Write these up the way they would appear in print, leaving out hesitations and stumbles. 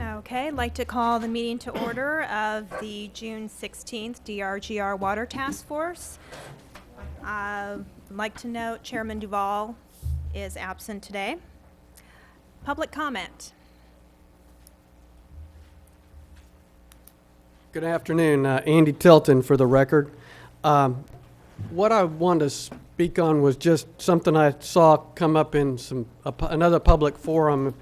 Okay, I'd like to call the meeting to order of the June 16th DRGR Water Task Force. I'd like to note Chairman Duvall is absent today. Public comment. Good afternoon, Andy Tilton for the record. What I wanted to speak on was just something I saw come up in another public forum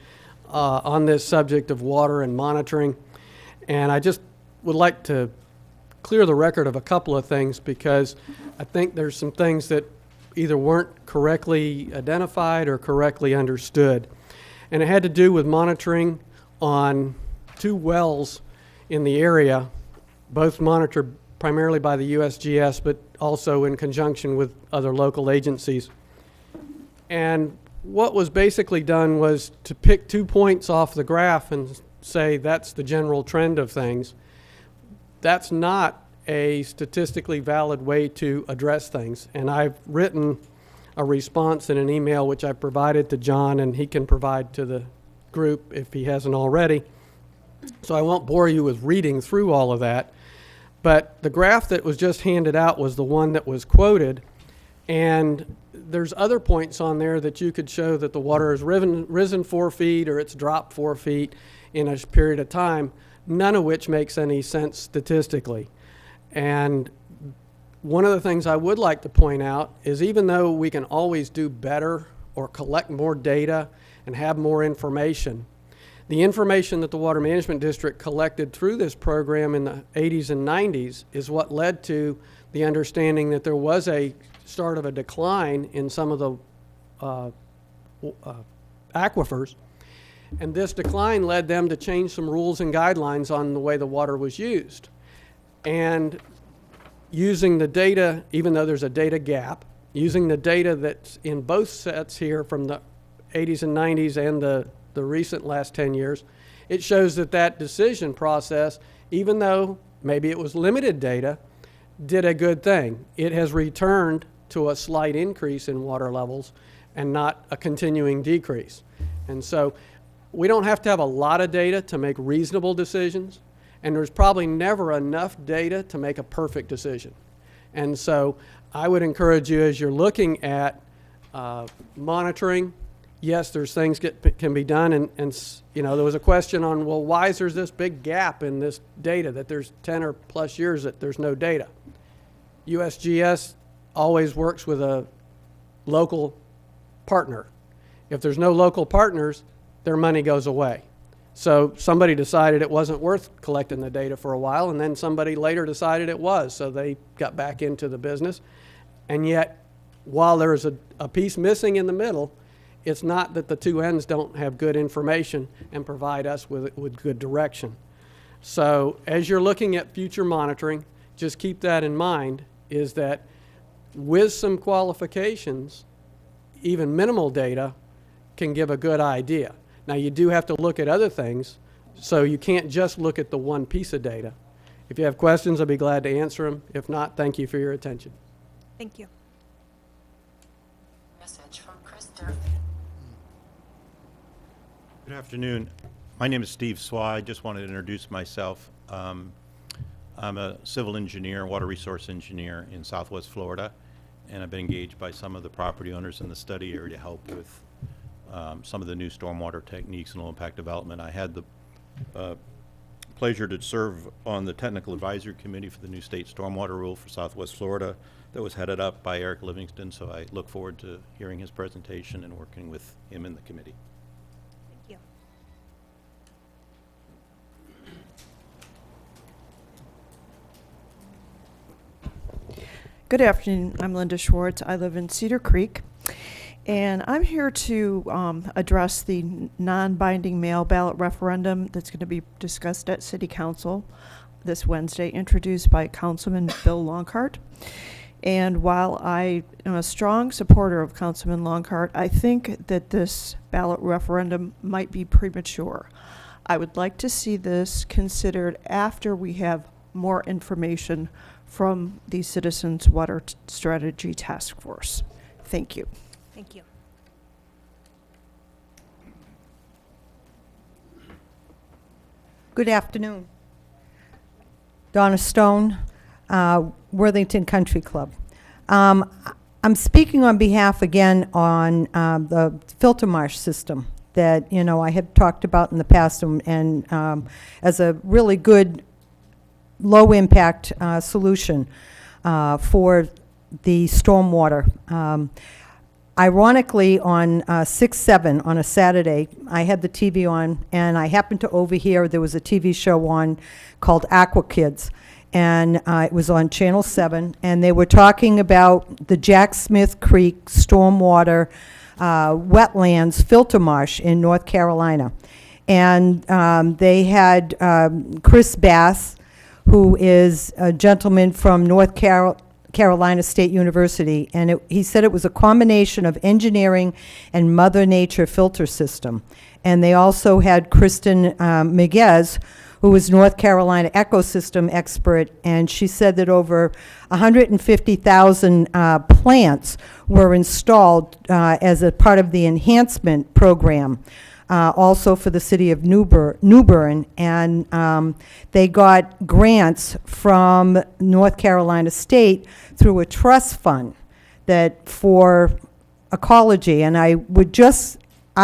on this subject of water and monitoring. And I just would like to clear the record of a couple of things because I think there's some things that either weren't correctly identified or correctly understood. And it had to do with monitoring on 2 wells in the area, both monitored primarily by the USGS, but also in conjunction with other local agencies. And what was basically done was to pick 2 points off the graph and say that's the general trend of things. That's not a statistically valid way to address things. And I've written a response in an email which I provided to John, and he can provide to the group if he hasn't already. So I won't bore you with reading through all of that. But the graph that was just handed out was the one that was quoted. And there's other points on there that you could show that the water has risen 4 feet or it's dropped 4 feet in a period of time, none of which makes any sense statistically. And one of the things I would like to point out is even though we can always do better or collect more data and have more information, the information that the Water Management District collected through this program in the 80s and 90s is what led to the understanding that there was a start of a decline in some of the aquifers. And this decline led them to change some rules and guidelines on the way the water was used. And using the data, even though there's a data gap, using the data that's in both sets here from the 80s and 90s and the recent last 10 years, it shows that that decision process, even though maybe it was limited data, did a good thing. It has returned to a slight increase in water levels and not a continuing decrease. And so we don't have to have a lot of data to make reasonable decisions, and there's probably never enough data to make a perfect decision. And so I would encourage you, as you're looking at monitoring, yes, there's things that can be done, and you know, there was a question on, well, why is there this big gap in this data that there's 10 or plus years that there's no data? USGS always works with a local partner. If there's no local partners, their money goes away. So somebody decided it wasn't worth collecting the data for a while, and then somebody later decided it was, so they got back into the business. And yet, while there's a piece missing in the middle, it's not that the 2 ends don't have good information and provide us with good direction. So as you're looking at future monitoring, just keep that in mind, is that with some qualifications, even minimal data can give a good idea. Now you do have to look at other things, so you can't just look at the one piece of data. If you have questions, I'll be glad to answer them. If not, thank you for your attention. Thank you. Message from Chris Durfee. Good afternoon. My name is Steve Swa. I just wanted to introduce myself. I'm a civil engineer, water resource engineer in Southwest Florida, and I've been engaged by some of the property owners in the study area to help with some of the new stormwater techniques and low impact development. I had the pleasure to serve on the technical advisory committee for the new state stormwater rule for Southwest Florida that was headed up by Eric Livingston, so I look forward to hearing his presentation and working with him in the committee. Thank you. Good afternoon. I'm Linda Schwartz. I live in Cedar Creek, and I'm here to address the non-binding mail ballot referendum that's going to be discussed at City Council this Wednesday, introduced by Councilman Bill Longhart. And while I am a strong supporter of Councilman Longhart, I think that this ballot referendum might be premature. I would like to see this considered after we have more information from the Citizens Water Strategy Task Force. Thank you. Thank you. Good afternoon. Donna Stone, Worthington Country Club. I'm speaking on behalf again on the filter marsh system that, you know, I had talked about in the past and as a really good low impact solution for the stormwater. Ironically, on 6/7 on a Saturday, I had the TV on, and I happened to overhear there was a TV show on called Aqua Kids, and it was on Channel 7, and they were talking about the Jack Smith Creek stormwater wetlands filter marsh in North Carolina. And they had Chris Bass, who is a gentleman from North Carolina State University, and he said it was a combination of engineering and Mother Nature filter system. And they also had Kristen Miguez, who is North Carolina ecosystem expert, and she said that over 150,000 plants were installed as a part of the enhancement program. Also for the city of New Bern, and they got grants from North Carolina State through a trust fund that for ecology. And I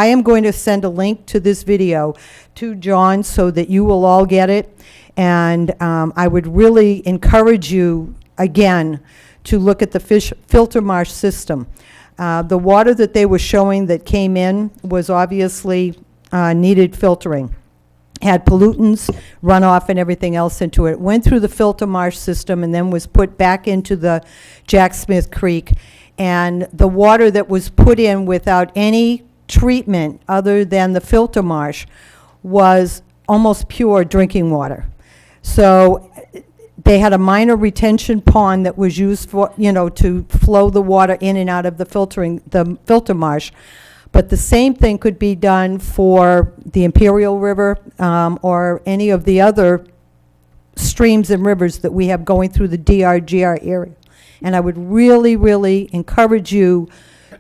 am going to send a link to this video to John so that you will all get it. And I would really encourage you again to look at the filter marsh system. The water that they were showing that came in was obviously needed filtering. Had pollutants, runoff, and everything else into it. Went through the filter marsh system and then was put back into the Jack Smith Creek. And the water that was put in without any treatment other than the filter marsh was almost pure drinking water. So they had a minor retention pond that was used for, you know, to flow the water in and out of the filter marsh. But the same thing could be done for the Imperial River or any of the other streams and rivers that we have going through the DRGR area. And I would really, really encourage you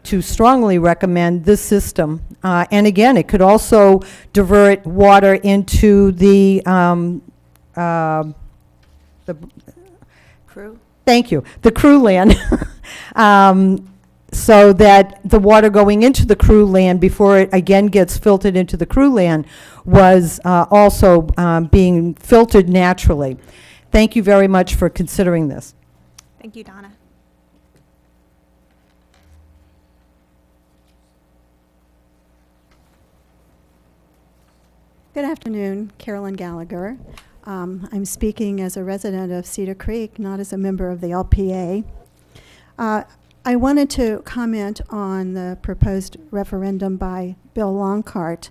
to strongly recommend this system. And again, it could also divert water into the Crew? Thank you. The crew land. So that the water going into the crew land before it again gets filtered into the crew land was also being filtered naturally. Thank you very much for considering this. Thank you, Donna. Good afternoon, Carolyn Gallagher. I'm speaking as a resident of Cedar Creek, not as a member of the LPA. I wanted to comment on the proposed referendum by Bill Longcart,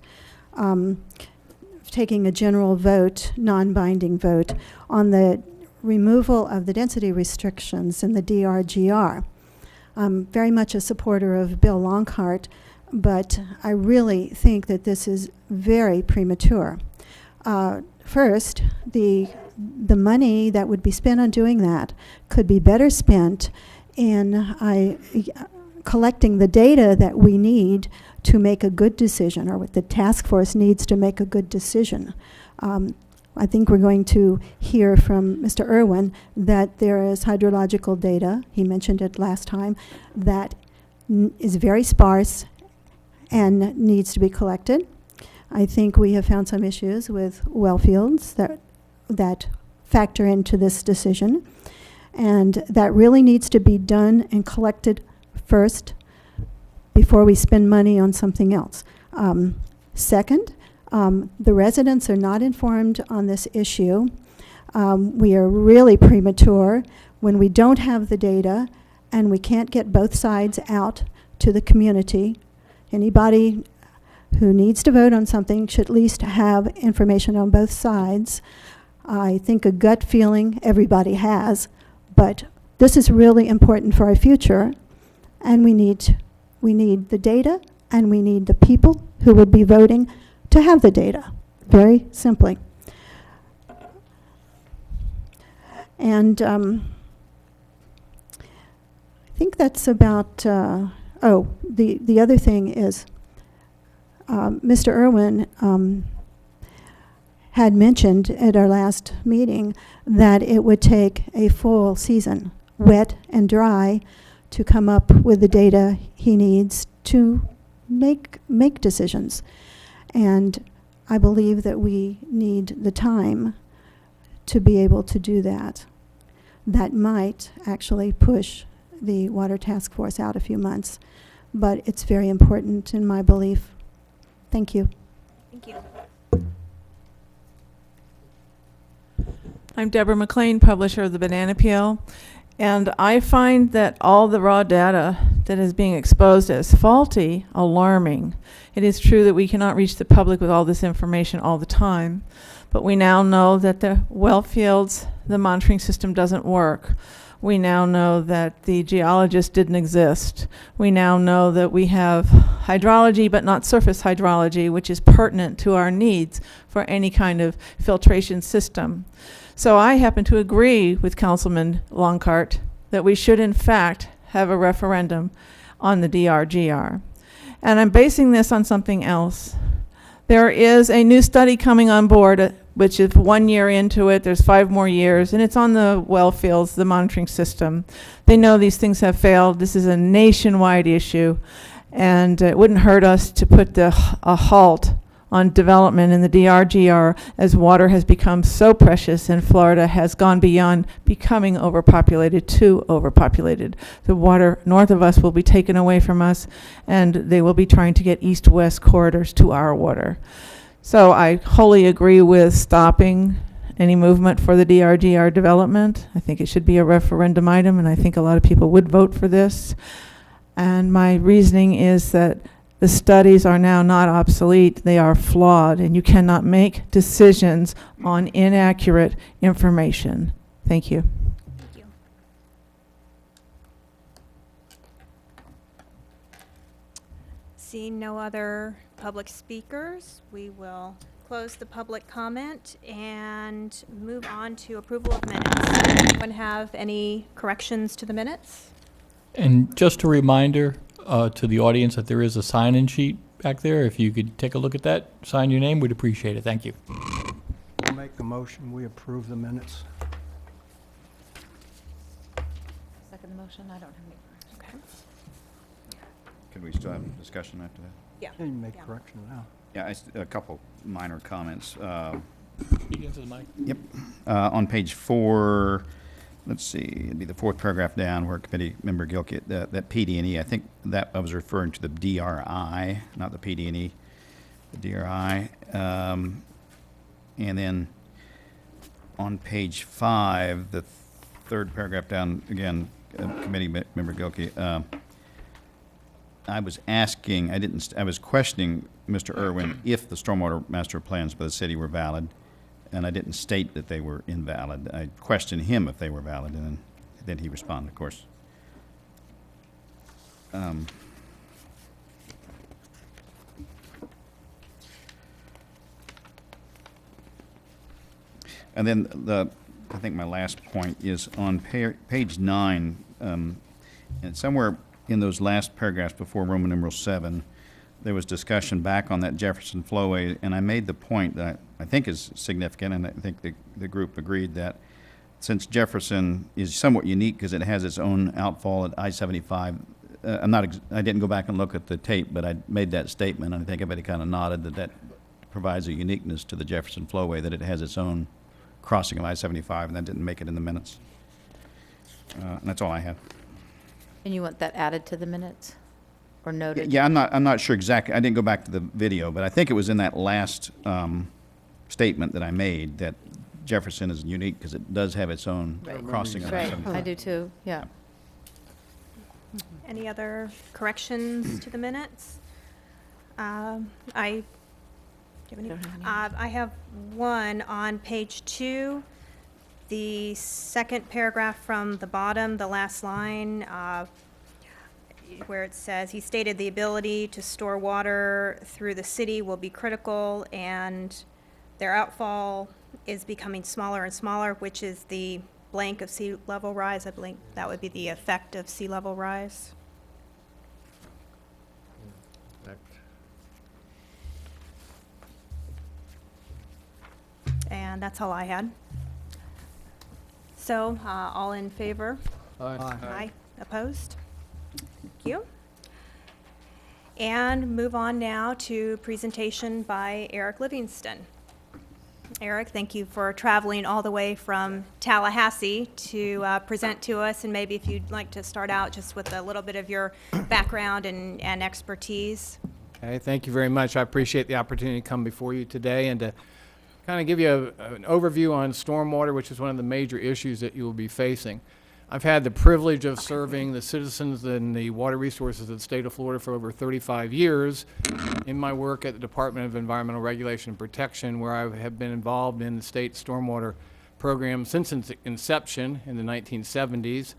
taking a general vote, non-binding vote, on the removal of the density restrictions in the DRGR. I'm very much a supporter of Bill Longcart, but I really think that this is very premature. First, the money that would be spent on doing that could be better spent in collecting the data that we need to make a good decision, or what the task force needs to make a good decision. I think we're going to hear from Mr. Irwin that there is hydrological data, he mentioned it last time, that is very sparse and needs to be collected. I think we have found some issues with well fields that factor into this decision. And that really needs to be done and collected first before we spend money on something else. Second, the residents are not informed on this issue. We are really premature when we don't have the data and we can't get both sides out to the community. Anybody who needs to vote on something should at least have information on both sides. I think a gut feeling everybody has, but this is really important for our future, and we need the data, and we need the people who would be voting to have the data, very simply. And I think that's about, the other thing is Mr. Irwin had mentioned at our last meeting that it would take a full season, wet and dry, to come up with the data he needs to make decisions. And I believe that we need the time to be able to do that. That might actually push the Water Task Force out a few months, but it's very important in my belief. Thank you. Thank you. I'm Deborah McLean, publisher of the Banana Peel, and I find that all the raw data that is being exposed as faulty alarming. It is true that we cannot reach the public with all this information all the time, but we now know that the well fields, the monitoring system doesn't work. We now know that the geologist didn't exist. We now know that we have hydrology, but not surface hydrology, which is pertinent to our needs for any kind of filtration system. So I happen to agree with Councilman Longcart that we should in fact have a referendum on the DRGR. And I'm basing this on something else. There is a new study coming on board, which is 1 year into it. There's 5 more years, and it's on the well fields, the monitoring system. They know these things have failed. This is a nationwide issue, and it wouldn't hurt us to put a halt on development in the DRGR as water has become so precious and Florida has gone beyond becoming overpopulated to overpopulated. The water north of us will be taken away from us, and they will be trying to get east-west corridors to our water. So I wholly agree with stopping any movement for the DRGR development. I think it should be a referendum item, and I think a lot of people would vote for this. And my reasoning is that the studies are now not obsolete, they are flawed, and you cannot make decisions on inaccurate information. Thank you. Thank you. Seeing no other public speakers, we will close the public comment and move on to approval of minutes. Does anyone have any corrections to the minutes? And just a reminder to the audience that there is a sign-in sheet back there. If you could take a look at that, sign your name, we'd appreciate it. Thank you. I'll make a motion, we approve the minutes. Second motion, I don't have any. Okay. Could we still have discussion after that? Yeah. You can make Yeah. correction now. Yeah, a couple minor comments. Speak into the mic. Yep. On page 4, let's see, it'd be the 4th paragraph down where Committee Member Gilkey, that PD&E, I think that I was referring to the DRI, not the PD&E, the DRI. And then on page 5, the 3rd paragraph down, again, Committee Member Gilkey, I was asking, I was questioning Mr. Irwin if the stormwater master plans by the city were valid, and I didn't state that they were invalid. I questioned him if they were valid, and then he responded, of course. And then I think my last point is on page 9, and somewhere in those last paragraphs before Roman numeral 7, there was discussion back on that Jefferson flowway, and I made the point that I think is significant, and I think the group agreed that since Jefferson is somewhat unique because it has its own outfall at I-75, I didn't go back and look at the tape, but I made that statement, and I think everybody kind of nodded that provides a uniqueness to the Jefferson flowway, that it has its own crossing of I-75, and that didn't make it in the minutes. And that's all I have. And you want that added to the minutes or noted? Yeah, I'm not sure exactly. I didn't go back to the video, but I think it was in that last statement that I made that Jefferson is unique because it does have its own Right. crossing of Right, I-75. I do too, yeah. Any other corrections to the minutes? I have one on page 2, the second paragraph from the bottom, the last line, where it says, he stated the ability to store water through the city will be critical, and their outfall is becoming smaller and smaller, which is the blank of sea level rise. I believe that would be the effect of sea level rise. And that's all I had. So, all in favor? Aye. Opposed? Thank you. And move on now to presentation by Eric Livingston. Eric, thank you for traveling all the way from Tallahassee to present to us, and maybe if you'd like to start out just with a little bit of your background and expertise. Okay, thank you very much. I appreciate the opportunity to come before you today and to kind of give you an overview on stormwater, which is one of the major issues that you will be facing. I've had the privilege of serving the citizens and the water resources of the state of Florida for over 35 years in my work at the Department of Environmental Regulation and Protection, where I have been involved in the state stormwater program since its inception in the 1970s.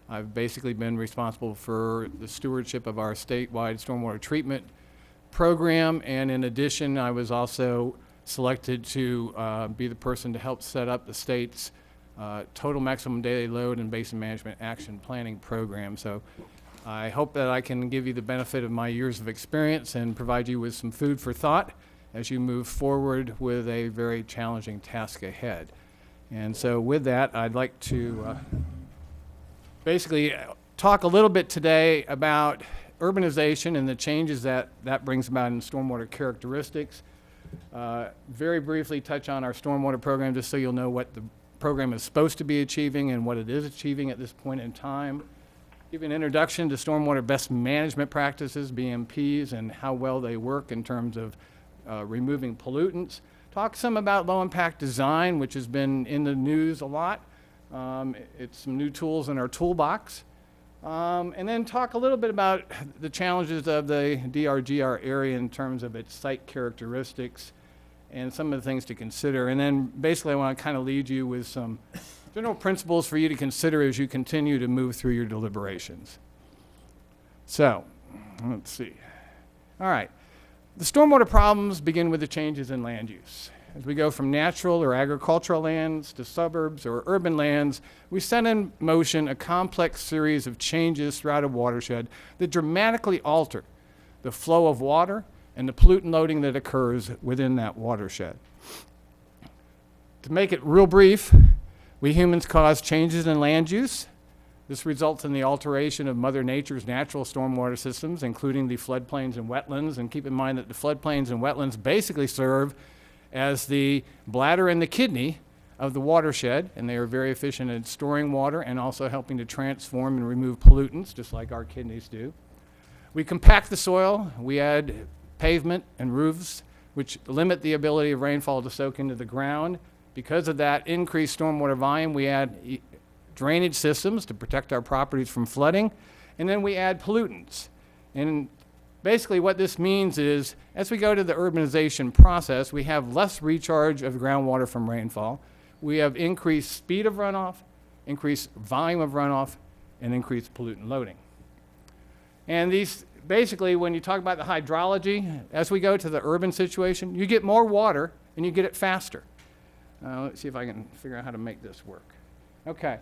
I've basically been responsible for the stewardship of our statewide stormwater treatment program, and in addition, I was also selected to be the person to help set up the state's total maximum daily load and basin management action planning program. So I hope that I can give you the benefit of my years of experience and provide you with some food for thought as you move forward with a very challenging task ahead. And so with that, I'd like to basically talk a little bit today about urbanization and the changes that brings about in stormwater characteristics. Very briefly touch on our stormwater program just so you'll know what the program is supposed to be achieving and what it is achieving at this point in time. Give an introduction to stormwater best management practices, BMPs, and how well they work in terms of removing pollutants. Talk some about low impact design, which has been in the news a lot. It's some new tools in our toolbox. And then talk a little bit about the challenges of the DRGR area in terms of its site characteristics and some of the things to consider. And then basically I want to kind of lead you with some general principles for you to consider as you continue to move through your deliberations. So, let's see. All right. The stormwater problems begin with the changes in land use. As we go from natural or agricultural lands to suburbs or urban lands, we set in motion a complex series of changes throughout a watershed that dramatically alter the flow of water and the pollutant loading that occurs within that watershed. To make it real brief, we humans cause changes in land use. This results in the alteration of Mother Nature's natural stormwater systems, including the floodplains and wetlands. And keep in mind that the floodplains and wetlands basically serve as the bladder and the kidney of the watershed, and they are very efficient at storing water and also helping to transform and remove pollutants, just like our kidneys do. We compact the soil. We add pavement and roofs, which limit the ability of rainfall to soak into the ground. Because of that increased stormwater volume, we add drainage systems to protect our properties from flooding, and then we add pollutants. And basically what this means is, as we go to the urbanization process, we have less recharge of groundwater from rainfall. We have increased speed of runoff, increased volume of runoff, and increased pollutant loading. And these, basically, when you talk about the hydrology, as we go to the urban situation, you get more water and you get it faster. Let's see if I can figure out how to make this work. Okay.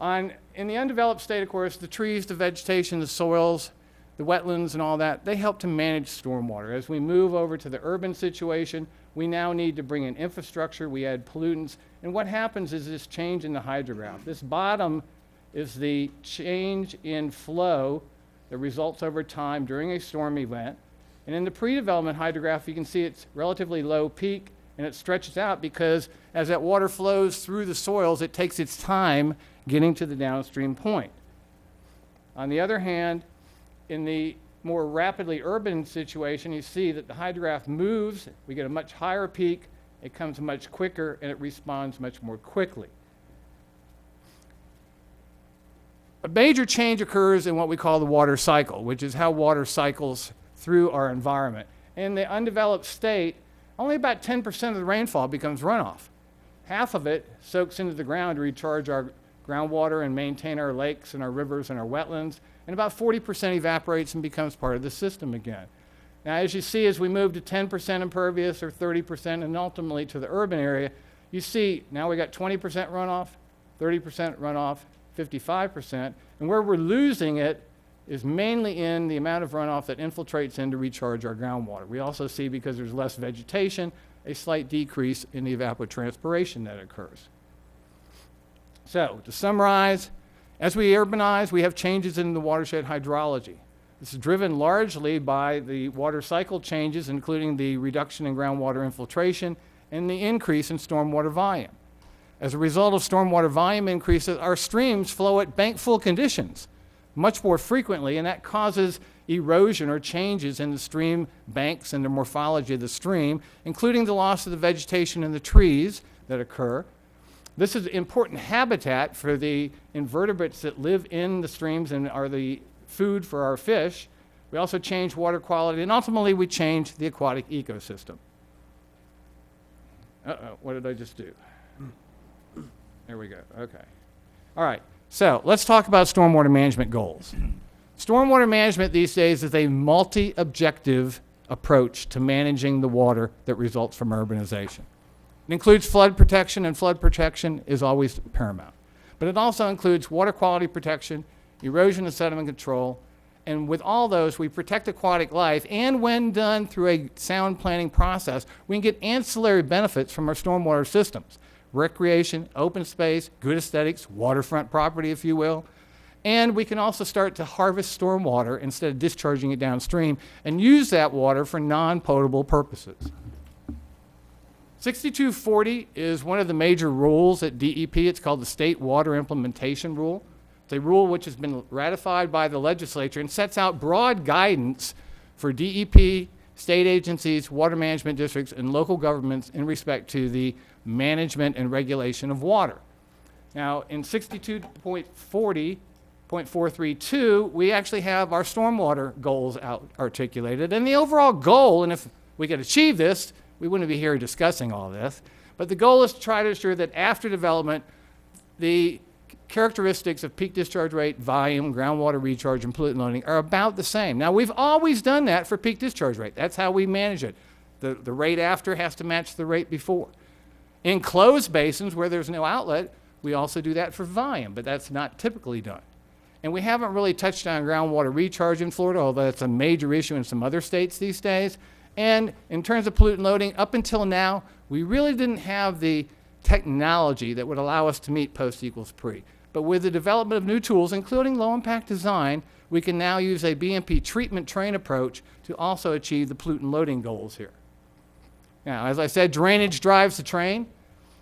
In the undeveloped state, of course, the trees, the vegetation, the soils, the wetlands and all that, they help to manage stormwater. As we move over to the urban situation, we now need to bring in infrastructure, we add pollutants, and what happens is this change in the hydrograph. This bottom is the change in flow that results over time during a storm event. And in the pre-development hydrograph, you can see it's relatively low peak, and it stretches out because as that water flows through the soils, it takes its time getting to the downstream point. On the other hand, in the more rapidly urban situation, you see that the hydrograph moves, we get a much higher peak, it comes much quicker, and it responds much more quickly. A major change occurs in what we call the water cycle, which is how water cycles through our environment. In the undeveloped state, only about 10% of the rainfall becomes runoff. Half of it soaks into the ground to recharge our groundwater and maintain our lakes and our rivers and our wetlands, and about 40% evaporates and becomes part of the system again. Now, as you see, as we move to 10% impervious or 30% and ultimately to the urban area, you see now we got 20% runoff, 30% runoff, 55%, and where we're losing it is mainly in the amount of runoff that infiltrates in to recharge our groundwater. We also see, because there's less vegetation, a slight decrease in the evapotranspiration that occurs. So, to summarize, as we urbanize, we have changes in the watershed hydrology. This is driven largely by the water cycle changes, including the reduction in groundwater infiltration and the increase in stormwater volume. As a result of stormwater volume increases, our streams flow at bank full conditions much more frequently, and that causes erosion or changes in the stream banks and the morphology of the stream, including the loss of the vegetation and the trees that occur. This is important habitat for the invertebrates that live in the streams and are the food for our fish. We also change water quality, and ultimately we change the aquatic ecosystem. What did I just do? There we go, okay. All right, so let's talk about stormwater management goals. Stormwater management these days is a multi-objective approach to managing the water that results from urbanization. It includes flood protection, and flood protection is always paramount. But it also includes water quality protection, erosion and sediment control, and with all those, we protect aquatic life, and when done through a sound planning process, we can get ancillary benefits from our stormwater systems. Recreation, open space, good aesthetics, waterfront property, if you will. And we can also start to harvest stormwater instead of discharging it downstream and use that water for non-potable purposes. 6240 is one of the major rules at DEP. It's called the State Water Implementation Rule. It's a rule which has been ratified by the legislature and sets out broad guidance for DEP, state agencies, water management districts, and local governments in respect to the management and regulation of water. Now, in 62.40.432, we actually have our stormwater goals articulated. And the overall goal, and if we could achieve this, we wouldn't be here discussing all this, but the goal is to try to ensure that after development, the characteristics of peak discharge rate, volume, groundwater recharge, and pollutant loading are about the same. Now, we've always done that for peak discharge rate. That's how we manage it. The rate after has to match the rate before. In closed basins where there's no outlet, we also do that for volume, but that's not typically done. And we haven't really touched on groundwater recharge in Florida, although that's a major issue in some other states these days. And in terms of pollutant loading, up until now, we really didn't have the technology that would allow us to meet post equals pre. But with the development of new tools, including low-impact design, we can now use a BMP treatment train approach to also achieve the pollutant loading goals here. Now, as I said, drainage drives the train.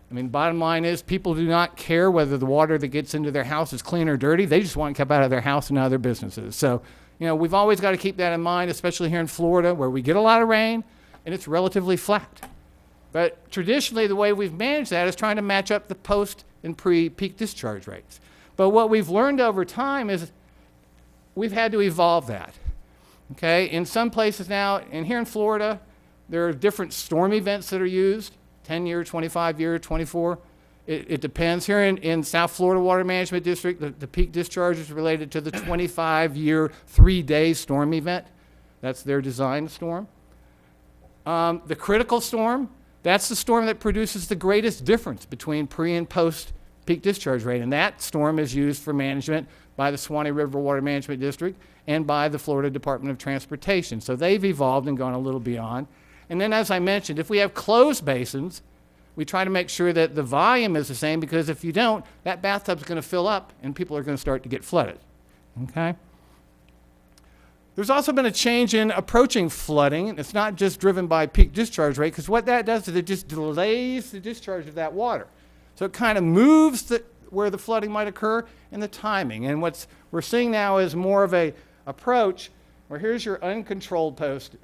I mean, bottom line is people do not care whether the water that gets into their house is clean or dirty. They just want it kept out of their house and out of their businesses. So, you know, we've always got to keep that in mind, especially here in Florida, where we get a lot of rain and it's relatively flat. But traditionally, the way we've managed that is trying to match up the post and pre-peak discharge rates. But what we've learned over time is we've had to evolve that. Okay, in some places now, and here in Florida, there are different storm events that are used, 10-year, 25-year, 24. It depends. Here in South Florida Water Management District, the peak discharge is related to the 25-year, 3-day storm event. That's their design storm. The critical storm, that's the storm that produces the greatest difference between pre and post peak discharge rate. And that storm is used for management by the Swanee River Water Management District and by the Florida Department of Transportation. So they've evolved and gone a little beyond. And then, as I mentioned, if we have closed basins, we try to make sure that the volume is the same, because if you don't, that bathtub's going to fill up and people are going to start to get flooded. Okay? There's also been a change in approaching flooding. It's not just driven by peak discharge rate, because what that does is it just delays the discharge of that water. So it kind of moves where the flooding might occur and the timing. And what we're seeing now is more of a approach where here's your uncontrolled post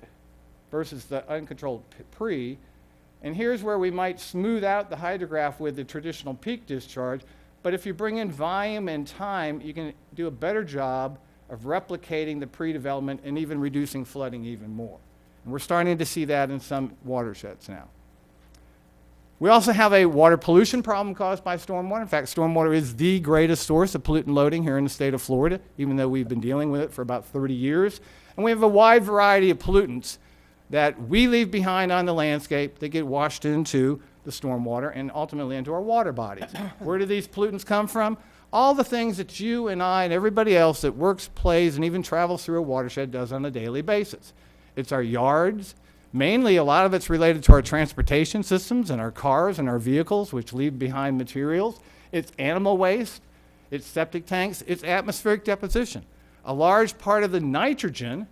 versus the uncontrolled pre. And here's where we might smooth out the hydrograph with the traditional peak discharge. But if you bring in volume and time, you can do a better job of replicating the pre-development and even reducing flooding even more. And we're starting to see that in some watersheds now. We also have a water pollution problem caused by stormwater. In fact, stormwater is the greatest source of pollutant loading here in the state of Florida, even though we've been dealing with it for about 30 years. And we have a wide variety of pollutants that we leave behind on the landscape that get washed into the stormwater and ultimately into our water bodies. Where do these pollutants come from? all the things that you and I and everybody else that works, plays, and even travels through a watershed does on a daily basis. It's our yards. Mainly, a lot of it's related to our transportation systems and our cars and our vehicles, which leave behind materials. It's animal waste. It's septic tanks. It's atmospheric deposition. A large part of the nitrogen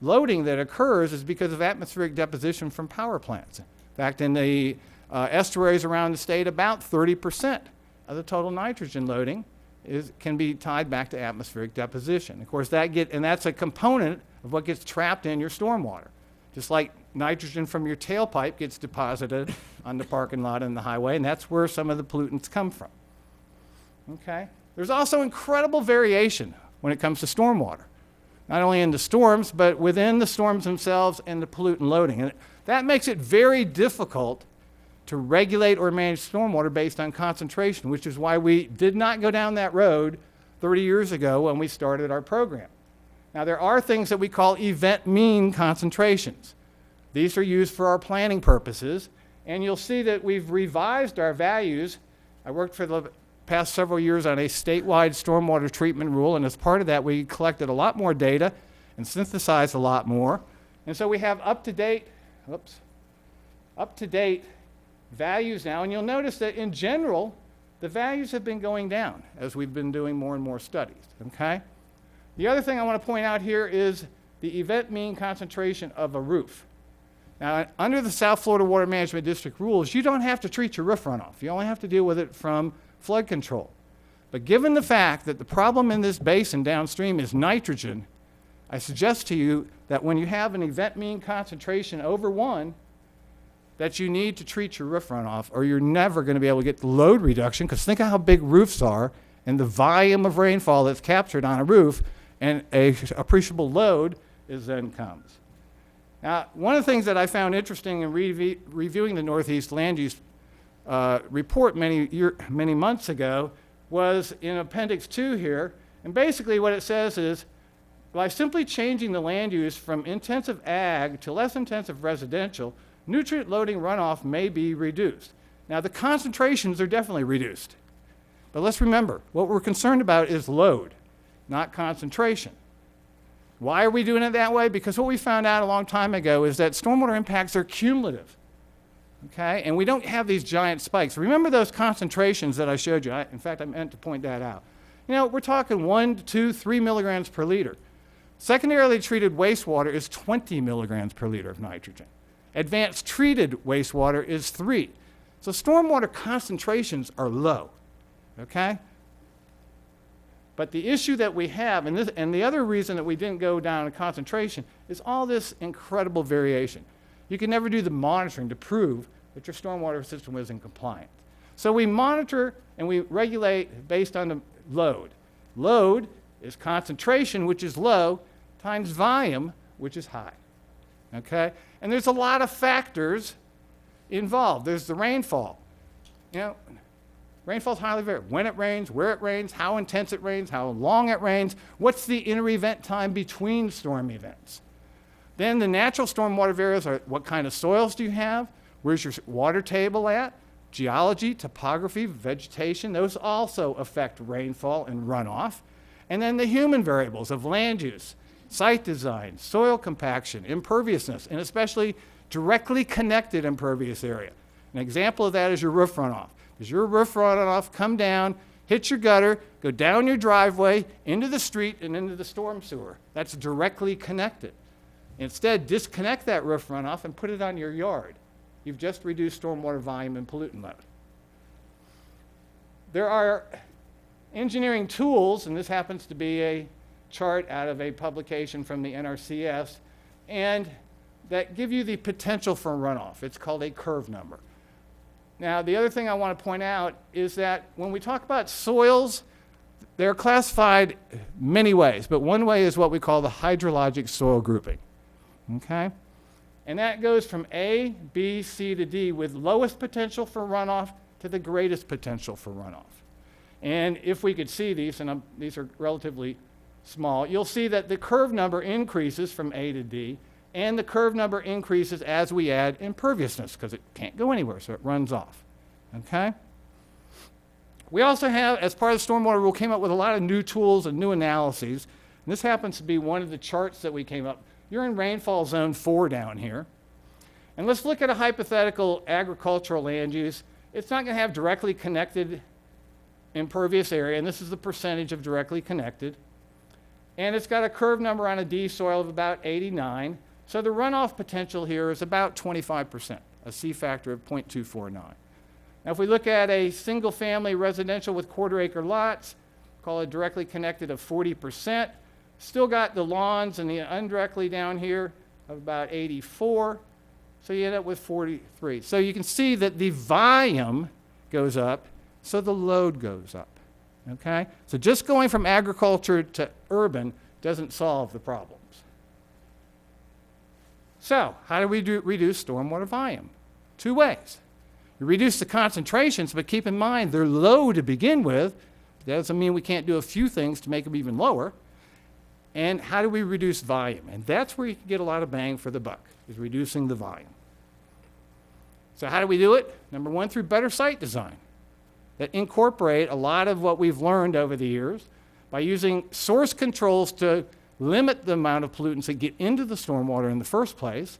loading that occurs is because of atmospheric deposition from power plants. In fact, in the estuaries around the state, about 30% of the total nitrogen loading can be tied back to atmospheric deposition. Of course, that's a component of what gets trapped in your stormwater. Just like nitrogen from your tailpipe gets deposited on the parking lot and the highway, and that's where some of the pollutants come from. Okay? There's also incredible variation when it comes to stormwater, not only in the storms, but within the storms themselves and the pollutant loading. And that makes it very difficult to regulate or manage stormwater based on concentration, which is why we did not go down that road 30 years ago when we started our program. Now, there are things that we call event mean concentrations. These are used for our planning purposes, and you'll see that we've revised our values. I worked for the past several years on a statewide stormwater treatment rule, and as part of that, we collected a lot more data and synthesized a lot more. And so we have up-to-date values now, and you'll notice that in general, the values have been going down as we've been doing more and more studies, okay? The other thing I want to point out here is the event mean concentration of a roof. Now, under the South Florida Water Management District rules, you don't have to treat your roof runoff. You only have to deal with it from flood control. But given the fact that the problem in this basin downstream is nitrogen, I suggest to you that when you have an event mean concentration over 1, that you need to treat your roof runoff, or you're never going to be able to get the load reduction, because think of how big roofs are and the volume of rainfall that's captured on a roof, and a appreciable load then comes. Now, one of the things that I found interesting in reviewing the Northeast Land Use report many months ago was in Appendix 2 here, and basically what it says is, by simply changing the land use from intensive ag to less intensive residential, nutrient loading runoff may be reduced. Now, the concentrations are definitely reduced, but let's remember, what we're concerned about is load, not concentration. Why are we doing it that way? Because what we found out a long time ago is that stormwater impacts are cumulative, okay? And we don't have these giant spikes. Remember those concentrations that I showed you? In fact, I meant to point that out. You know, we're talking 1 to 2, 3 milligrams per liter. Secondarily treated wastewater is 20 milligrams per liter of nitrogen. Advanced treated wastewater is 3. So stormwater concentrations are low, okay? But the issue that we have, and the other reason that we didn't go down in concentration, is all this incredible variation. You can never do the monitoring to prove that your stormwater system is in compliance. So we monitor and we regulate based on the load. Load is concentration, which is low, times volume, which is high. Okay? And there's a lot of factors involved. There's the rainfall. You know, rainfall is highly variable. When it rains, where it rains, how intense it rains, how long it rains, what's the inter-event time between storm events. Then the natural stormwater variables are what kind of soils do you have, where's your water table at, geology, topography, vegetation, those also affect rainfall and runoff. And then the human variables of land use, site design, soil compaction, imperviousness, and especially directly connected impervious area. An example of that is your roof runoff. Does your roof runoff come down, hit your gutter, go down your driveway, into the street, and into the storm sewer? That's directly connected. Instead, disconnect that roof runoff and put it on your yard. You've just reduced stormwater volume and pollutant load. There are engineering tools, and this happens to be a chart out of a publication from the NRCS, and that give you the potential for runoff. It's called a curve number. Now, the other thing I want to point out is that when we talk about soils, they're classified many ways, but one way is what we call the hydrologic soil grouping, okay? And that goes from A, B, C to D, with lowest potential for runoff to the greatest potential for runoff. And if we could see these, and these are relatively small, you'll see that the curve number increases from A to D, and the curve number increases as we add imperviousness, because it can't go anywhere, so it runs off, okay? We also have, as part of the stormwater rule, came up with a lot of new tools and new analyses. And this happens to be one of the charts that we came up. You're in rainfall zone 4 down here. And let's look at a hypothetical agricultural land use. It's not going to have directly connected impervious area, and this is the percentage of directly connected. And it's got a curve number on a D soil of about 89. So the runoff potential here is about 25%, a C factor of 0.249. Now, if we look at a single-family residential with quarter-acre lots, call it directly connected of 40%, still got the lawns and the indirectly down here of about 84, so you end up with 43. So you can see that the volume goes up, so the load goes up, okay? So just going from agriculture to urban doesn't solve the problems. So how do we reduce stormwater volume? 2 ways. You reduce the concentrations, but keep in mind they're low to begin with. That doesn't mean we can't do a few things to make them even lower. And how do we reduce volume? And that's where you can get a lot of bang for the buck, is reducing the volume. So how do we do it? Number 1, through better site design that incorporate a lot of what we've learned over the years by using source controls to limit the amount of pollutants that get into the stormwater in the first place.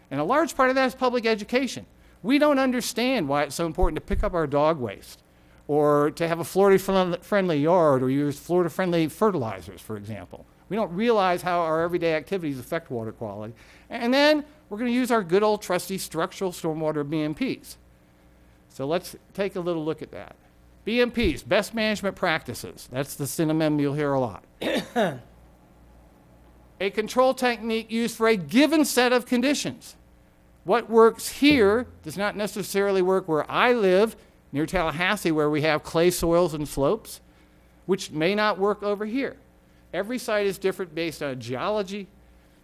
And a large part of that is public education. We don't understand why it's so important to pick up our dog waste or to have a Florida-friendly yard or use Florida-friendly fertilizers, for example. We don't realize how our everyday activities affect water quality. And then we're going to use our good old trusty structural stormwater BMPs. So let's take a little look at that. BMPs, best management practices. That's the synonym you'll hear a lot. A control technique used for a given set of conditions. What works here does not necessarily work where I live, near Tallahassee, where we have clay soils and slopes, which may not work over here. Every site is different based on geology,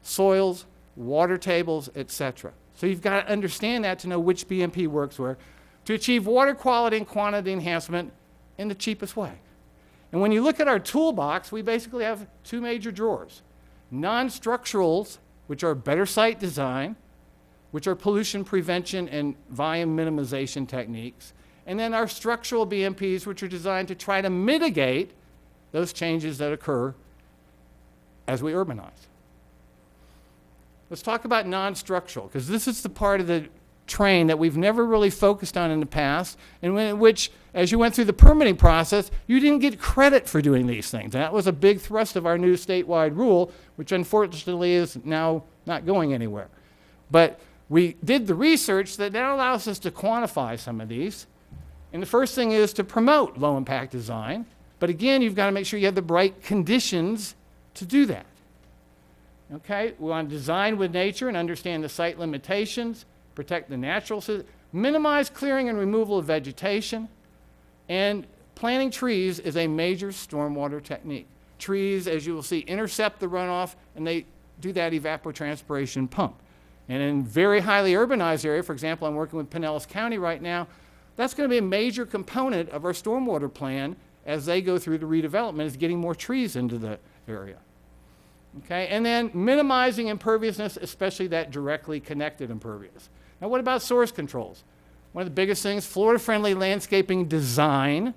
soils, water tables, etc. So you've got to understand that to know which BMP works where to achieve water quality and quantity enhancement in the cheapest way. And when you look at our toolbox, we basically have 2 major drawers. Non-structurals, which are better site design, which are pollution prevention and volume minimization techniques, and then our structural BMPs, which are designed to try to mitigate those changes that occur as we urbanize. Let's talk about non-structural, because this is the part of the train that we've never really focused on in the past, and in which, as you went through the permitting process, you didn't get credit for doing these things. That was a big thrust of our new statewide rule, which unfortunately is now not going anywhere. But we did the research that now allows us to quantify some of these. And the first thing is to promote low-impact design. But again, you've got to make sure you have the right conditions to do that. Okay, we want to design with nature and understand the site limitations, protect the natural system, minimize clearing and removal of vegetation, and planting trees is a major stormwater technique. Trees, as you will see, intercept the runoff, and they do that evapotranspiration pump. And in very highly urbanized area, for example, I'm working with Pinellas County right now, that's going to be a major component of our stormwater plan as they go through the redevelopment, is getting more trees into the area. Okay, and then minimizing imperviousness, especially that directly connected impervious. Now, what about source controls? One of the biggest things, Florida-friendly landscaping design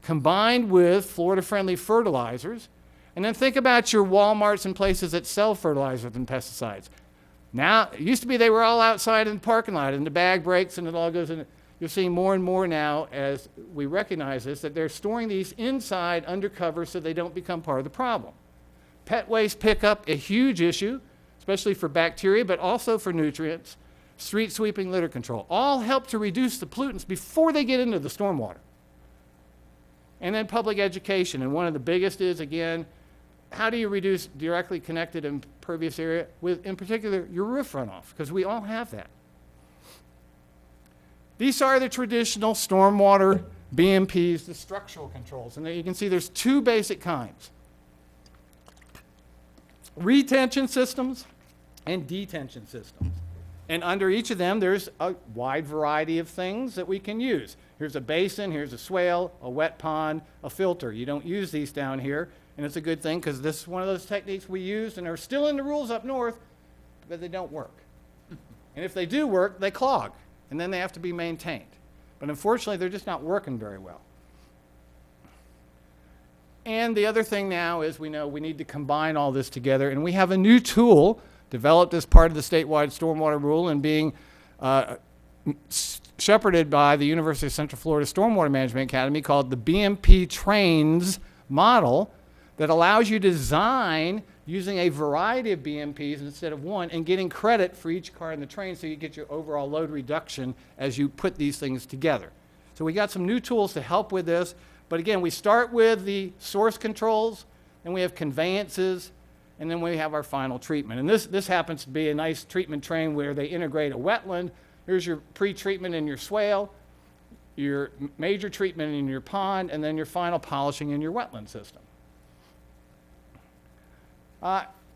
combined with Florida-friendly fertilizers. And then think about your Walmarts and places that sell fertilizers and pesticides. Now, it used to be they were all outside in the parking lot and the bag breaks and it all goes in. You're seeing more and more now, as we recognize this, that they're storing these inside undercover so they don't become part of the problem. Pet waste pickup, a huge issue, especially for bacteria, but also for nutrients. Street sweeping, litter control, all help to reduce the pollutants before they get into the stormwater. And then public education, and one of the biggest is, again, how do you reduce directly connected impervious area with, in particular, your roof runoff, because we all have that. These are the traditional stormwater BMPs, the structural controls, and there you can see there's 2 basic kinds. Retention systems and detention systems. And under each of them, there's a wide variety of things that we can use. Here's a basin, here's a swale, a wet pond, a filter. You don't use these down here, and it's a good thing because this is one of those techniques we use and are still in the rules up north, but they don't work. And if they do work, they clog, and then they have to be maintained. But unfortunately, they're just not working very well. And the other thing now is we know we need to combine all this together, and we have a new tool developed as part of the statewide stormwater rule and being shepherded by the University of Central Florida Stormwater Management Academy called the BMP Trains model that allows you to design using a variety of BMPs instead of one and getting credit for each car in the train so you get your overall load reduction as you put these things together. So we got some new tools to help with this, but again, we start with the source controls, then we have conveyances, and then we have our final treatment. And this happens to be a nice treatment train where they integrate a wetland. Here's your pre-treatment in your swale, your major treatment in your pond, and then your final polishing in your wetland system.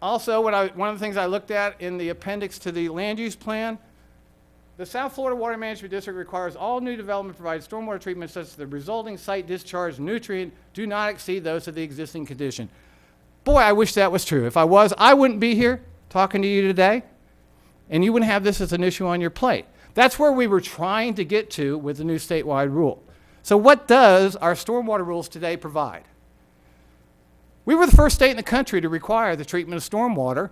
Also, one of the things I looked at in the appendix to the land use plan, the South Florida Water Management District requires all new development provide stormwater treatment such that the resulting site discharge nutrient do not exceed those of the existing condition. Boy, I wish that was true. If I was, I wouldn't be here talking to you today, and you wouldn't have this as an issue on your plate. That's where we were trying to get to with the new statewide rule. So what does our stormwater rules today provide? We were the first state in the country to require the treatment of stormwater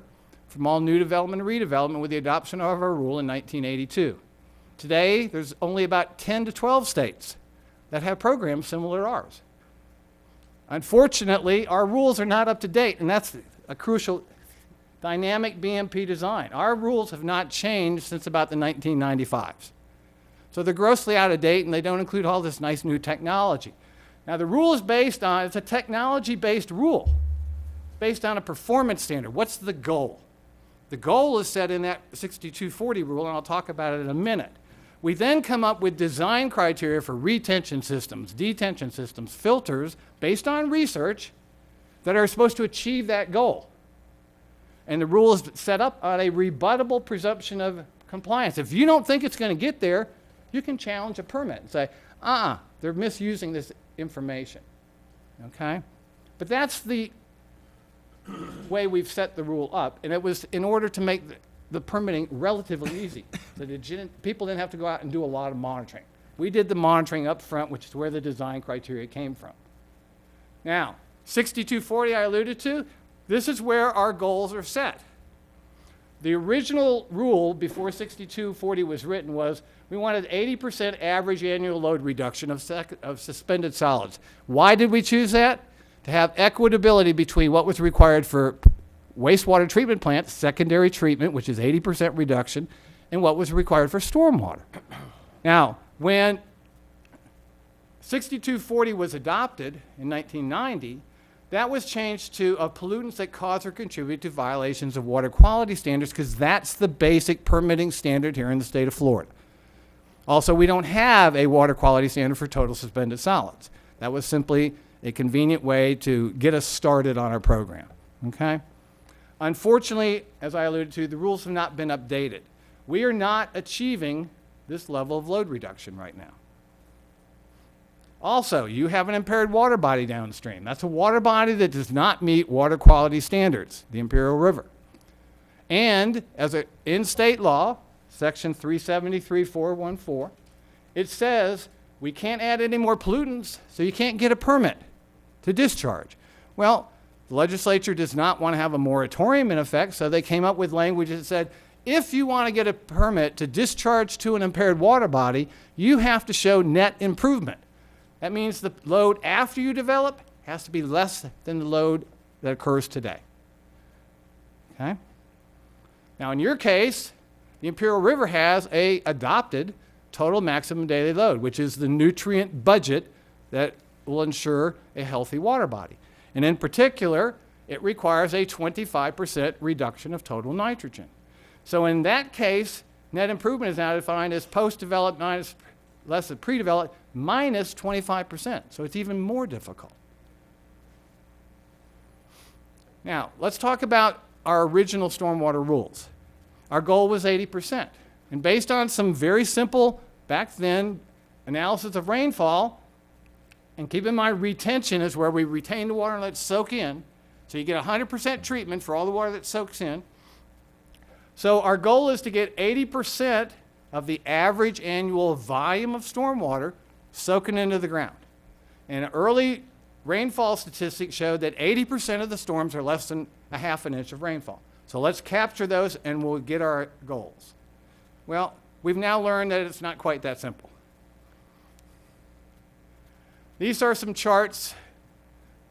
from all new development and redevelopment with the adoption of our rule in 1982. Today, there's only about 10 to 12 states that have programs similar to ours. Unfortunately, our rules are not up to date, and that's a crucial dynamic BMP design. Our rules have not changed since about the 1995s. So they're grossly out of date, and they don't include all this nice new technology. Now, the rule is based on, it's a technology-based rule. It's based on a performance standard. What's the goal? The goal is set in that 6240 rule, and I'll talk about it in a minute. We then come up with design criteria for retention systems, detention systems, filters, based on research that are supposed to achieve that goal. And the rule is set up on a rebuttable presumption of compliance. If you don't think it's going to get there, you can challenge a permit and say, they're misusing this information, okay? But that's the way we've set the rule up, and it was in order to make the permitting relatively easy, so that people didn't have to go out and do a lot of monitoring. We did the monitoring up front, which is where the design criteria came from. Now, 6240 I alluded to, this is where our goals are set. The original rule before 6240 was written was we wanted 80% average annual load reduction of suspended solids. Why did we choose that? To have equitability between what was required for wastewater treatment plants, secondary treatment, which is 80% reduction, and what was required for stormwater. Now, when 6240 was adopted in 1990, that was changed to pollutants that cause or contribute to violations of water quality standards, because that's the basic permitting standard here in the state of Florida. Also, we don't have a water quality standard for total suspended solids. That was simply a convenient way to get us started on our program, okay? Unfortunately, as I alluded to, the rules have not been updated. We are not achieving this level of load reduction right now. Also, you have an impaired water body downstream. That's a water body that does not meet water quality standards, the Imperial River. And in state law, section 373.414, it says we can't add any more pollutants, so you can't get a permit to discharge. Well, the legislature does not want to have a moratorium in effect, so they came up with language that said, if you want to get a permit to discharge to an impaired water body, you have to show net improvement. That means the load after you develop has to be less than the load that occurs today. Okay? Now, in your case, the Imperial River has an adopted total maximum daily load, which is the nutrient budget that will ensure a healthy water body. And in particular, it requires a 25% reduction of total nitrogen. So in that case, net improvement is now defined as post-developed minus less than pre-developed minus 25%. So it's even more difficult. Now, let's talk about our original stormwater rules. Our goal was 80%. And based on some very simple, back then, analysis of rainfall, and keep in mind retention is where we retain the water and let it soak in. So you get 100% treatment for all the water that soaks in. So our goal is to get 80% of the average annual volume of stormwater soaking into the ground. And early rainfall statistics showed that 80% of the storms are less than a half an inch of rainfall. So let's capture those and we'll get our goals. Well, we've now learned that it's not quite that simple. These are some charts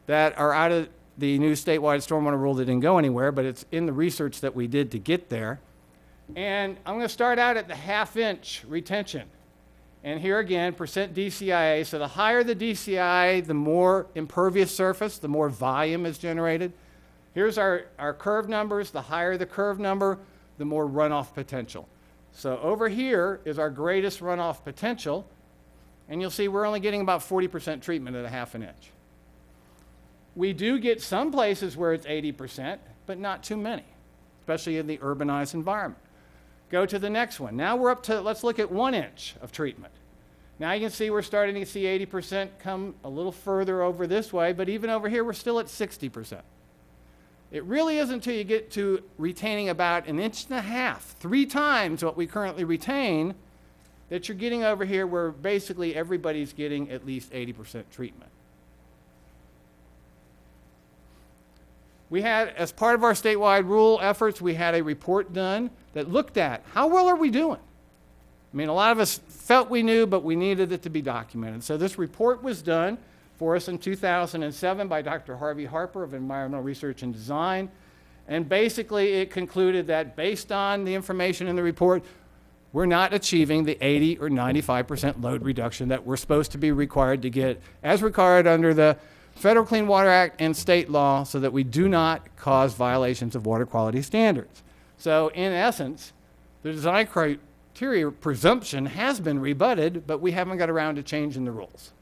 that are out of the new statewide stormwater rule that didn't go anywhere, but it's in the research that we did to get there. And I'm going to start out at the half-inch retention. And here again, percent DCIA. So the higher the DCI, the more impervious surface, the more volume is generated. Here's our curve numbers. The higher the curve number, the more runoff potential. So over here is our greatest runoff potential. And you'll see we're only getting about 40% treatment at a half an inch. We do get some places where it's 80%, but not too many, especially in the urbanized environment. Go to the next one. Now we're up to, let's look at 1 inch of treatment. Now you can see we're starting to see 80% come a little further over this way, but even over here we're still at 60%. It really isn't until you get to retaining about 1.5 inches, 3 times what we currently retain, that you're getting over here where basically everybody's getting at least 80% treatment. We had, as part of our statewide rule efforts, we had a report done that looked at how well are we doing. I mean, a lot of us felt we knew, but we needed it to be documented. So this report was done for us in 2007 by Dr. Harvey Harper of Environmental Research and Design. And basically it concluded that based on the information in the report, we're not achieving the 80 or 95% load reduction that we're supposed to be required to get as required under the Federal Clean Water Act and state law, so that we do not cause violations of water quality standards. So in essence, the design criteria presumption has been rebutted, but we haven't got around to changing the rules.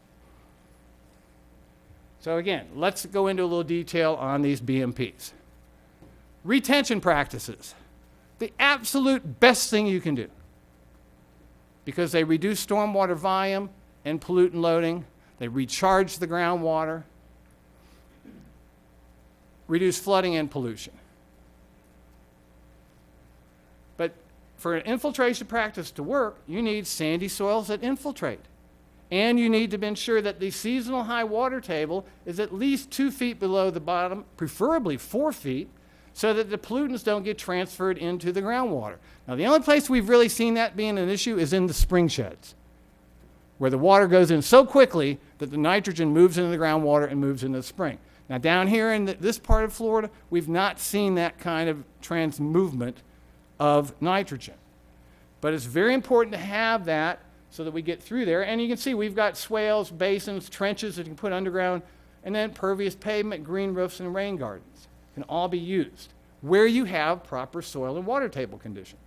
So again, let's go into a little detail on these BMPs. Retention practices, the absolute best thing you can do, because they reduce stormwater volume and pollutant loading, they recharge the groundwater, reduce flooding and pollution. But for an infiltration practice to work, you need sandy soils that infiltrate. And you need to ensure that the seasonal high water table is at least 2 feet below the bottom, preferably 4 feet, so that the pollutants don't get transferred into the groundwater. Now, the only place we've really seen that being an issue is in the spring sheds, where the water goes in so quickly that the nitrogen moves into the groundwater and moves into the spring. Now, down here in this part of Florida, we've not seen that kind of movement of nitrogen. But it's very important to have that so that we get through there. And you can see we've got swales, basins, trenches that you can put underground, and then pervious pavement, green roofs, and rain gardens can all be used where you have proper soil and water table conditions.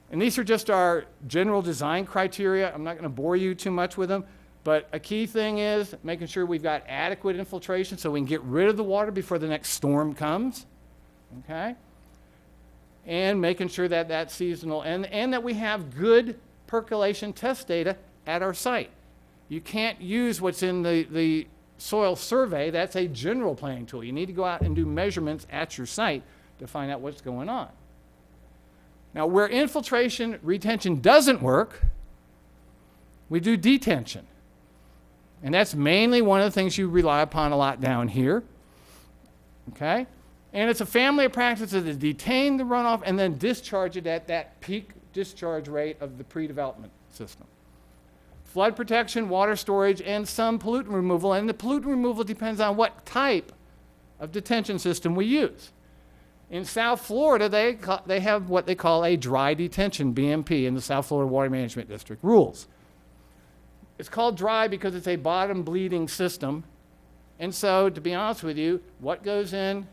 And these are just our general design criteria. I'm not going to bore you too much with them. But a key thing is making sure we've got adequate infiltration so we can get rid of the water before the next storm comes, okay? And making sure that that's seasonal and that we have good percolation test data at our site. You can't use what's in the soil survey. That's a general planning tool. You need to go out and do measurements at your site to find out what's going on. Now, where infiltration retention doesn't work, we do detention. And that's mainly one of the things you rely upon a lot down here, okay? And it's a family of practices that detain the runoff and then discharge it at that peak discharge rate of the pre-development system. Flood protection, water storage, and some pollutant removal. And the pollutant removal depends on what type of detention system we use. In South Florida, they have what they call a dry detention, BMP, in the South Florida Water Management District rules. It's called dry because it's a bottom bleeding system. And so, to be honest with you, what goes in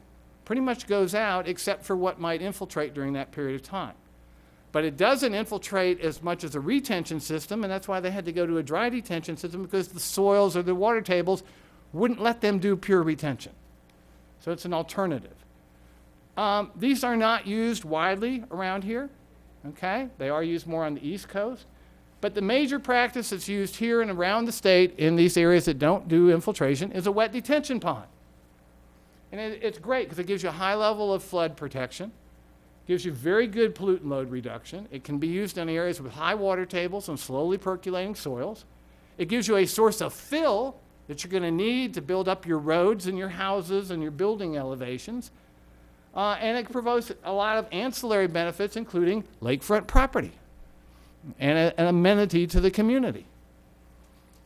pretty much goes out except for what might infiltrate during that period of time. But it doesn't infiltrate as much as a retention system, and that's why they had to go to a dry detention system, because the soils or the water tables wouldn't let them do pure retention. So it's an alternative. These are not used widely around here, okay? They are used more on the East Coast. But the major practice that's used here and around the state in these areas that don't do infiltration is a wet detention pond. And it's great because it gives you a high level of flood protection, gives you very good pollutant load reduction. It can be used in areas with high water tables and slowly percolating soils. It gives you a source of fill that you're going to need to build up your roads and your houses and your building elevations. And it provides a lot of ancillary benefits, including lakefront property and an amenity to the community.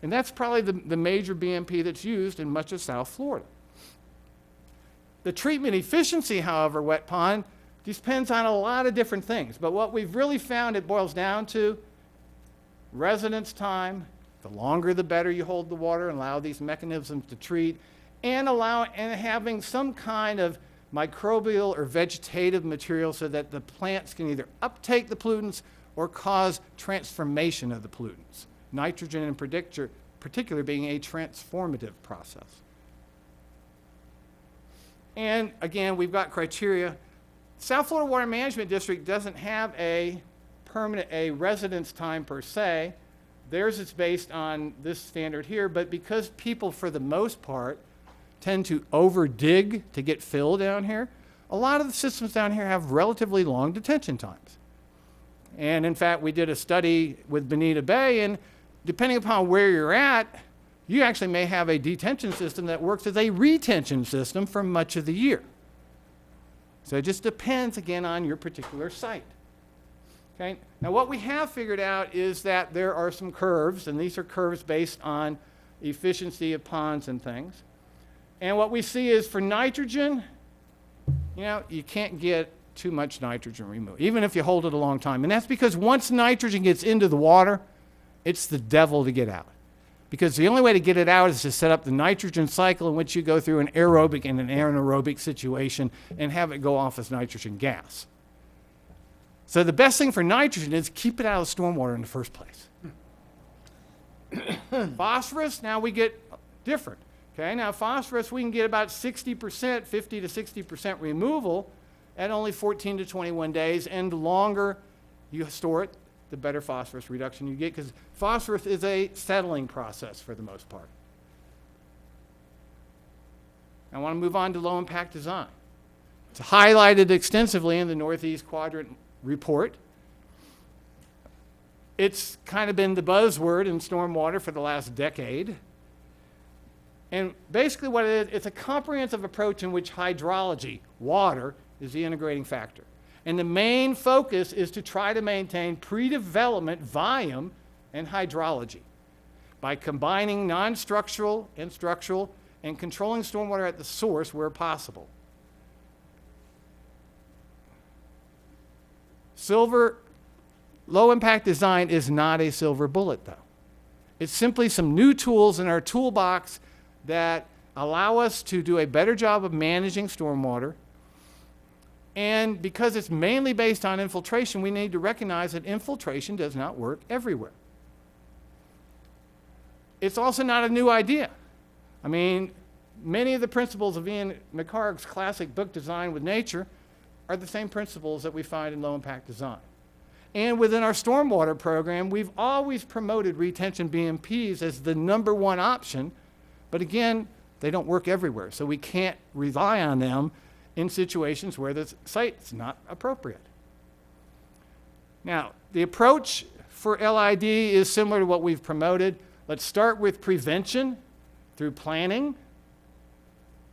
And that's probably the major BMP that's used in much of South Florida. The treatment efficiency, however, wet pond, depends on a lot of different things. But what we've really found it boils down to residence time. The longer the better you hold the water and allow these mechanisms to treat, and having some kind of microbial or vegetative material so that the plants can either uptake the pollutants or cause transformation of the pollutants. Nitrogen in particular being a transformative process. And again, we've got criteria. South Florida Water Management District doesn't have a residence time per se. Theirs is based on this standard here, but because people, for the most part, tend to over-dig to get fill down here, a lot of the systems down here have relatively long detention times. And in fact, we did a study with Bonita Bay, and depending upon where you're at, you actually may have a detention system that works as a retention system for much of the year. So it just depends, again, on your particular site. Okay? Now, what we have figured out is that there are some curves, and these are curves based on efficiency of ponds and things. And what we see is for nitrogen, you can't get too much nitrogen removed, even if you hold it a long time. And that's because once nitrogen gets into the water, it's the devil to get out. Because the only way to get it out is to set up the nitrogen cycle in which you go through an aerobic and an anaerobic situation and have it go off as nitrogen gas. So the best thing for nitrogen is keep it out of stormwater in the first place. Phosphorus, now we get different. Okay, now phosphorus, we can get about 60%, 50 to 60% removal at only 14 to 21 days, and the longer you store it, the better phosphorus reduction you get, because phosphorus is a settling process for the most part. I want to move on to low impact design. It's highlighted extensively in the Northeast Quadrant report. It's kind of been the buzzword in stormwater for the last decade. And basically what it is, it's a comprehensive approach in which hydrology, water, is the integrating factor. And the main focus is to try to maintain pre-development volume and hydrology by combining non-structural and structural and controlling stormwater at the source where possible. Low impact design is not a silver bullet, though. It's simply some new tools in our toolbox that allow us to do a better job of managing stormwater. And because it's mainly based on infiltration, we need to recognize that infiltration does not work everywhere. It's also not a new idea. I mean, many of the principles of Ian McHarg's classic book, Design with Nature, are the same principles that we find in low impact design. And within our stormwater program, we've always promoted retention BMPs as the #1 option, but again, they don't work everywhere, so we can't rely on them in situations where the site's not appropriate. Now, the approach for LID is similar to what we've promoted. Let's start with prevention through planning.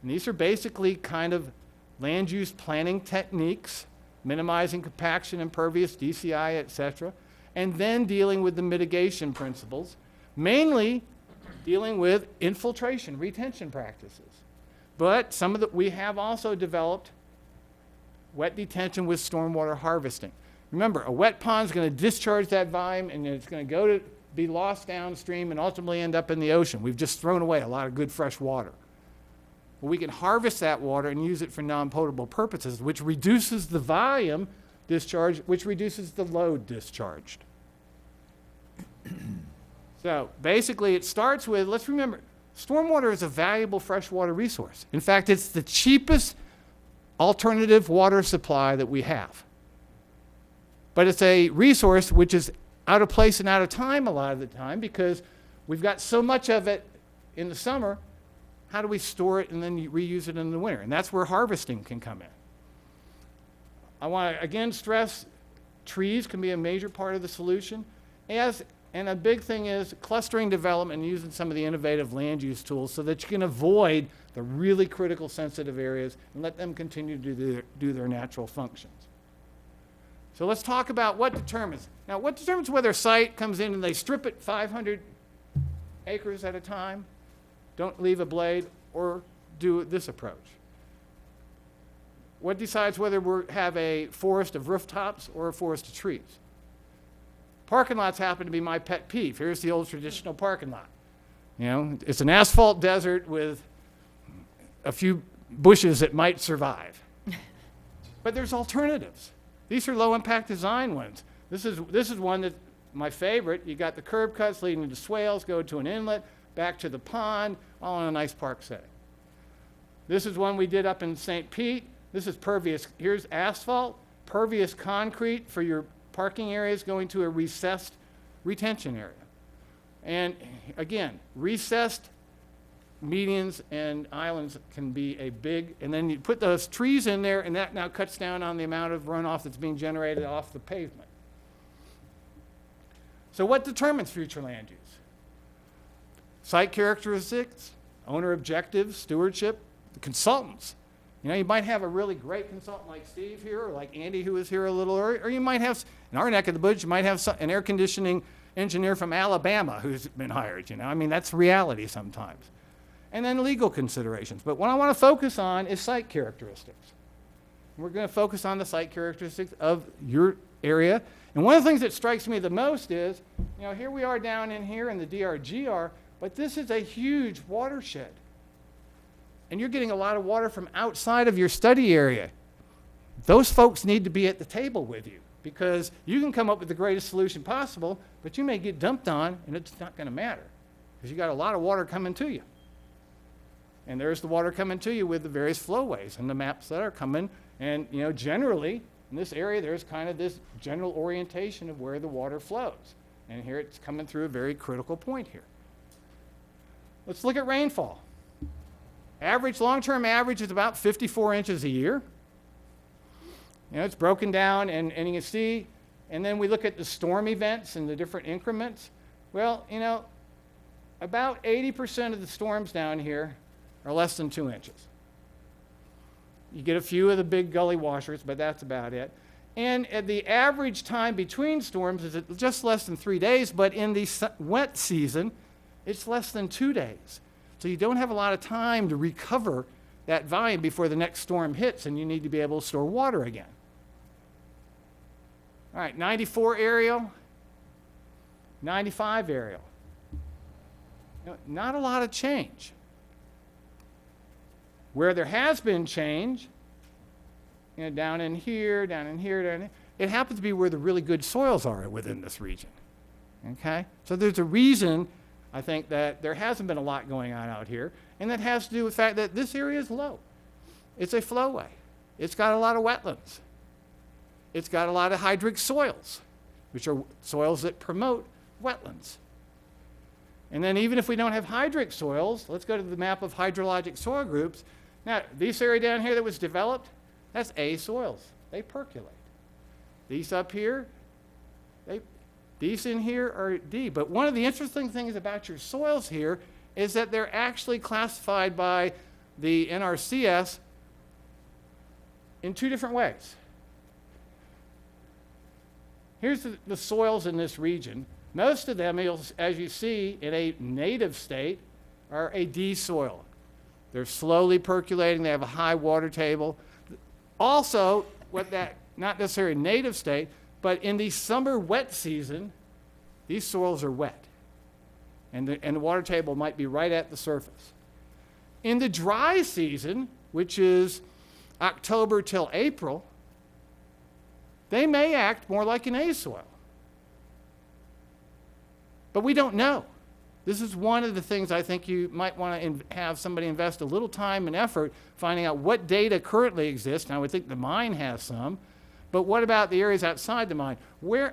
And these are basically kind of land use planning techniques, minimizing compaction, impervious, DCI, etc., and then dealing with the mitigation principles, mainly dealing with infiltration, retention practices. But we have also developed wet detention with stormwater harvesting. Remember, a wet pond is going to discharge that volume, and it's going to be lost downstream and ultimately end up in the ocean. We've just thrown away a lot of good fresh water. Well, we can harvest that water and use it for non-potable purposes, which reduces the volume discharged, which reduces the load discharged. So basically, it starts with, let's remember, stormwater is a valuable freshwater resource. In fact, it's the cheapest alternative water supply that we have. But it's a resource which is out of place and out of time a lot of the time because we've got so much of it in the summer. How do we store it and then reuse it in the winter? And that's where harvesting can come in. I want to again stress trees can be a major part of the solution, as And a big thing is clustering development and using some of the innovative land use tools so that you can avoid the really critical sensitive areas and let them continue to do their natural functions. So let's talk about what determines. Now, what determines whether a site comes in and they strip it 500 acres at a time, don't leave a blade, or do this approach? What decides whether we have a forest of rooftops or a forest of trees? Parking lots happen to be my pet peeve. Here's the old traditional parking lot. You know, it's an asphalt desert with a few bushes that might survive. But there's alternatives. These are low impact design ones. This is one that's my favorite. You got the curb cuts leading to swales, go to an inlet, back to the pond, all in a nice park setting. This is one we did up in St. Pete. This is pervious. Here's asphalt, pervious concrete for your parking areas going to a recessed retention area. And again, recessed medians and islands can be a big, and then you put those trees in there, and that now cuts down on the amount of runoff that's being generated off the pavement. So what determines future land use? Site characteristics, owner objectives, stewardship, the consultants. You know, you might have a really great consultant like Steve here, or like Andy, who was here a little earlier, or you might have, in our neck of the woods, you might have an air conditioning engineer from Alabama who's been hired, you know. I mean, that's reality sometimes. And then legal considerations. But what I want to focus on is site characteristics. We're going to focus on the site characteristics of your area. And one of the things that strikes me the most is, you know, here we are down in here in the DRGR, but this is a huge watershed. And you're getting a lot of water from outside of your study area. Those folks need to be at the table with you, because you can come up with the greatest solution possible, but you may get dumped on, and it's not going to matter, because you got a lot of water coming to you. And there's the water coming to you with the various flowways and the maps that are coming. And, you know, generally, in this area, there's kind of this general orientation of where the water flows. And here it's coming through a very critical point here. Let's look at rainfall. Average, long-term average is about 54 inches a year. You know, it's broken down, and you can see, and then we look at the storm events and the different increments. Well, you know, about 80% of the storms down here are less than 2 inches. You get a few of the big gully washers, but that's about it. And the average time between storms is just less than 3 days, but in the wet season, it's less than 2 days. So you don't have a lot of time to recover that volume before the next storm hits, and you need to be able to store water again. All right, 94 aerial, 95 aerial. You know, not a lot of change. Where there has been change, you know, down in here, down in here, down in here, it happens to be where the really good soils are within this region. Okay? So there's a reason, I think, that there hasn't been a lot going on out here, and that has to do with the fact that this area is low. It's a flowway. It's got a lot of wetlands. It's got a lot of hydric soils, which are soils that promote wetlands. And then even if we don't have hydric soils, let's go to the map of hydrologic soil groups. Now, this area down here that was developed, that's A soils. They percolate. These up here, these in here are D. But one of the interesting things about your soils here is that they're actually classified by the NRCS in two different ways. Here's the soils in this region. Most of them, as you see, in a native state, are a D soil. They're slowly percolating. They have a high water table. Also, not necessarily native state, but in the summer wet season, these soils are wet. And the water table might be right at the surface. In the dry season, which is October till April, they may act more like an A soil. But we don't know. This is one of the things I think you might want to have somebody invest a little time and effort finding out what data currently exists. And I would think the mine has some. But what about the areas outside the mine?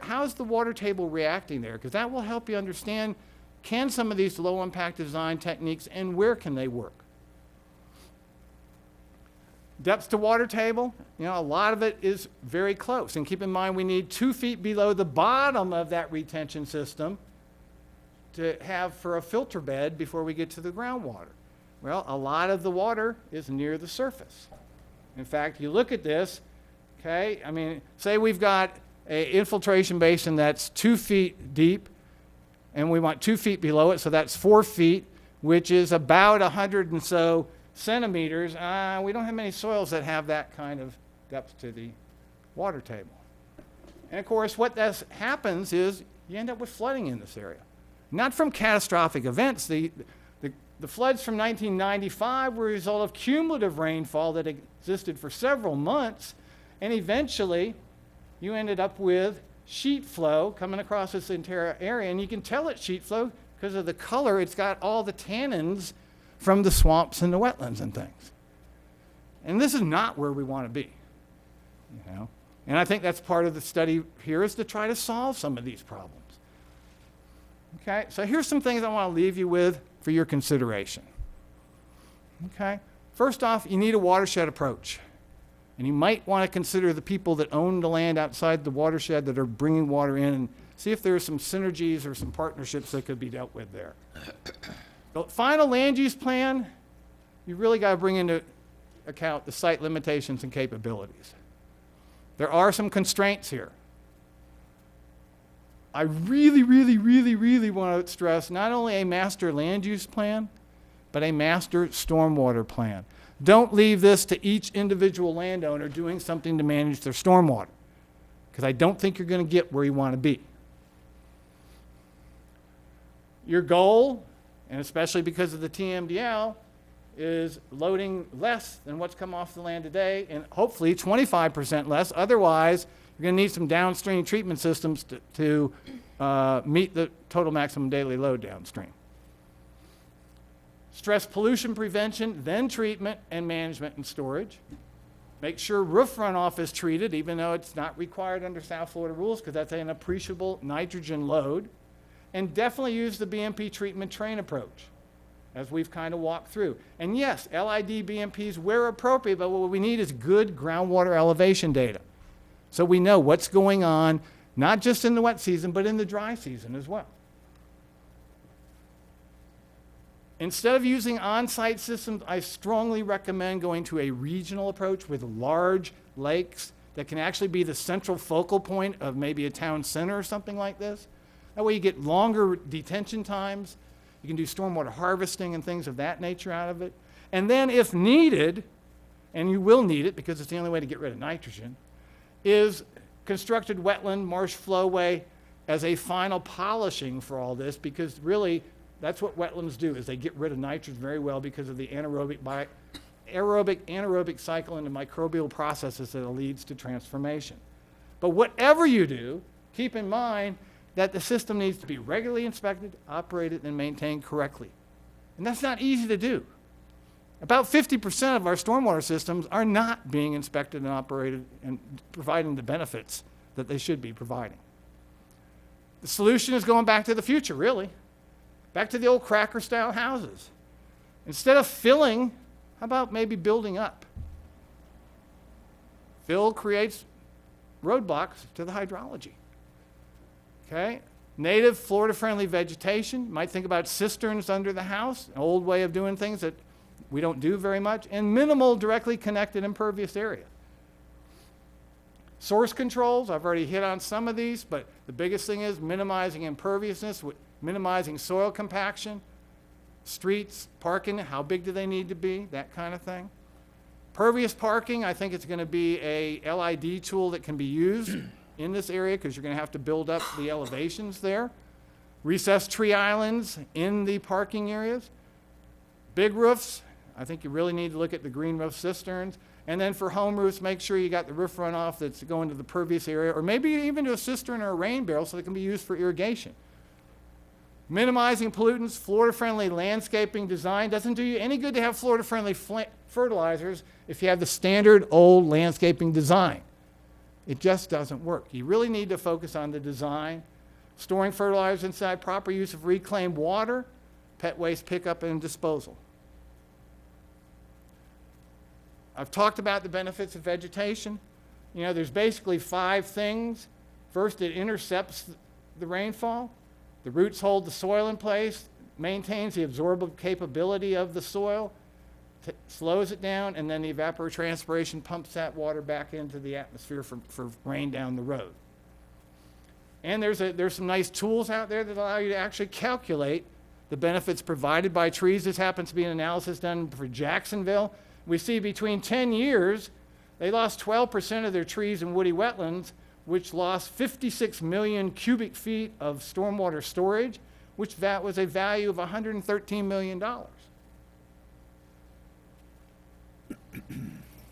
How's the water table reacting there? Because that will help you understand, can some of these low impact design techniques, and where can they work? Depth to water table, you know, a lot of it is very close. And keep in mind, we need 2 feet below the bottom of that retention system to have for a filter bed before we get to the groundwater? Well, a lot of the water is near the surface. In fact, you look at this, okay, I mean, say we've got an infiltration basin that's 2 feet deep, and we want 2 feet below it, so that's 4 feet, which is about 100 and so centimeters. We don't have many soils that have that kind of depth to the water table. And of course, what happens is you end up with flooding in this area. Not from catastrophic events. The floods from 1995 were a result of cumulative rainfall that existed for several months, and eventually you ended up with sheet flow coming across this entire area, and you can tell it's sheet flow because of the color. It's got all the tannins from the swamps and the wetlands and things. And this is not where we want to be, you know. And I think that's part of the study here, is to try to solve some of these problems. Okay, so here's some things I want to leave you with for your consideration. Okay, first off, you need a watershed approach. And you might want to consider the people that own the land outside the watershed that are bringing water in, and see if there are some synergies or some partnerships that could be dealt with there. The final land use plan, you really got to bring into account the site limitations and capabilities. There are some constraints here. I really, really, really, really want to stress not only a master land use plan, but a master stormwater plan. Don't leave this to each individual landowner doing something to manage their stormwater, because I don't think you're going to get where you want to be. Your goal, and especially because of the TMDL, is loading less than what's come off the land today, and hopefully 25% less. Otherwise, you're going to need some downstream treatment systems to meet the total maximum daily load downstream. Stress pollution prevention, then treatment and management and storage. Make sure roof runoff is treated, even though it's not required under South Florida rules, because that's an appreciable nitrogen load. And definitely use the BMP treatment train approach, as we've kind of walked through. And yes, LID BMPs where appropriate, but what we need is good groundwater elevation data, so we know what's going on, not just in the wet season, but in the dry season as well. Instead of using on-site systems, I strongly recommend going to a regional approach with large lakes that can actually be the central focal point of maybe a town center or something like this. That way you get longer detention times. You can do stormwater harvesting and things of that nature out of it. And then if needed, and you will need it because it's the only way to get rid of nitrogen, is constructed wetland marsh flowway as a final polishing for all this, because really that's what wetlands do, is they get rid of nitrogen very well because of the anaerobic cycle and the microbial processes that it leads to transformation. But whatever you do, keep in mind that the system needs to be regularly inspected, operated, and maintained correctly. And that's not easy to do. About 50% of our stormwater systems are not being inspected and operated and providing the benefits that they should be providing. The solution is going back to the future, really. Back to the old cracker-style houses. Instead of filling, how about maybe building up? Fill creates roadblocks to the hydrology. Okay? Native Florida-friendly vegetation. You might think about cisterns under the house, an old way of doing things that we don't do very much, and minimal directly connected impervious area. Source controls, I've already hit on some of these, but the biggest thing is minimizing imperviousness, minimizing soil compaction, streets, parking, how big do they need to be, that kind of thing. Pervious parking, I think it's going to be a LID tool that can be used in this area, because you're going to have to build up the elevations there. Recessed tree islands in the parking areas. Big roofs, I think you really need to look at the green roof cisterns. And then for home roofs, make sure you got the roof runoff that's going to the pervious area, or maybe even to a cistern or a rain barrel so they can be used for irrigation. Minimizing pollutants, Florida-friendly landscaping design. Doesn't do you any good to have Florida-friendly fertilizers if you have the standard old landscaping design. It just doesn't work. You really need to focus on the design. Storing fertilizers inside, proper use of reclaimed water, pet waste pickup and disposal. I've talked about the benefits of vegetation. You know, there's basically 5 things. First, it intercepts the rainfall. The roots hold the soil in place, maintains the absorbable capability of the soil, slows it down, and then the evapotranspiration pumps that water back into the atmosphere for rain down the road. And there's some nice tools out there that allow you to actually calculate the benefits provided by trees. This happens to be an analysis done for Jacksonville. We see between 10 years, they lost 12% of their trees in woody wetlands, which lost 56 million cubic feet of stormwater storage, which that was a value of $113 million.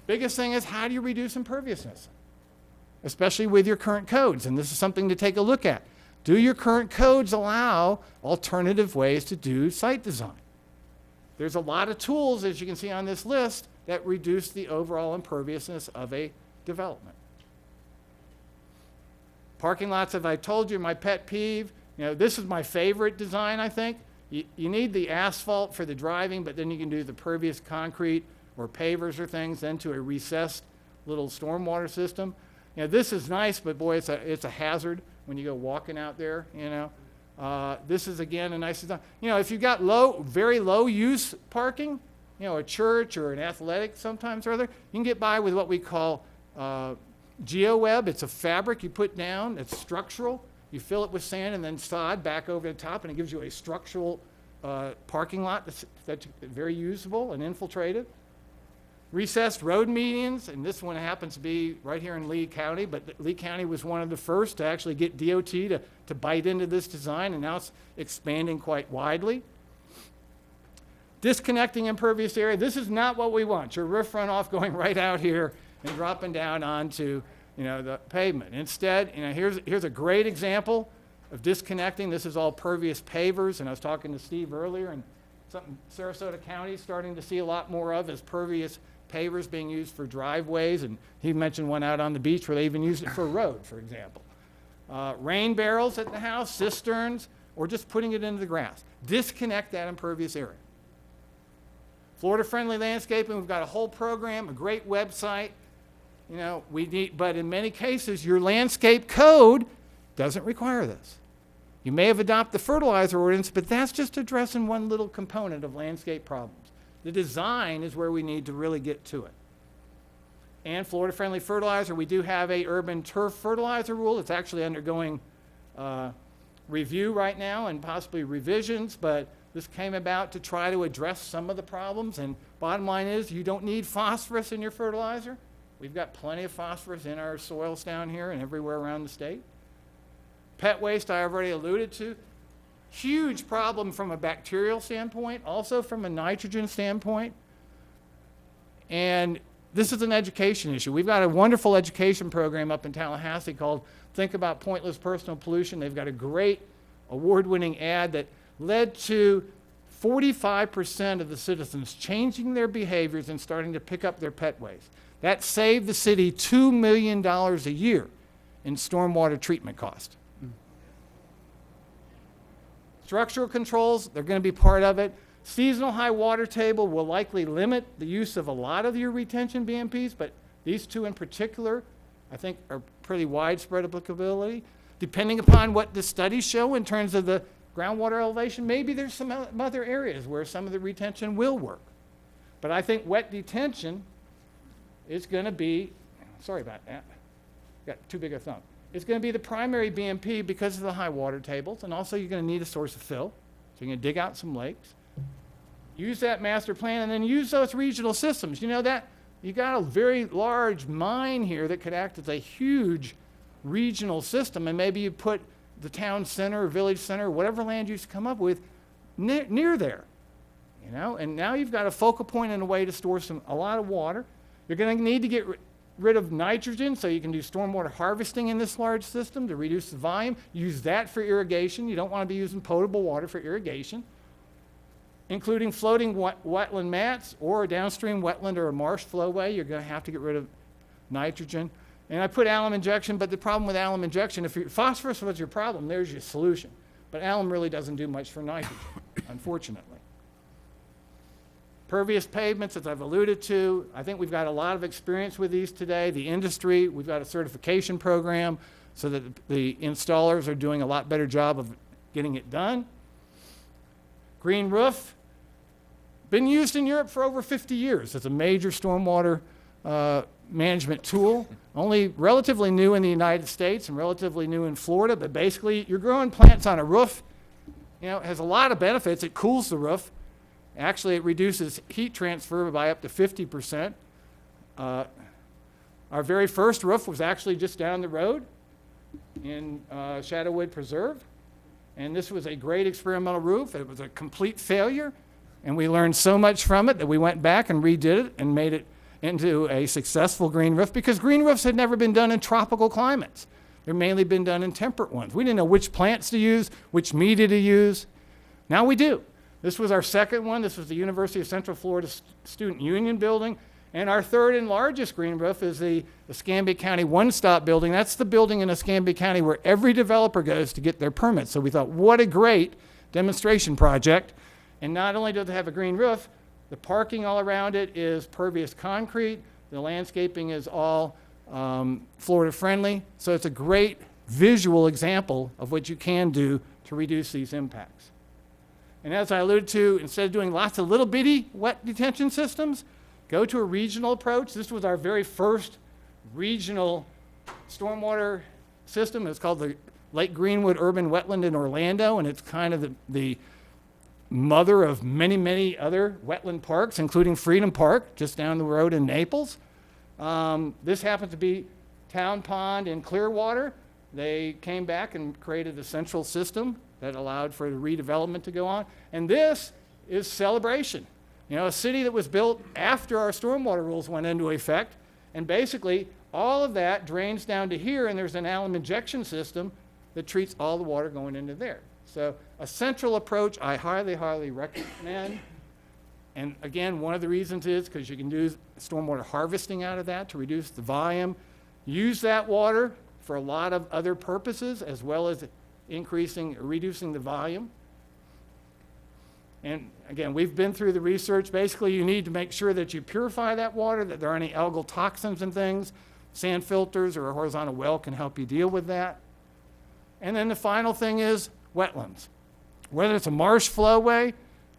Biggest thing is, how do you reduce imperviousness? Especially with your current codes, and this is something to take a look at. Do your current codes allow alternative ways to do site design? There's a lot of tools, as you can see on this list, that reduce the overall imperviousness of a development. Parking lots, as I told you, my pet peeve. You know, this is my favorite design, I think. You need the asphalt for the driving, but then you can do the pervious concrete or pavers or things into a recessed little stormwater system. You know, this is nice, but boy, it's a hazard when you go walking out there, you know. This is, again, a nice design. You know, if you've got very low use parking, you know, a church or an athletic sometimes or other, you can get by with what we call GeoWeb. It's a fabric you put down. It's structural. You fill it with sand and then sod back over the top, and it gives you a structural parking lot that's very usable and infiltrated. Recessed road medians, and this one happens to be right here in Lee County, but Lee County was one of the first to actually get DOT to bite into this design, and now it's expanding quite widely. Disconnecting impervious area. This is not what we want. Your roof runoff going right out here and dropping down onto, you know, the pavement. Instead, you know, here's a great example of disconnecting. This is all pervious pavers, and I was talking to Steve earlier, and something Sarasota County is starting to see a lot more of is pervious pavers being used for driveways, and he mentioned one out on the beach where they even use it for a road, for example. Rain barrels at the house, cisterns, or just putting it into the grass. Disconnect that impervious area. Florida-friendly landscaping, we've got a whole program, a great website. You know, but in many cases, your landscape code doesn't require this. You may have adopted the fertilizer ordinance, but that's just addressing one little component of landscape problems. The design is where we need to really get to it. And Florida-friendly fertilizer, we do have a urban turf fertilizer rule. It's actually undergoing review right now and possibly revisions, but this came about to try to address some of the problems. And bottom line is, you don't need phosphorus in your fertilizer. We've got plenty of phosphorus in our soils down here and everywhere around the state. Pet waste, I already alluded to. Huge problem from a bacterial standpoint, also from a nitrogen standpoint. And this is an education issue. We've got a wonderful education program up in Tallahassee called Think About Pointless Personal Pollution. They've got a great award-winning ad that led to 45% of the citizens changing their behaviors and starting to pick up their pet waste. That saved the city $2 million a year in stormwater treatment cost. Structural controls, they're going to be part of it. Seasonal high water table will likely limit the use of a lot of your retention BMPs, but these two in particular, I think, are pretty widespread applicability. Depending upon what the studies show in terms of the groundwater elevation, maybe there's some other areas where some of the retention will work. But I think wet detention is going to be, sorry about that, got too big a thumb. It's going to be the primary BMP because of the high water tables, and also you're going to need a source of fill. So you're going to dig out some lakes, use that master plan, and then use those regional systems. You know that you got a very large mine here that could act as a huge regional system, and maybe you put the town center, or village center, whatever land use come up with near there. You know, and now you've got a focal point and a way to store a lot of water. You're going to need to get rid of nitrogen, so you can do stormwater harvesting in this large system to reduce the volume. Use that for irrigation. You don't want to be using potable water for irrigation, including floating wetland mats or a downstream wetland or a marsh flowway. You're going to have to get rid of nitrogen. And I put alum injection, but the problem with alum injection, if phosphorus was your problem, there's your solution. But alum really doesn't do much for nitrogen, unfortunately. Pervious pavements, as I've alluded to, I think we've got a lot of experience with these today. The industry, we've got a certification program so that the installers are doing a lot better job of getting it done. Green roof, been used in Europe for over 50 years as a major stormwater management tool. Only relatively new in the United States and relatively new in Florida, but basically you're growing plants on a roof. You know, it has a lot of benefits. It cools the roof. Actually, it reduces heat transfer by up to 50%. Our very first roof was actually just down the road in Shadowwood Preserve. And this was a great experimental roof. It was a complete failure. And we learned so much from it that we went back and redid it and made it into a successful green roof, because green roofs had never been done in tropical climates. They've mainly been done in temperate ones. We didn't know which plants to use, which media to use. Now we do. This was our second one. This was the University of Central Florida Student Union building. And our third and largest green roof is the Escambia County One Stop building. That's the building in Escambia County where every developer goes to get their permits. So we thought, what a great demonstration project. And not only does it have a green roof, the parking all around it is pervious concrete. The landscaping is all Florida friendly. So it's a great visual example of what you can do to reduce these impacts. And as I alluded to, instead of doing lots of little bitty wet detention systems, go to a regional approach. This was our very first regional stormwater system. It's called the Lake Greenwood Urban Wetland in Orlando, and it's kind of the mother of many, many other wetland parks, including Freedom Park, just down the road in Naples. This happened to be Town Pond in Clearwater. They came back and created a central system that allowed for the redevelopment to go on. And this is Celebration. You know, a city that was built after our stormwater rules went into effect. And basically, all of that drains down to here, and there's an alum injection system that treats all the water going into there. So a central approach I highly, highly recommend. And again, one of the reasons is because you can do stormwater harvesting out of that to reduce the volume. Use that water for a lot of other purposes, as well as reducing the volume. And again, we've been through the research. Basically, you need to make sure that you purify that water, that there aren't any algal toxins and things. Sand filters or a horizontal well can help you deal with that. And then the final thing is wetlands. Whether it's a marsh flowway,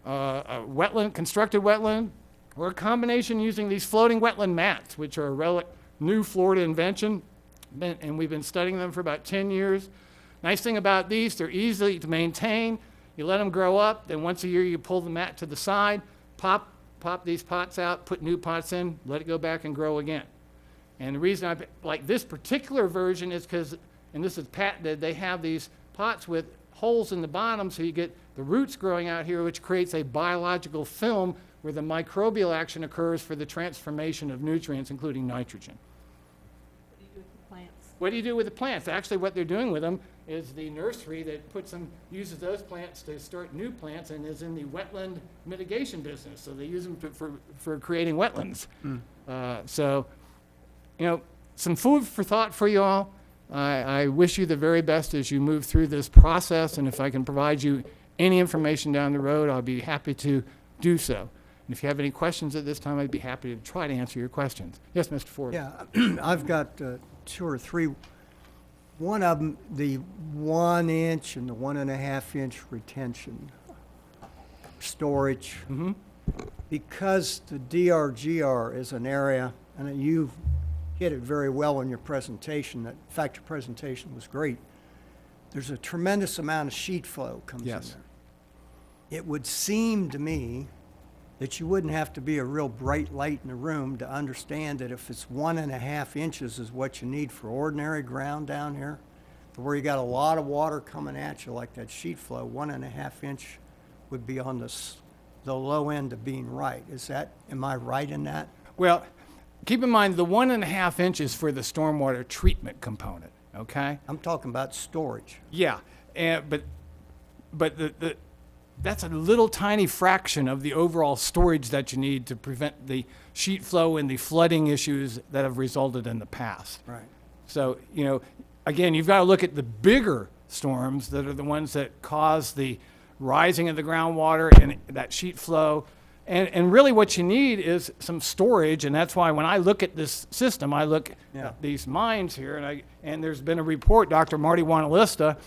a wetland, constructed wetland, or a combination using these floating wetland mats, which are a new Florida invention, and we've been studying them for about 10 years. Nice thing about these, they're easy to maintain. You let them grow up, then once a year you pull the mat to the side, pop these pots out, put new pots in, let it go back and grow again. And the reason I like this particular version is because, and this is patented, they have these pots with holes in the bottom so you get the roots growing out here, which creates a biological film where the microbial action occurs for the transformation of nutrients, including nitrogen. What do you do with the plants? Actually, what they're doing with them is the nursery that uses those plants to start new plants and is in the wetland mitigation business. So they use them for creating wetlands. So, you know, some food for thought for you all. I wish you the very best as you move through this process. And if I can provide you any information down the road, I'll be happy to do so. And if you have any questions at this time, I'd be happy to try to answer your questions. Yes, Mr. Ford. Yeah, I've got 2 or 3. One of them, the 1 inch and the 1.5 inch retention storage. Mm-hmm. Because the DRGR is an area, and you hit it very well in your presentation. In fact, your presentation was great. There's a tremendous amount of sheet flow comes in there. It would seem to me that you wouldn't have to be a real bright light in the room to understand that if it's 1.5 inches is what you need for ordinary ground down here, to where you got a lot of water coming at you like that sheet flow, 1.5 inch would be on the low end of being right. Am I right in that? Well, keep in mind the 1.5 inches for the stormwater treatment component, okay? I'm talking about storage. Yeah, but that's a little tiny fraction of the overall storage that you need to prevent the sheet flow and the flooding issues that have resulted in the past. Right. So, you know, again, you've got to look at the bigger storms that are the ones that cause the rising of the groundwater and that sheet flow. And really what you need is some storage, and that's why when I look at this system, I look at these mines here, and there's been a report, Dr. Marty Wanalista,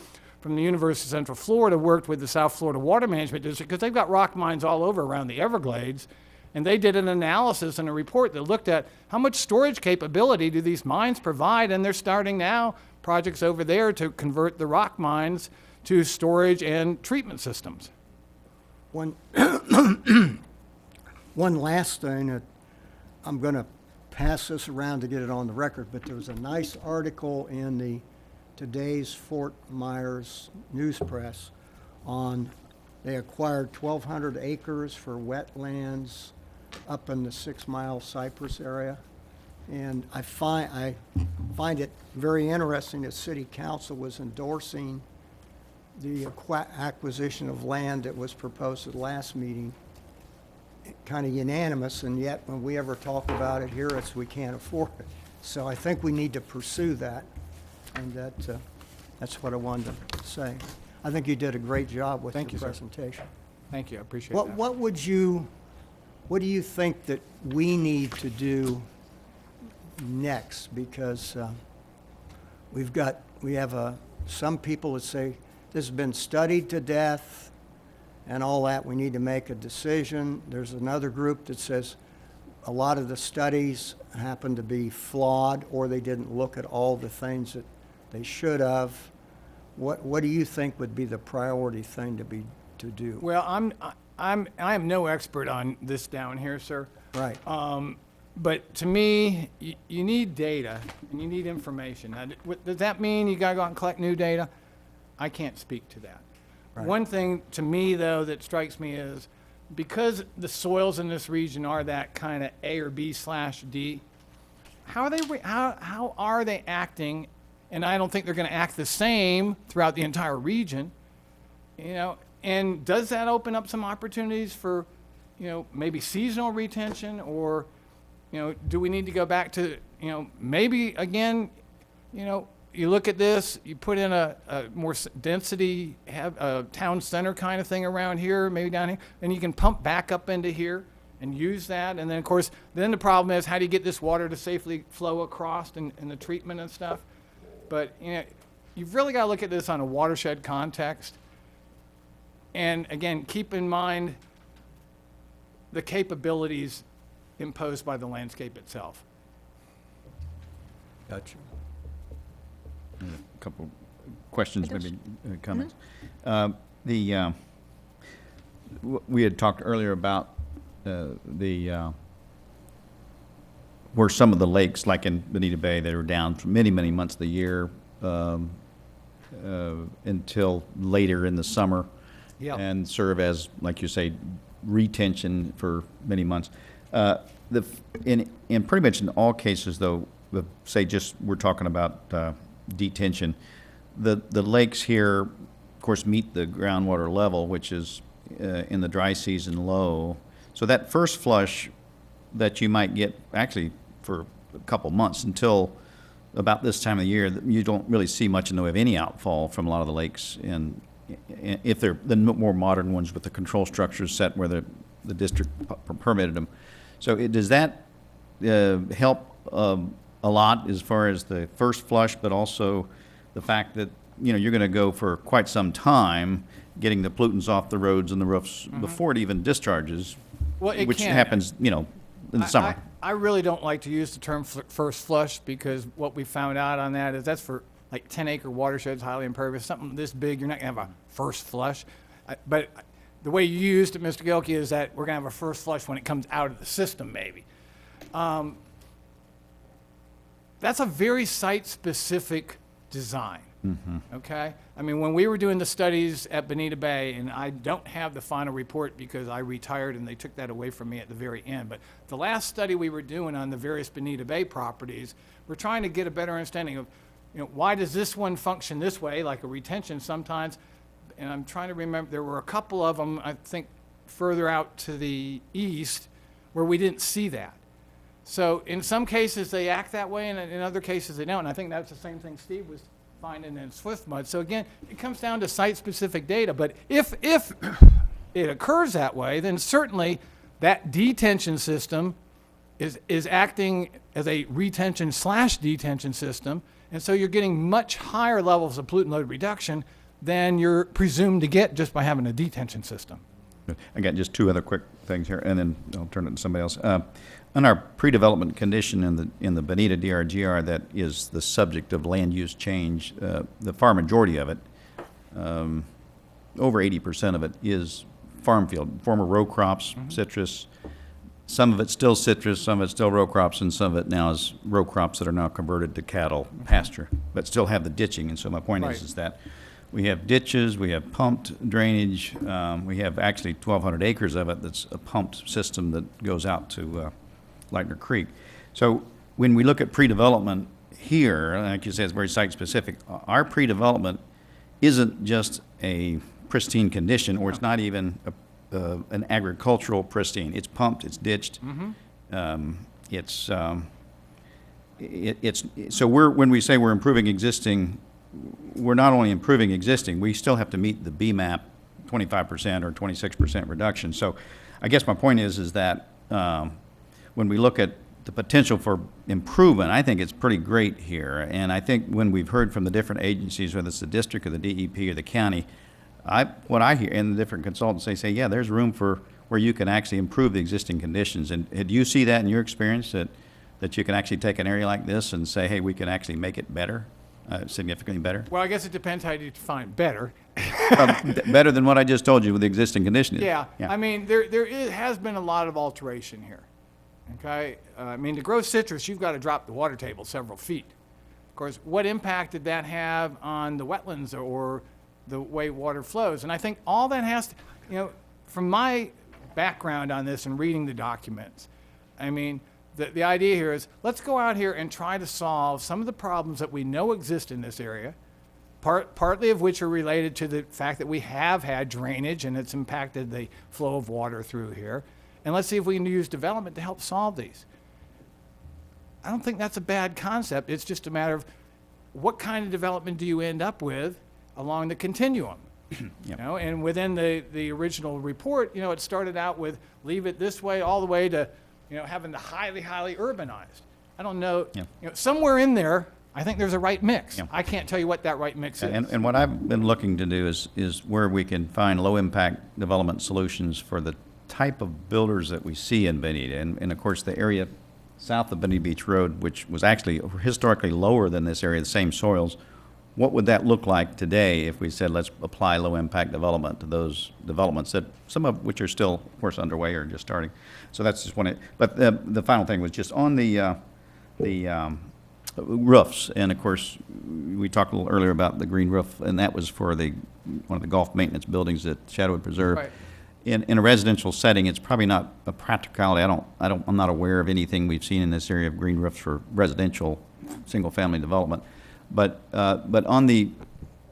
from the University of Central Florida worked with the South Florida Water Management District because they've got rock mines all over around the Everglades. And they did an analysis and a report that looked at how much storage capability do these mines provide, and they're starting now projects over there to convert the rock mines to storage and treatment systems. One last thing, I'm going to pass this around to get it on the record, but there was a nice article in today's Fort Myers News Press on they acquired 1,200 acres for wetlands up in the 6 Mile Cypress area. And I find it very interesting that City Council was endorsing the acquisition of land that was proposed at the last meeting, kind of unanimous, and yet when we ever talk about it here, it's we can't afford it. So I think we need to pursue that, and that's what I wanted to say. I think you did a great job with your presentation. Thank you, I appreciate What, that. what do you think that we need to do next? Because we have some people that say this has been studied to death and all that. We need to make a decision. There's another group that says a lot of the studies happen to be flawed, or they didn't look at all the things that they should have. What do you think would be the priority thing to do? Well, I am no expert on this down here, sir. Right. But to me, you need data and you need information. Now, does that mean you gotta go out and collect new data? I can't speak to that. Right. One thing to me, though, that strikes me is because the soils in this region are that kind of A or B/D, how are they acting? And I don't think they're going to act the same throughout the entire region, you know. And does that open up some opportunities for, you know, maybe seasonal retention, or, you know, do we need to go back to, you know, maybe again, you know, you look at this, you put in a more density, have a town center kind of thing around here, maybe down here, and you can pump back up into here and use that. And then, of course, then the problem is how do you get this water to safely flow across and the treatment and stuff. But, you know, you've really got to look at this on a watershed context. And again, keep in mind the capabilities imposed by the landscape itself. Gotcha. A couple questions, maybe comments. We had talked earlier about where some of the lakes, like in Bonita Bay, that are down for many, many months of the year until later in the summer, and serve as, like you say, retention for many months. In pretty much in all cases, though, say just we're talking about detention, the lakes here, of course, meet the groundwater level, which is in the dry season low. So that first flush that you might get actually for a couple months until about this time of the year, you don't really see much in the way of any outfall from a lot of the lakes. And if they're the more modern ones with the control structures set where the district permitted them. So does that help a lot as far as the first flush, but also the fact that, you know, you're going to go for quite some time getting the pollutants off the roads and the roofs before it even discharges, which happens, you know, in the summer. I really don't like to use the term first flush, because what we found out on that is that's for like 10-acre watersheds, highly impervious, something this big, you're not going to have a first flush. But the way you used it, Mr. Gilkey, is that we're going to have a first flush when it comes out of the system, maybe. That's a very site-specific design, okay? I mean, when we were doing the studies at Bonita Bay, and I don't have the final report because I retired and they took that away from me at the very end, but the last study we were doing on the various Bonita Bay properties, we're trying to get a better understanding of, you know, why does this one function this way, like a retention sometimes, and I'm trying to remember, there were a couple of them, I think, further out to the east where we didn't see that. So in some cases they act that way, and in other cases they don't. And I think that's the same thing Steve was finding in Swiftmud. So again, it comes down to site-specific data. But if it occurs that way, then certainly that detention system is acting as a retention/detention system, and so you're getting much higher levels of pollutant load reduction than you're presumed to get just by having a detention system. I got just two other quick things here, and then I'll turn it to somebody else. On our pre-development condition in the Bonita DRGR that is the subject of land use change, the far majority of it, over 80% of it is farm field, former row crops, citrus. Some of it's still citrus, some of it's still row crops, and some of it now is row crops that are now converted to cattle pasture, but still have the ditching. And so my point Right. is that we have ditches, we have pumped drainage, we have actually 1,200 acres of it that's a pumped system that goes out to Lightner Creek. So when we look at pre-development here, like you said, it's very site-specific. Our pre-development isn't just a pristine condition, or it's not even an agricultural pristine. It's pumped, it's ditched. So when we say we're improving existing, we're not only improving existing, we still have to meet the BMAP 25% or 26% reduction. So I guess my point is that when we look at the potential for improvement, I think it's pretty great here. And I think when we've heard from the different agencies, whether it's the district or the DEP or the county, what I hear, and the different consultants, they say, yeah, there's room for where you can actually improve the existing conditions. And do you see that in your experience, that you can actually take an area like this and say, hey, we can actually make it better, significantly better? Well, I guess it depends how you define better. Better than what I just told you with the existing conditions. Yeah. I mean, has been a lot of alteration here. Okay, I mean, to grow citrus, you've got to drop the water table several feet. Of course, what impact did that have on the wetlands or the way water flows? And I think all that has to, from my background on this and reading the documents, I mean, the idea here is let's go out here and try to solve some of the problems that we know exist in this area, partly of which are related to the fact that we have had drainage and it's impacted the flow of water through here. And let's see if we can use development to help solve these. I don't think that's a bad concept. It's just a matter of what kind of development do you end up with along the continuum? Yep. And within the original report, it started out with leave it this way all the way to, having the highly, highly urbanized. I don't know, somewhere in there, I think there's a right mix. Yeah. I can't tell you what that right mix is. And what I've been looking to do is where we can find low-impact development solutions for the type of builders that we see in Bonita. And of course, the area south of Bonita Beach Road, which was actually historically lower than this area, the same soils, what would that look like today if we said let's apply low-impact development to those developments, that some of which are still, of course, underway or just starting? So that's just one. But the final thing was just on the roofs. And of course, we talked a little earlier about the green roof, and that was for one of the golf maintenance buildings at Shadowwood Preserve. Right. In a residential setting, it's probably not a practicality. I'm not aware of anything we've seen in this area of green roofs for residential single-family development. But on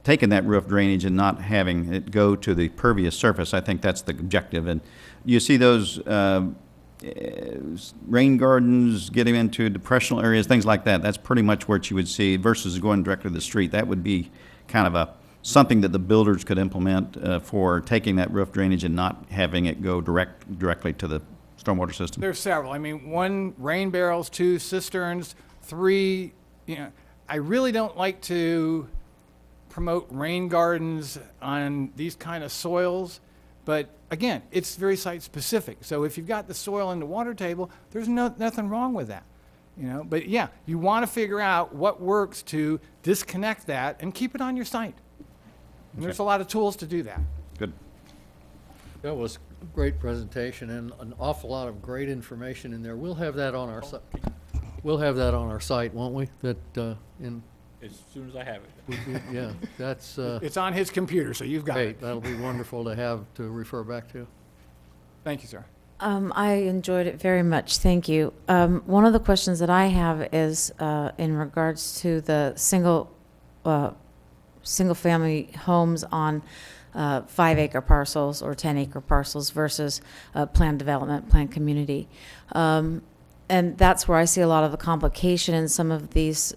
taking that roof drainage and not having it go to the pervious surface, I think that's the objective. And you see those rain gardens getting into depressional areas, things like that. That's pretty much what you would see versus going directly to the street. That would be kind of something that the builders could implement for taking that roof drainage and not having it go directly to the stormwater system. There's several. I mean, 1, rain barrels, 2, cisterns, 3, I really don't like to promote rain gardens on these kind of soils, but again, it's very site specific. So if you've got the soil in the water table, there's nothing wrong with that. But yeah, you want to figure out what works to disconnect that and keep it on your site. And there's a lot of tools to do that. Good. That was a great presentation and an awful lot of great information in there. We'll have that on our site. We'll have that on our site, won't we? That As soon as I have it. yeah, that's It's on his computer, so you've got great. it. That'll be wonderful to have to refer back to. Thank you, sir. I enjoyed it very much. Thank you. One of the questions that I have is in regards to the single-family homes on 5-acre parcels or 10-acre parcels versus planned development, planned community. And that's where I see a lot of the complication in some of these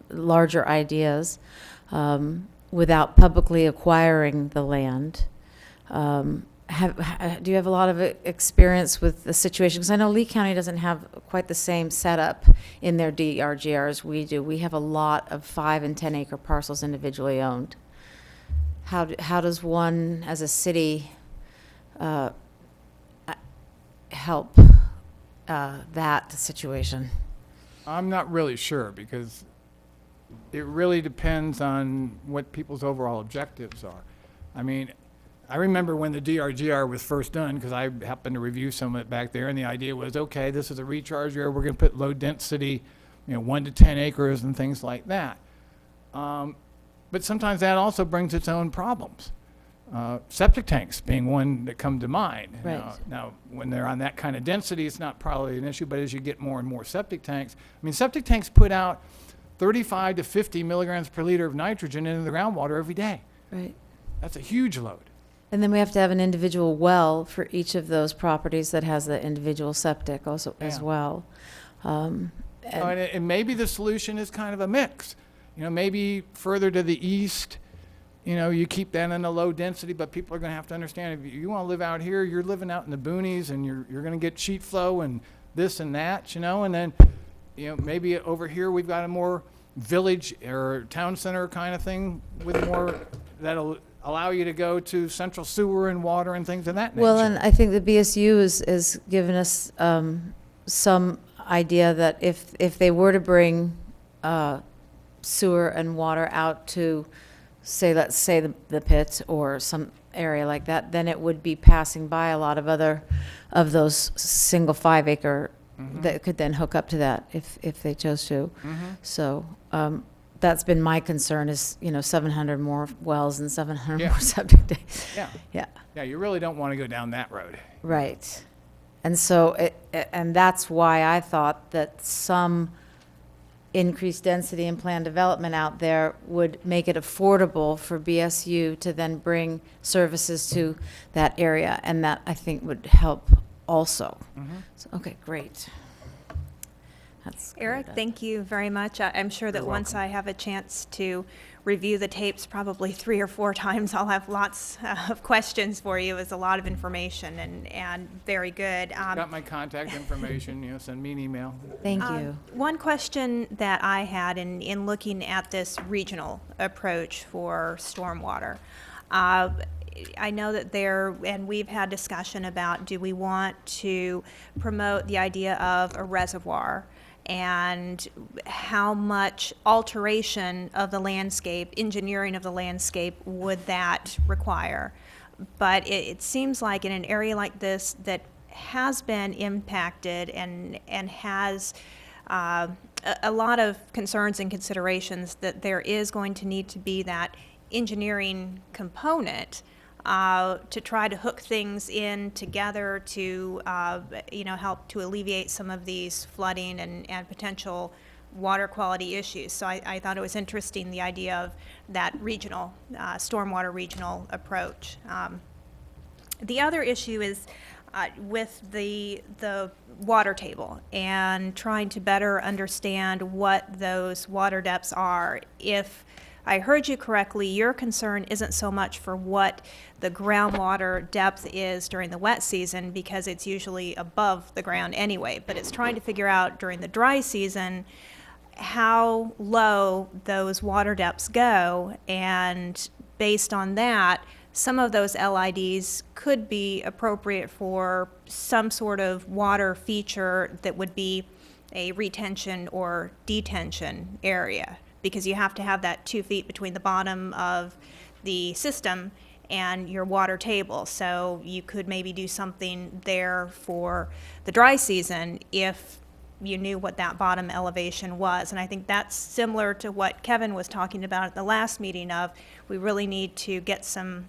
larger ideas without publicly acquiring the land. Do you have a lot of experience with the situation? Because I know Lee County doesn't have quite the same setup in their DRGR as we do. We have a lot of 5- and 10-acre parcels individually owned. how does one, as a city, help that situation? I'm not really sure, because it really depends on what people's overall objectives are. I mean, I remember when the DRGR was first done, because I happened to review some of it back there, and the idea was, okay, this is a recharge area, we're going to put low density, 1 to 10 acres and things like that. But sometimes that also brings its own problems. Septic tanks being one that come to mind. Right. Now, when they're on that kind of density, it's not probably an issue, but as you get more and more septic tanks, I mean, septic tanks put out 35 to 50 milligrams per liter of nitrogen into the groundwater every day. Right. That's a huge load. And then we have to have an individual well for each of those properties that has the individual septic also as Yeah. well. And maybe the solution is kind of a mix. Maybe further to the east, you keep that in a low density, but people are going to have to understand, if you want to live out here, you're living out in the boonies, and you're going to get sheet flow and this and that, and then, maybe over here we've got a more village or town center kind of thing with more, that'll allow you to go to central sewer and water and things of that nature. Well, and I think the BSU is given us some idea that if they were to bring sewer and water out to, let's say the pit or some area like that, then it would be passing by a lot of other of those single 5 acre that could then hook up to that if they chose to. So that's been my concern is, 700 more wells and 700 Yeah. more septic tanks. Yeah. Yeah, you really don't want to go down that road. Right. And so, and that's why I thought that some increased density and planned development out there would make it affordable for BSU to then bring services to that area, and that I think would help also. So, okay, great. That's Eric, good. thank you very much. I'm sure that once I have a chance to review the tapes probably 3 or 4 times, I'll have lots of questions for you. It's a lot of information and very good. Got my contact information, send me an email. Thank you. One question that I had in looking at this regional approach for stormwater, I know that and we've had discussion about, do we want to promote the idea of a reservoir, and how much alteration of the landscape, engineering of the landscape would that require? But it seems like in an area like this that has been impacted and has a lot of concerns and considerations, that there is going to need to be that engineering component to try to hook things in together to, help to alleviate some of these flooding and potential water quality issues. So I thought it was interesting, the idea of that regional, stormwater regional approach. The other issue is with the water table and trying to better understand what those water depths are. If I heard you correctly, your concern isn't so much for what the groundwater depth is during the wet season, because it's usually above the ground anyway, but it's trying to figure out during the dry season how low those water depths go, and based on that, some of those LIDs could be appropriate for some sort of water feature that would be a retention or detention area, because you have to have that 2 feet between the bottom of the system and your water table. So you could maybe do something there for the dry season if you knew what that bottom elevation was. And I think that's similar to what Kevin was talking about at the last meeting of, we really need to get some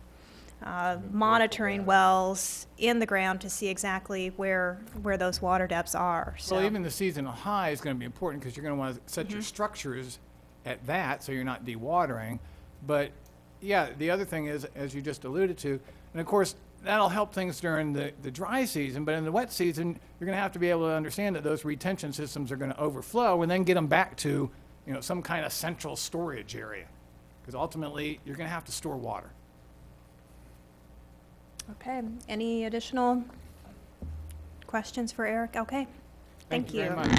monitoring wells in the ground to see exactly where those water depths are. So. Well, even the seasonal high is going to be important, because you're going to want to set your structures at that so you're not dewatering. But yeah, the other thing is, as you just alluded to, and of course that'll help things during the dry season, but in the wet season you're going to have to be able to understand that those retention systems are going to overflow, and then get them back to some kind of central storage area, because ultimately you're going to have to store water. Okay, any additional questions for Eric? Okay, thank you. Very much.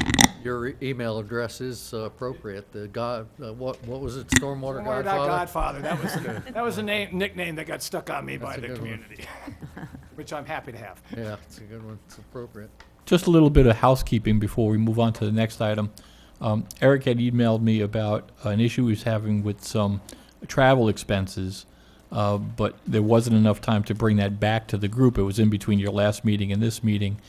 Your email address is appropriate. The what was it? Stormwater Godfather? Godfather. That was a nickname that got stuck on me That's by a the good one. community, which I'm happy to have. Yeah, it's a good one. It's appropriate. Just a little bit of housekeeping before we move on to the next item. Eric had emailed me about an issue he was having with some travel expenses, but there wasn't enough time to bring that back to the group. It was in between your last meeting and this meeting.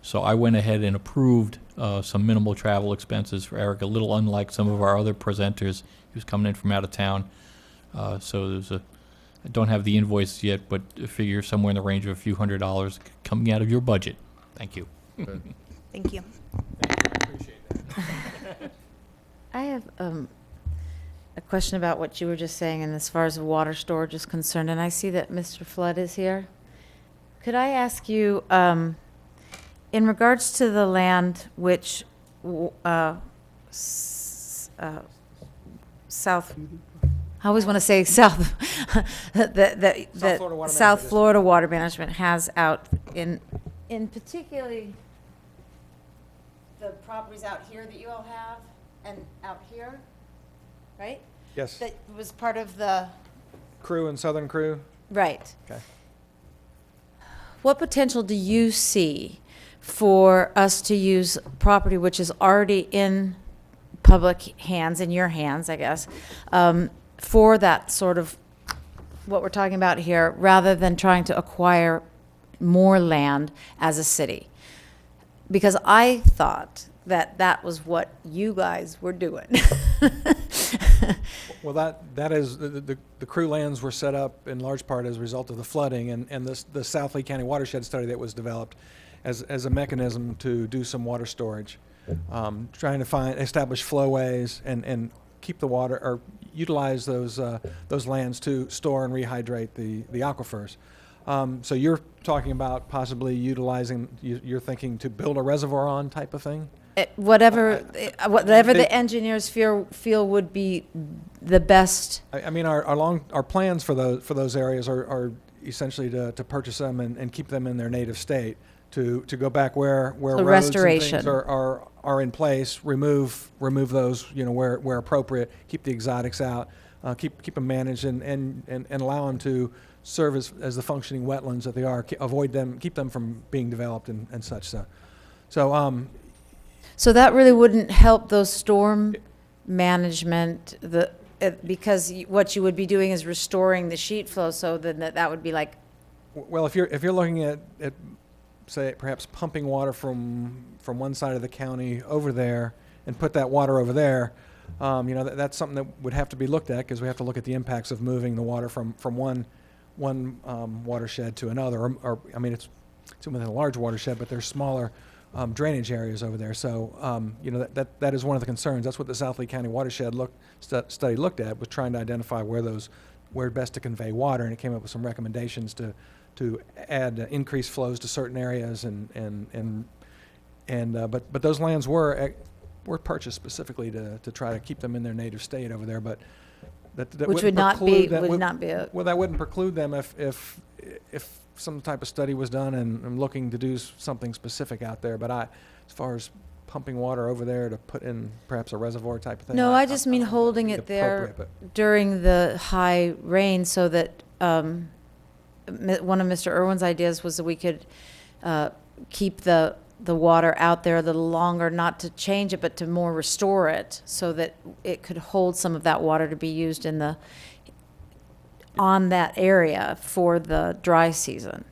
So I went ahead and approved some minimal travel expenses for Eric, a little unlike some of our other presenters. He was coming in from out of town. So there's I don't have the invoice yet, but I figure somewhere in the range of a few $100s coming out of your budget. Thank you. Good. Thank you. I have a question about what you were just saying, and as far as water storage is concerned, and I see that Mr. Flood is here. Could I ask you, in regards to the land which south, I always want to say south, that South Florida Water Management has out in particularly the properties out here that you all have and out here, right? Yes. That was part of the, Crew and Southern Crew. right. Okay. What potential do you see for us to use property which is already in public hands, in your hands, I guess, for that sort of, what we're talking about here, rather than trying to acquire more land as a city? Because I thought that that was what you guys were doing. Well, that is, the crew lands were set up in large part as a result of the flooding and the South Lee County watershed study that was developed as a mechanism to do some water storage, trying to establish flowways and keep the water, or utilize those lands to store and rehydrate the aquifers. So you're talking about possibly utilizing, you're thinking to build a reservoir on type of thing? Whatever the engineers feel would be the best. I mean, our plans for those areas are essentially to purchase them and keep them in their native state, to go back where roads restoration. and things are in place, remove those, where appropriate, keep the exotics out, keep them managed and allow them to serve as the functioning wetlands that they are, keep them from being developed and such. So that really wouldn't help those storm management, because what you would be doing is restoring the sheet flow, so then that would be like. Well, if you're looking at say perhaps pumping water from one side of the county over there and put that water over there, that's something that would have to be looked at, because we have to look at the impacts of moving the water from one watershed to another. Or I mean, it's within a large watershed, but there's smaller drainage areas over there. So that is one of the concerns. That's what the South Lee County watershed study looked at, was trying to identify where best to convey water, and it came up with some recommendations to add increased flows to certain areas but those lands were purchased specifically to try to keep them in their native state over there. But that Which wouldn't would not be a. well, that wouldn't preclude them if some type of study was done and looking to do something specific out there. But as far as pumping water over there to put in perhaps a reservoir type of thing. No, I just mean holding it there during the high rain, so that one of Mr. Irwin's ideas was that we could keep the water out there a little longer, not to change it, but to more restore it, so that it could hold some of that water to be used on that area for the dry season.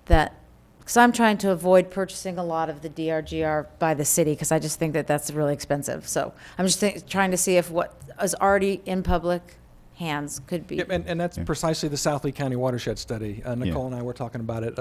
Because I'm trying to avoid purchasing a lot of the DRGR by the city, because I just think that that's really expensive. So I'm just trying to see if what is already in public hands could be. Yep, and that's precisely the South Lee County watershed study. Nicole and I were talking about it.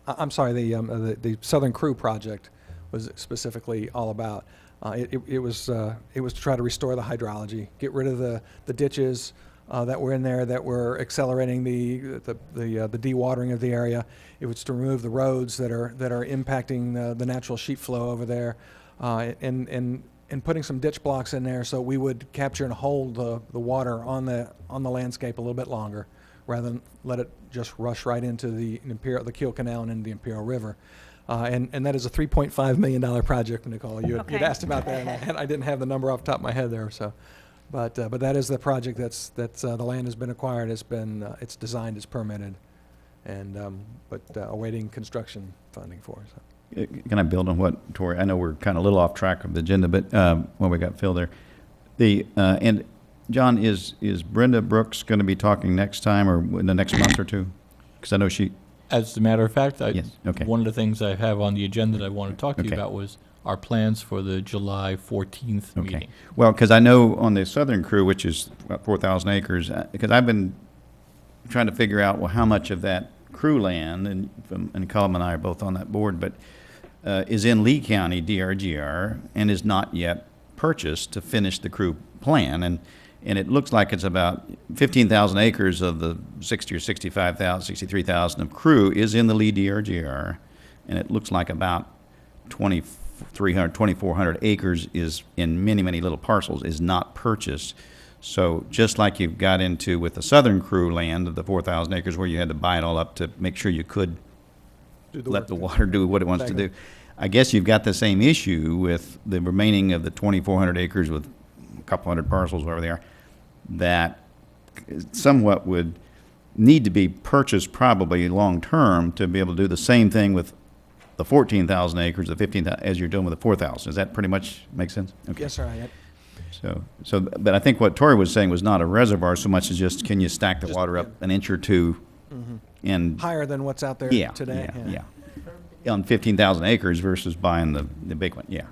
I'm sorry, the Southern Crew project was specifically all about. It was to try to restore the hydrology, get rid of the ditches that were in there that were accelerating the dewatering of the area. It was to remove the roads that are impacting the natural sheet flow over there, and putting some ditch blocks in there so we would capture and hold the water on the landscape a little bit longer, rather than let it just rush right into the Kiel Canal and into the Imperial River. And that is a $3.5 million project, Nicole. You'd Okay. asked about that, and I didn't have the number off the top of my head there. So, but that is the project that's the land has been acquired. It's designed, it's permitted, and but awaiting construction funding for. So. Can I build on what Tori? I know we're kind of a little off track of the agenda, but when we got Phil there, and John, is Brenda Brooks going to be talking next time or in the next month or two? Because I know she. As a matter of fact, Yes, okay. one of the things I have on the agenda that I want to talk to you Okay. about was our plans for the July 14th Okay. meeting. Well, because I know on the southern crew, which is about 4,000 acres, because I've been trying to figure out, well, how much of that crew land, and Cullum and I are both on that board, but is in Lee County DRGR and is not yet purchased to finish the crew plan. And it looks like it's about 15,000 acres of the 60 or 65,000, 63,000 of crew is in the Lee DRGR. And it looks like about 2,300, 2,400 acres is in many, many little parcels is not purchased. So just like you've got into with the southern crew land of the 4,000 acres where you had to buy it all up to make sure you could let the water do what it wants to do. I guess you've got the same issue with the remaining of the 2,400 acres with a couple hundred parcels, whatever they are, that somewhat would need to be purchased probably long-term to be able to do the same thing with the 14,000 acres, the 15,000, as you're doing with the 4,000. Does that pretty much make sense? Okay. Yes, sir. But I think what Tori was saying was not a reservoir so much as just can you stack the Just, water up an inch or two and Higher than what's out there yeah, today. yeah. On 15,000 acres versus buying the big one, yeah.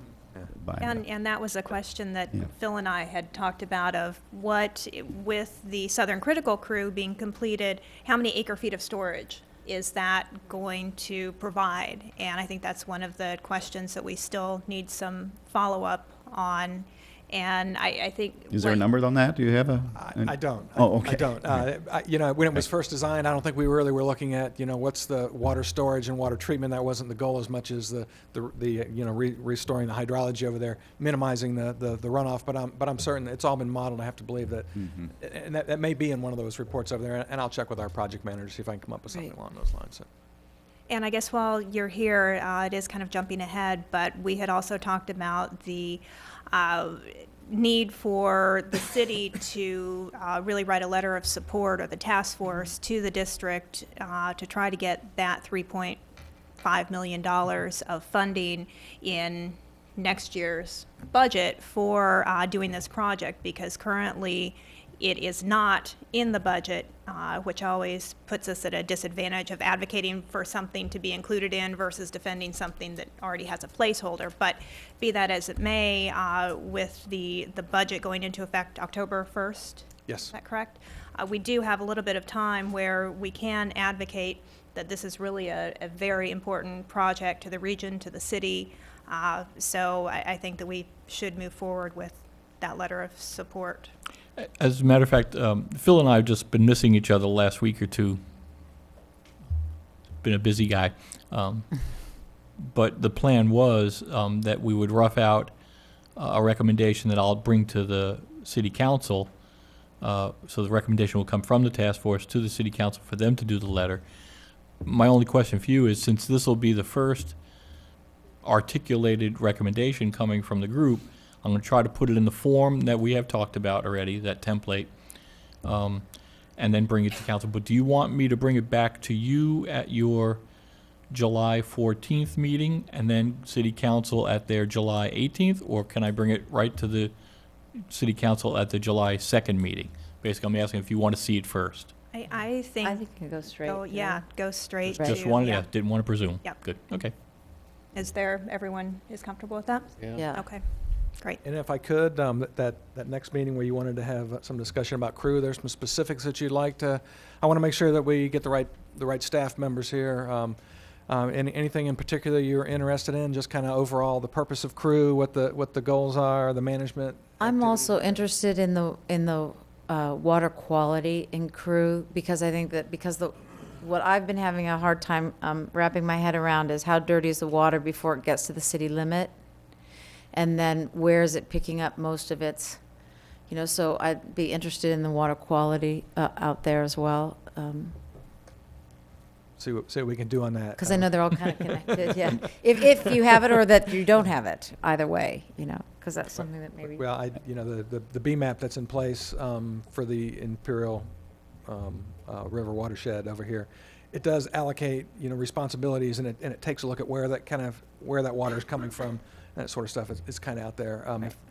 Buying And that was a question that Yeah. Phil and I had talked about of what, with the Southern Critical Crew being completed, how many acre feet of storage is that going to provide? And I think that's one of the questions that we still need some follow-up on. And I think. Is there a number on that? Do you have a? I don't. Oh, okay. I don't. When it was first designed, I don't think we really were looking at, what's the water storage and water treatment. That wasn't the goal as much as the restoring the hydrology over there, minimizing the runoff. But I'm certain it's all been modeled. I have to believe that, and that may be in one of those reports over there. And I'll check with our project manager to see if I can come up with something along those lines. So. And I guess while you're here, it is kind of jumping ahead, but we had also talked about the need for the city to really write a letter of support, or the task force to the district to try to get that $3.5 million of funding in next year's budget for doing this project, because currently it is not in the budget, which always puts us at a disadvantage of advocating for something to be included in versus defending something that already has a placeholder. But be that as it may, with the budget going into effect October 1st? Yes. Is that correct? We do have a little bit of time where we can advocate that this is really a very important project to the region, to the city. So I think that we should move forward with that letter of support. As a matter of fact, Phil and I have just been missing each other the last week or two. Been a busy guy. But the plan was that we would rough out a recommendation that I'll bring to the city council. So the recommendation will come from the task force to the city council for them to do the letter. My only question for you is, since this will be the first articulated recommendation coming from the group, I'm going to try to put it in the form that we have talked about already, that template, and then bring it to council. But do you want me to bring it back to you at your July 14th meeting and then city council at their July 18th? Or can I bring it right to the city council at the July 2nd meeting? Basically, I'm asking if you want to see it first. I think. I think it goes straight. Go straight to. Just wanted to, didn't want to presume. Yep. Good, okay. Everyone is comfortable with that? Yeah. Okay, great. And if I could, that next meeting where you wanted to have some discussion about crew, there's some specifics that you'd like to. I want to make sure that we get the right staff members here. Anything in particular you're interested in? Just kind of overall the purpose of crew, what the goals are, the management. I'm also interested in the water quality in crew, because I think that what I've been having a hard time wrapping my head around is how dirty is the water before it gets to the city limit, and then where is it picking up most of its, so I'd be interested in the water quality out there as well. see what we can do on that. Because I know they're all kind of connected, yeah. If you have it or that you don't have it, either way, because that's something that maybe. Well, the BMAP that's in place for the Imperial River watershed over here, it does allocate, responsibilities, and it takes a look at where that water is coming from, and that sort of stuff is kind of out there.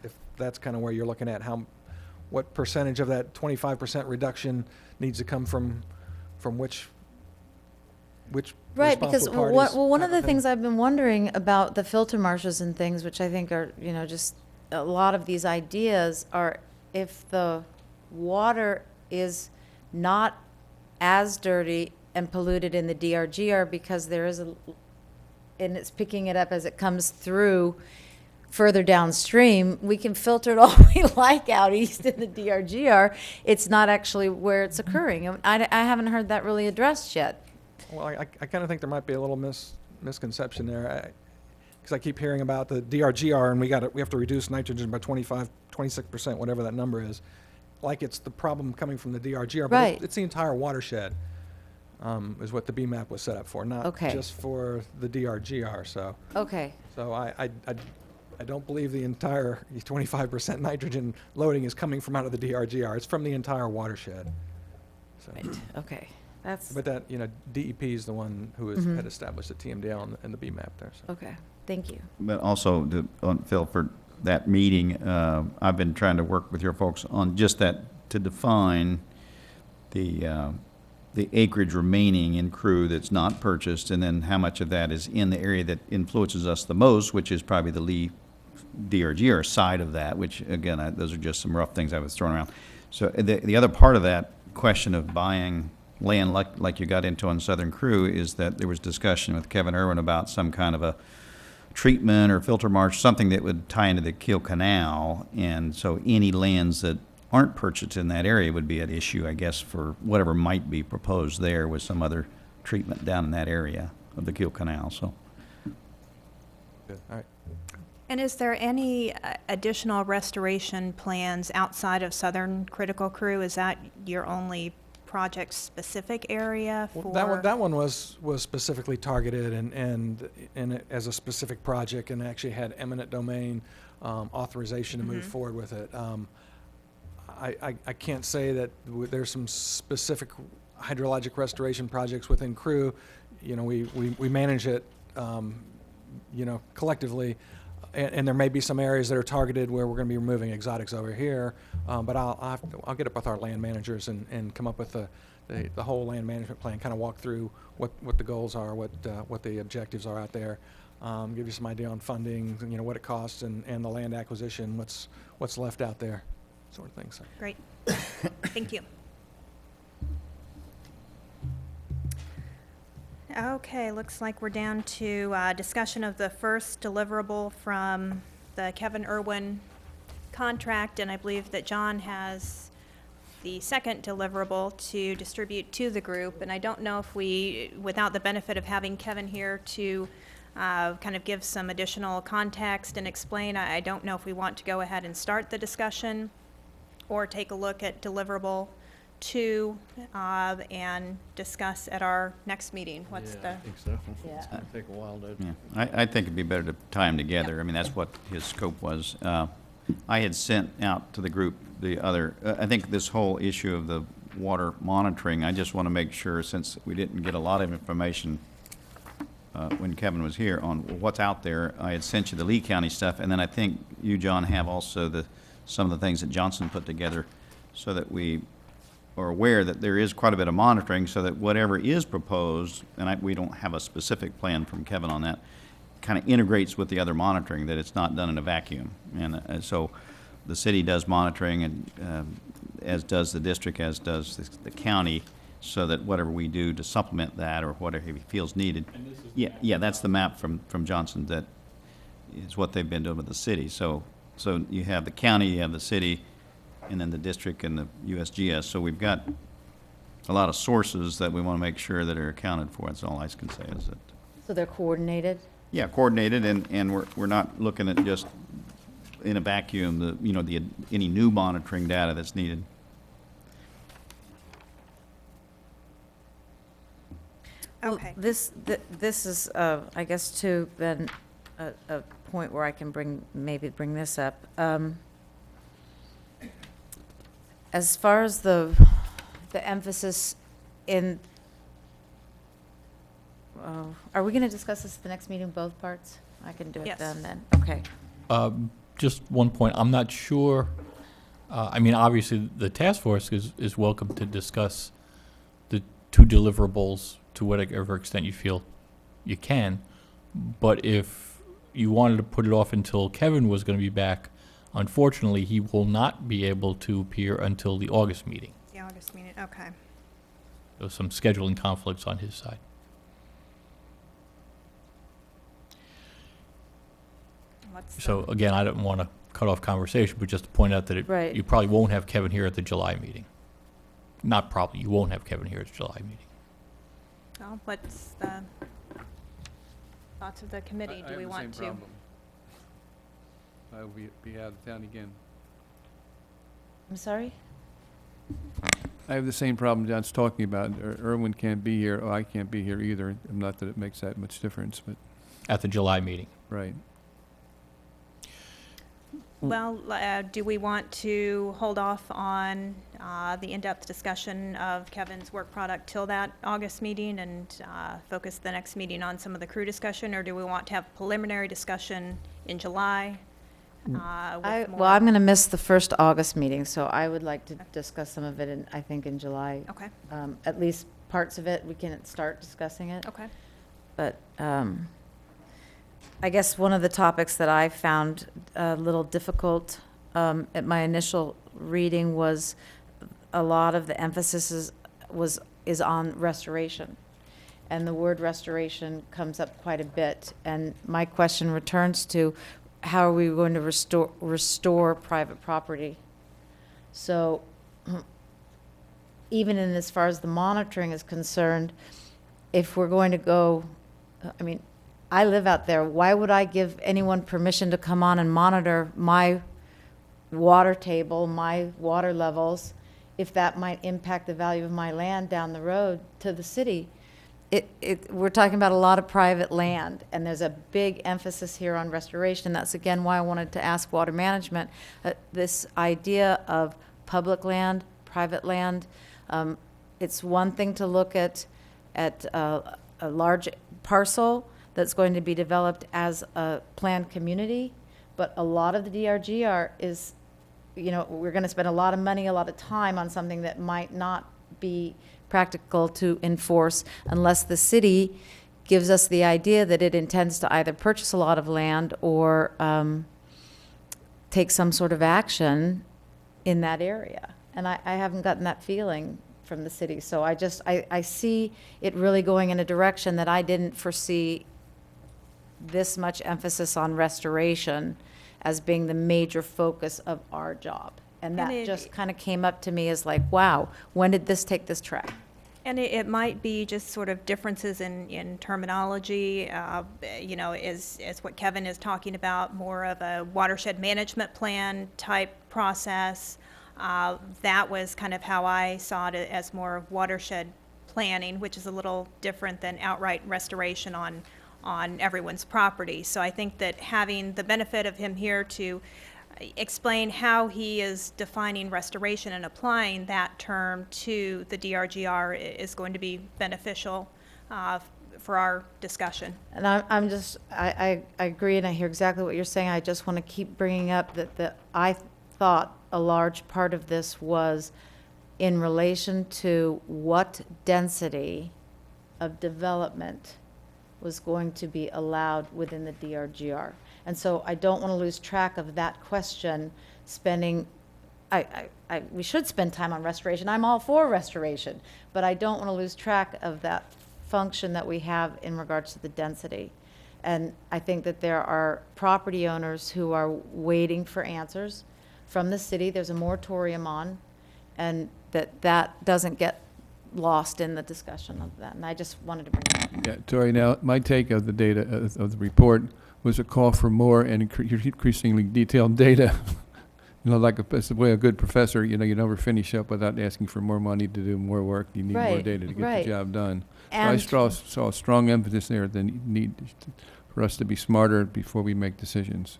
If that's kind of where you're looking at, what percentage of that 25% reduction needs to come from which Right, because responsible parties one of type the thing. things I've been wondering about the filter marshes and things, which I think are, just a lot of these ideas are if the water is not as dirty and polluted in the DRGR because there is and it's picking it up as it comes through further downstream, we can filter it all we like out east in the DRGR. It's not actually where it's occurring. I haven't heard that really addressed yet. Well, I kind of think there might be a little misconception there, because I keep hearing about the DRGR, and we have to reduce nitrogen by 26%, whatever that number is, like it's the problem coming from the DRGR. But Right. it's the entire watershed, is what the BMAP was set up for, not Okay. just for the DRGR. So Okay. I don't believe the entire 25% nitrogen loading is coming from out of the DRGR. It's from the entire watershed. So. Right. Okay. That's But that, DEP is the one who had established the TMDL and the BMAP there. So. okay. Thank you. But also, Phil, for that meeting, I've been trying to work with your folks on just that, to define the acreage remaining in Crew that's not purchased, and then how much of that is in the area that influences us the most, which is probably the Lee DRGR side of that, which, again, those are just some rough things I was throwing around. So the other part of that question of buying land like you got into on Southern Crew is that there was discussion with Kevin Irwin about some kind of a treatment or filter marsh, something that would tie into the Kiel Canal, and so any lands that aren't purchased in that area would be at issue, I guess, for whatever might be proposed there with some other treatment down in that area of the Kiel Canal, so. Good. All right. And is there any additional restoration plans outside of Southern Critical Crew? Is that your only project-specific area for? Well, that one was specifically targeted and it as a specific project, and actually had eminent domain authorization to move forward with it. I can't say that there's some specific hydrologic restoration projects within Crew. We manage it, collectively. And there may be some areas that are targeted where we're going to be removing exotics over here, but I'll get up with our land managers and come up with the whole land management plan, kind of walk through what the goals are, what the objectives are out there, give you some idea on funding, what it costs, and the land acquisition, what's left out there, sort of thing. So. Great. Thank you. Okay, looks like we're down to discussion of the first deliverable from the Kevin Irwin contract, and I believe that John has the second deliverable to distribute to the group. And I don't know if we, without the benefit of having Kevin here to kind of give some additional context and explain, I don't know if we want to go ahead and start the discussion or take a look at deliverable 2 and discuss at our next meeting. What's Yeah, I think so. It's going to take a while to. Yeah, I think it'd be better to tie them together. Yep. I mean, that's what his scope was. I had sent out to the group the other, I think this whole issue of the water monitoring, I just want to make sure, since we didn't get a lot of information when Kevin was here on what's out there, I had sent you the Lee County stuff, and then I think you, John, have also some of the things that Johnson put together so that we are aware that there is quite a bit of monitoring, so that whatever is proposed, and we don't have a specific plan from Kevin on that, kind of integrates with the other monitoring, that it's not done in a vacuum. And so the city does monitoring, and as does the district, as does the county, so that whatever we do to supplement that or whatever he feels needed. Yeah, that's the map from Johnson. That is what they've been doing with the city. So you have the county, you have the city, and then the district and the USGS. So we've got a lot of sources that we want to make sure that are accounted for. That's all I can say is that. So they're coordinated? Yeah, coordinated, and we're not looking at just in a vacuum, any new monitoring data that's needed. Okay. This is, I guess, too, then a point where I can maybe bring this up. As far as the emphasis in, are we going to discuss this at the next meeting, both parts? I can do it Yes. then. Okay. Just one point, I'm not sure, I mean, obviously, the task force is welcome to discuss the two deliverables to whatever extent you feel you can, but if you wanted to put it off until Kevin was going to be back, unfortunately, he will not be able to appear until the August meeting. The August meeting, okay. There's some scheduling conflicts on his side. So again, I don't want to cut off conversation, but just to point out that Right. you probably won't have Kevin here at the July meeting. Not probably, you won't have Kevin here at the July meeting. Well, what's the thoughts of the committee? Do we want to? I will be out of town again. I'm sorry? I have the same problem John's talking about. Erwin can't be here, or I can't be here either. Not that it makes that much difference, but, At the July meeting. right. Well, do we want to hold off on the in-depth discussion of Kevin's work product till that August meeting and focus the next meeting on some of the crew discussion, or do we want to have preliminary discussion in July? Well, I'm going to miss the first August meeting, so I would like to discuss some of it, I think, in July. Okay, At least parts of it, we can start discussing it. okay. But I guess one of the topics that I found a little difficult at my initial reading was a lot of the emphasis is on restoration. And the word restoration comes up quite a bit. And my question returns to, how are we going to restore private property? So even in as far as the monitoring is concerned, if we're going to go, I mean, I live out there. Why would I give anyone permission to come on and monitor my water table, my water levels, if that might impact the value of my land down the road to the city? We're talking about a lot of private land, and there's a big emphasis here on restoration. That's again why I wanted to ask water management. This idea of public land, private land, it's one thing to look at a large parcel that's going to be developed as a planned community, but a lot of the DRGR is, we're going to spend a lot of money, a lot of time on something that might not be practical to enforce unless the city gives us the idea that it intends to either purchase a lot of land or take some sort of action in that area. And I haven't gotten that feeling from the city. So I see it really going in a direction that I didn't foresee this much emphasis on restoration as being the major focus of our job. And that just kind of came up to me as like, wow, when did this take this track? And it might be just sort of differences in terminology, is what Kevin is talking about, more of a watershed management plan type process. That was kind of how I saw it, as more watershed planning, which is a little different than outright restoration on everyone's property. So I think that having the benefit of him here to explain how he is defining restoration and applying that term to the DRGR is going to be beneficial for our discussion. And I agree, and I hear exactly what you're saying. I just want to keep bringing up that I thought a large part of this was in relation to what density of development was going to be allowed within the DRGR. And so I don't want to lose track of that question, we should spend time on restoration. I'm all for restoration, but I don't want to lose track of that function that we have in regards to the density. And I think that there are property owners who are waiting for answers from the city. There's a moratorium on, and that doesn't get lost in the discussion of that. And I just wanted to bring that up. Yeah, Tori, now, my take of the data, of the report, was a call for more and increasingly detailed data You know, like it's the way a good professor, you know, you never finish up without asking for more money to do more work. You need more Right, data to get right. the job done. So I And- saw a strong emphasis there that need for us to be smarter before we make decisions.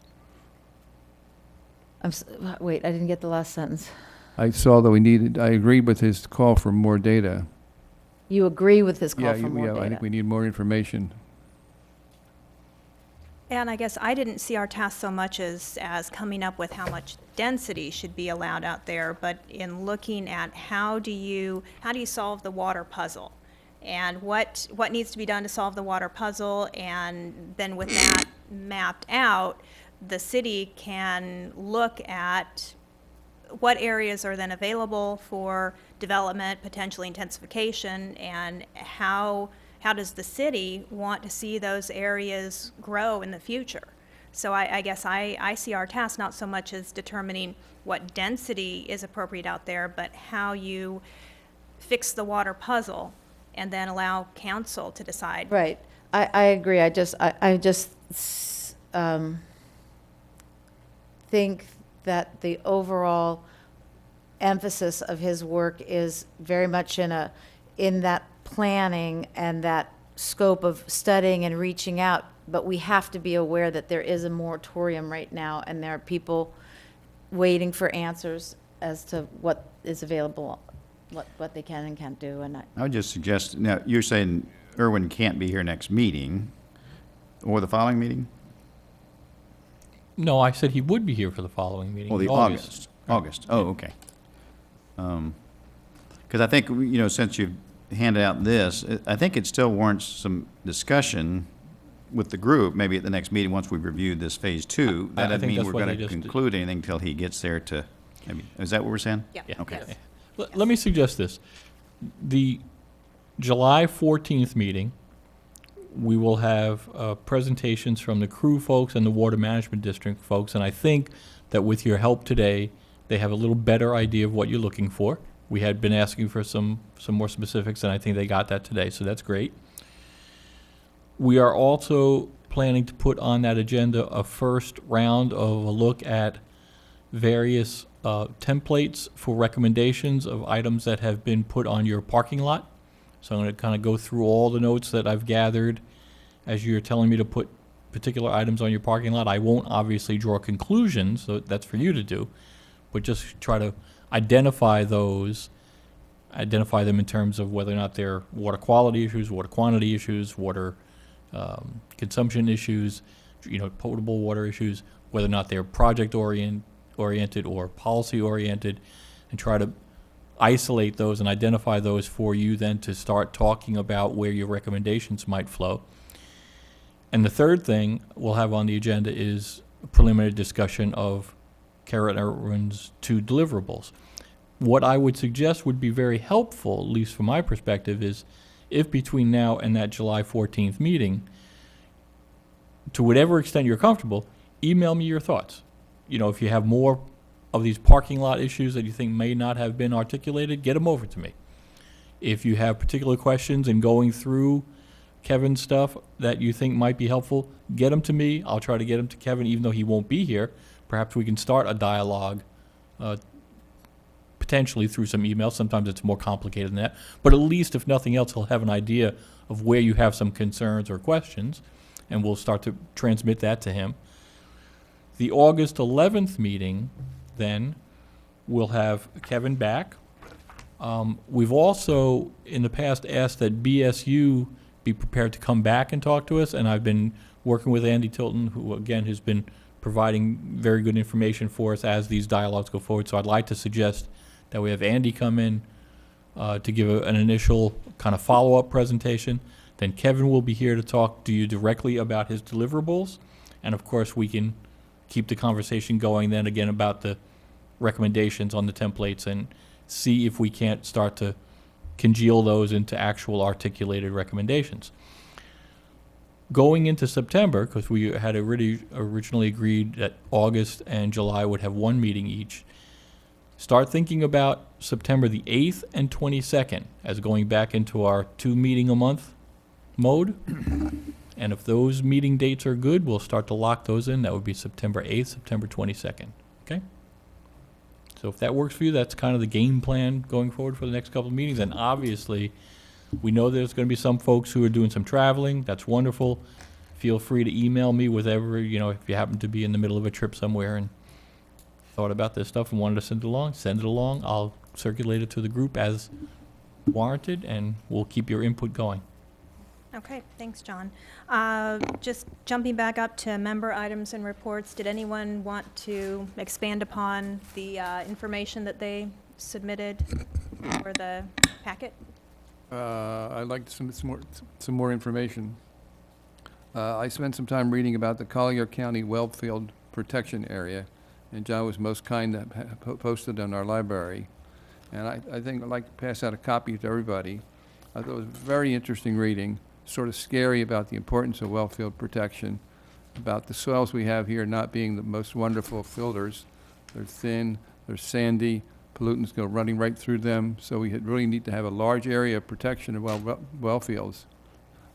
Wait, I didn't get the last sentence. I saw that I agreed with his call for more data. You agree with his call Yeah, for more I data? think we need more information. And I guess I didn't see our task so much as coming up with how much density should be allowed out there, but in looking at how do you solve the water puzzle? And what needs to be done to solve the water puzzle, and then with that mapped out, the city can look at what areas are then available for development, potentially intensification, and how does the city want to see those areas grow in the future? So I guess I see our task not so much as determining what density is appropriate out there, but how you fix the water puzzle and then allow council to decide. Right. I agree. I just think that the overall emphasis of his work is very much in that planning and that scope of studying and reaching out. But we have to be aware that there is a moratorium right now, and there are people waiting for answers as to what is available, what they can and can't do. And I would just suggest, now, you're saying Irwin can't be here next meeting, or the following meeting? No, I said he would be here for the following meeting. Oh, in the August. August, oh, okay. Because I think, you know, since you've handed out this, I think it still warrants some discussion with the group, maybe at the next meeting, once we've reviewed this phase two. That I doesn't think mean that's we're what going I to just did. conclude anything till he gets there to, maybe, is that what we're saying? Yeah. Okay. Yes. Let me suggest this. The July 14th meeting, we will have presentations from the crew folks and the water management district folks, and I think that with your help today, they have a little better idea of what you're looking for. We had been asking for some more specifics, and I think they got that today, so that's great. We are also planning to put on that agenda a first round of a look at various templates for recommendations of items that have been put on your parking lot. So I'm going to kind of go through all the notes that I've gathered as you're telling me to put particular items on your parking lot. I won't obviously draw conclusions, so that's for you to do, but just try to identify those, identify them in terms of whether or not they're water quality issues, water quantity issues, water consumption issues, you know, potable water issues, whether or not they're project oriented or policy oriented, and try to isolate those and identify those for you then to start talking about where your recommendations might flow. And the third thing we'll have on the agenda is a preliminary discussion of Kara Irwin's 2 deliverables. What I would suggest would be very helpful, at least from my perspective, is if between now and that July 14th meeting, to whatever extent you're comfortable, email me your thoughts. You know, if you have more of these parking lot issues that you think may not have been articulated, get them over to me. If you have particular questions in going through Kevin's stuff that you think might be helpful, get them to me. I'll try to get them to Kevin, even though he won't be here. Perhaps we can start a dialogue, potentially through some emails. Sometimes it's more complicated than that. But at least, if nothing else, he'll have an idea of where you have some concerns or questions, and we'll start to transmit that to him. The August 11th meeting, then, we'll have Kevin back. We've also, in the past, asked that BSU be prepared to come back and talk to us, and I've been working with Andy Tilton, who, again, has been providing very good information for us as these dialogues go forward. So I'd like to suggest that we have Andy come in to give an initial kind of follow-up presentation. Then Kevin will be here to talk to you directly about his deliverables. And, of course, we can keep the conversation going then again about the recommendations on the templates and see if we can't start to congeal those into actual articulated recommendations. Going into September, because we had originally agreed that August and July would have one meeting each, start thinking about September the 8th and 22nd as going back into our 2 meeting a month mode. And if those meeting dates are good, we'll start to lock those in. That would be September 8th, September 22nd. Okay? So if that works for you, that's kind of the game plan going forward for the next couple of meetings. And obviously, we know there's going to be some folks who are doing some traveling. That's wonderful. Feel free to email me whatever, you know, if you happen to be in the middle of a trip somewhere and thought about this stuff and wanted to send it along. I'll circulate it to the group as warranted, and we'll keep your input going. Okay, thanks, John. Just jumping back up to member items and reports, did anyone want to expand upon the information that they submitted for the packet? I'd like to submit some more information. I spent some time reading about the Collier County Wellfield Protection Area, and John was most kind to post it on our library. And I think I'd like to pass out a copy to everybody. I thought it was very interesting reading, sort of scary about the importance of wellfield protection, about the soils we have here not being the most wonderful filters. They're thin, they're sandy, pollutants go running right through them, so we really need to have a large area of protection of well fields.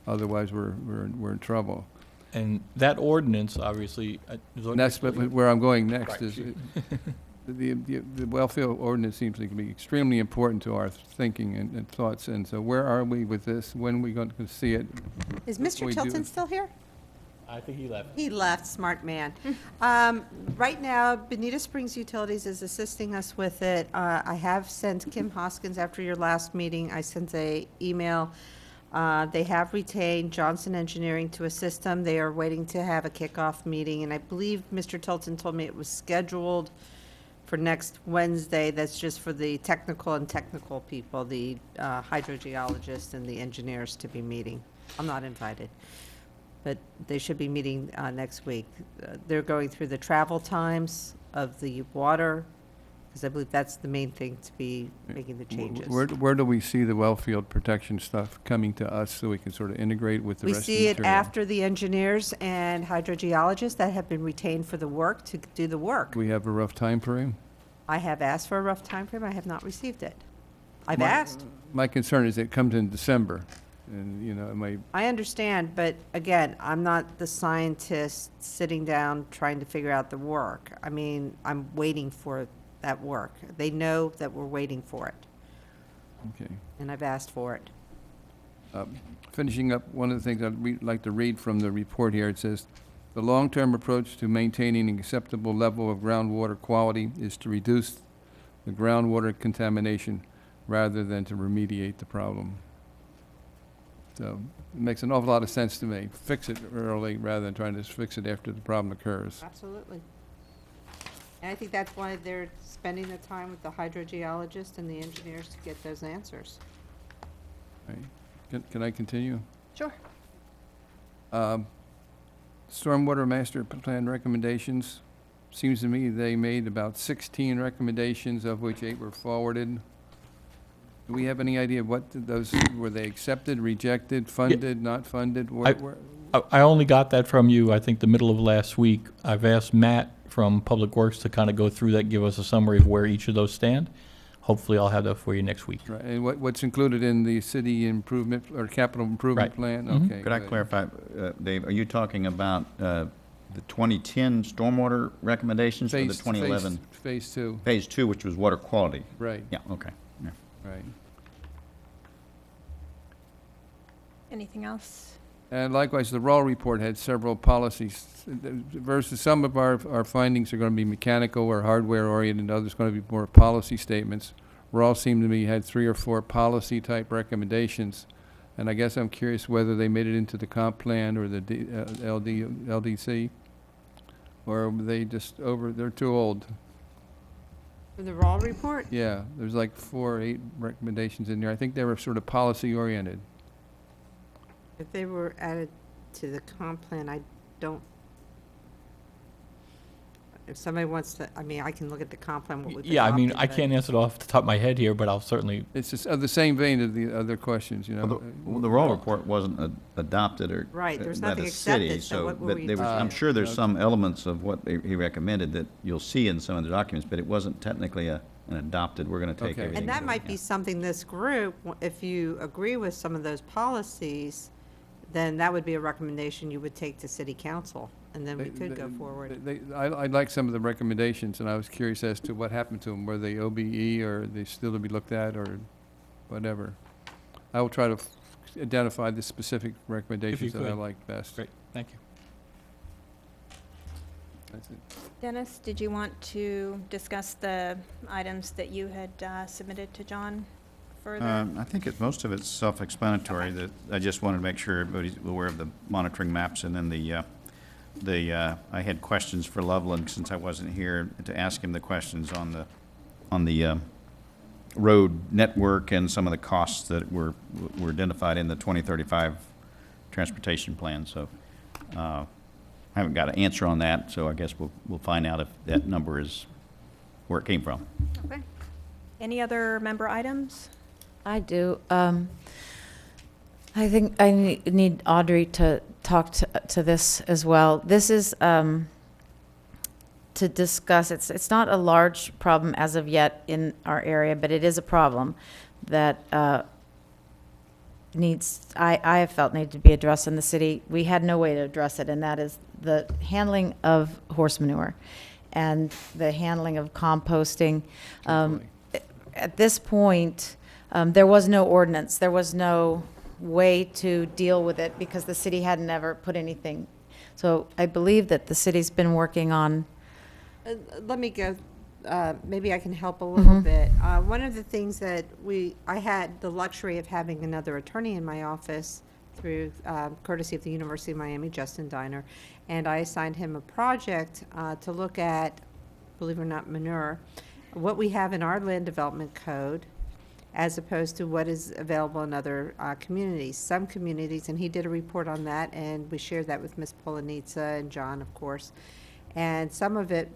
Otherwise, we're in trouble. And that ordinance, obviously, And that's where I'm going next, Right. is the wellfield ordinance seems to be extremely important to our thinking and thoughts, and so where are we with this? When are we going to see it? Is Before Mr. we do Tilton it. still here? I think he left. He left, smart man. Right now, Bonita Springs Utilities is assisting us with it. I have sent Kim Hoskins, after your last meeting, I sent a email. They have retained Johnson Engineering to assist them. They are waiting to have a kickoff meeting, and I believe Mr. Tilton told me it was scheduled for next Wednesday. That's just for the technical people, the hydrogeologists and the engineers to be meeting. I'm not invited, but they should be meeting next week. They're going through the travel times of the water, because I believe that's the main thing to be making the changes. Where do we see the wellfield protection stuff coming to us so we can sort of integrate with the We rest of the see it material? after the engineers and hydrogeologists that have been retained for the work to do the work. Do we have a rough time frame? I have asked for a rough time frame. I have not received it. I've My- asked. My concern is it comes in December, and, you know, it might, I understand, but again, I'm not the scientist sitting down trying to figure out the work. I mean, I'm waiting for that work. They know that we're waiting for it, okay. and I've asked for it. Finishing up, one of the things I'd like to read from the report here, it says, "The long-term approach to maintaining an acceptable level of groundwater quality is to reduce the groundwater contamination rather than to remediate the problem." So it makes an awful lot of sense to me. Fix it early rather than trying to fix it after the problem occurs. Absolutely. And I think that's why they're spending the time with the hydrogeologists and the engineers to get those answers. Right. Can I continue? Sure. Stormwater master plan recommendations, seems to me they made about 16 recommendations, of which 8 were forwarded. Do we have any idea of what those, were they accepted, rejected, funded, not funded? I only got that from you, I think, the middle of last week. I've asked Matt from Public Works to kind of go through that, give us a summary of where each of those stand. Hopefully, I'll have that for you next week. Right, and what's included in the city improvement or capital improvement Right. plan? Mhm. Okay. Could I good. clarify, Dave, are you talking about the 2010 stormwater recommendations for the Phase- 2011? Phase 2, Phase 2, which was water quality? right, Yeah, okay. Yeah. right. Anything else? And likewise, the Raw report had several policies versus some of our findings are going to be mechanical or hardware oriented, others going to be more policy statements. Raw seemed to me had 3 or 4 policy type recommendations, and I guess I'm curious whether they made it into the comp plan or the LDC, or were they just they're too old. For the Raw report? Yeah, there's like 4 or 8 recommendations in there. I think they were sort of policy oriented. If they were added to the comp plan, I don't, if somebody wants to, I mean, I can look at the comp plan, what we've Yeah, I mean, adopted, I but- can't answer it off the top of my head here, but I'll certainly, It's just of the same vein as the other questions, you know. Well, the raw report wasn't adopted or Right, there's by nothing the city, accepted, so what were but we there was, I'm to- sure there's some elements of what he recommended that you'll see in some of the documents, but it wasn't technically an adopted, we're going to take Okay. everything. And that to- might yeah. be something this group, if you agree with some of those policies, then that would be a recommendation you would take to city council, and then we could go forward. I like some of the recommendations, and I was curious as to what happened to them. Were they OBE, or are they still to be looked at, or whatever? I will try to identify the specific recommendations that I could. like best. Great, thank you. That's it. Dennis, did you want to discuss the items that you had submitted to John further? I think most of it's self-explanatory. That I just wanted to make sure everybody's aware of the monitoring maps, and then I had questions for Loveland since I wasn't here to ask him the questions on the road network and some of the costs that were identified in the 2035 transportation plan. So I haven't got an answer on that, so I guess we'll find out if that number is where it came from. Okay. Any other member items? I do. I think I need Audrey to talk to this as well. This is to discuss. It's not a large problem as of yet in our area, but it is a problem that I have felt needed to be addressed in the city. We had no way to address it, and that is the handling of horse manure and the handling of composting. At this point, there was no ordinance. There was no way to deal with it because the city had never put anything. So I believe that the city's been working on. Let me go, maybe I can help a little bit. One of the things that I had the luxury of having another attorney in my office through courtesy of the University of Miami, Justin Diner, and I assigned him a project to look at, believe it or not, manure, what we have in our land development code as opposed to what is available in other communities. Some communities, and he did a report on that, and we shared that with Ms. Polonitsa and John, of course. And some of it,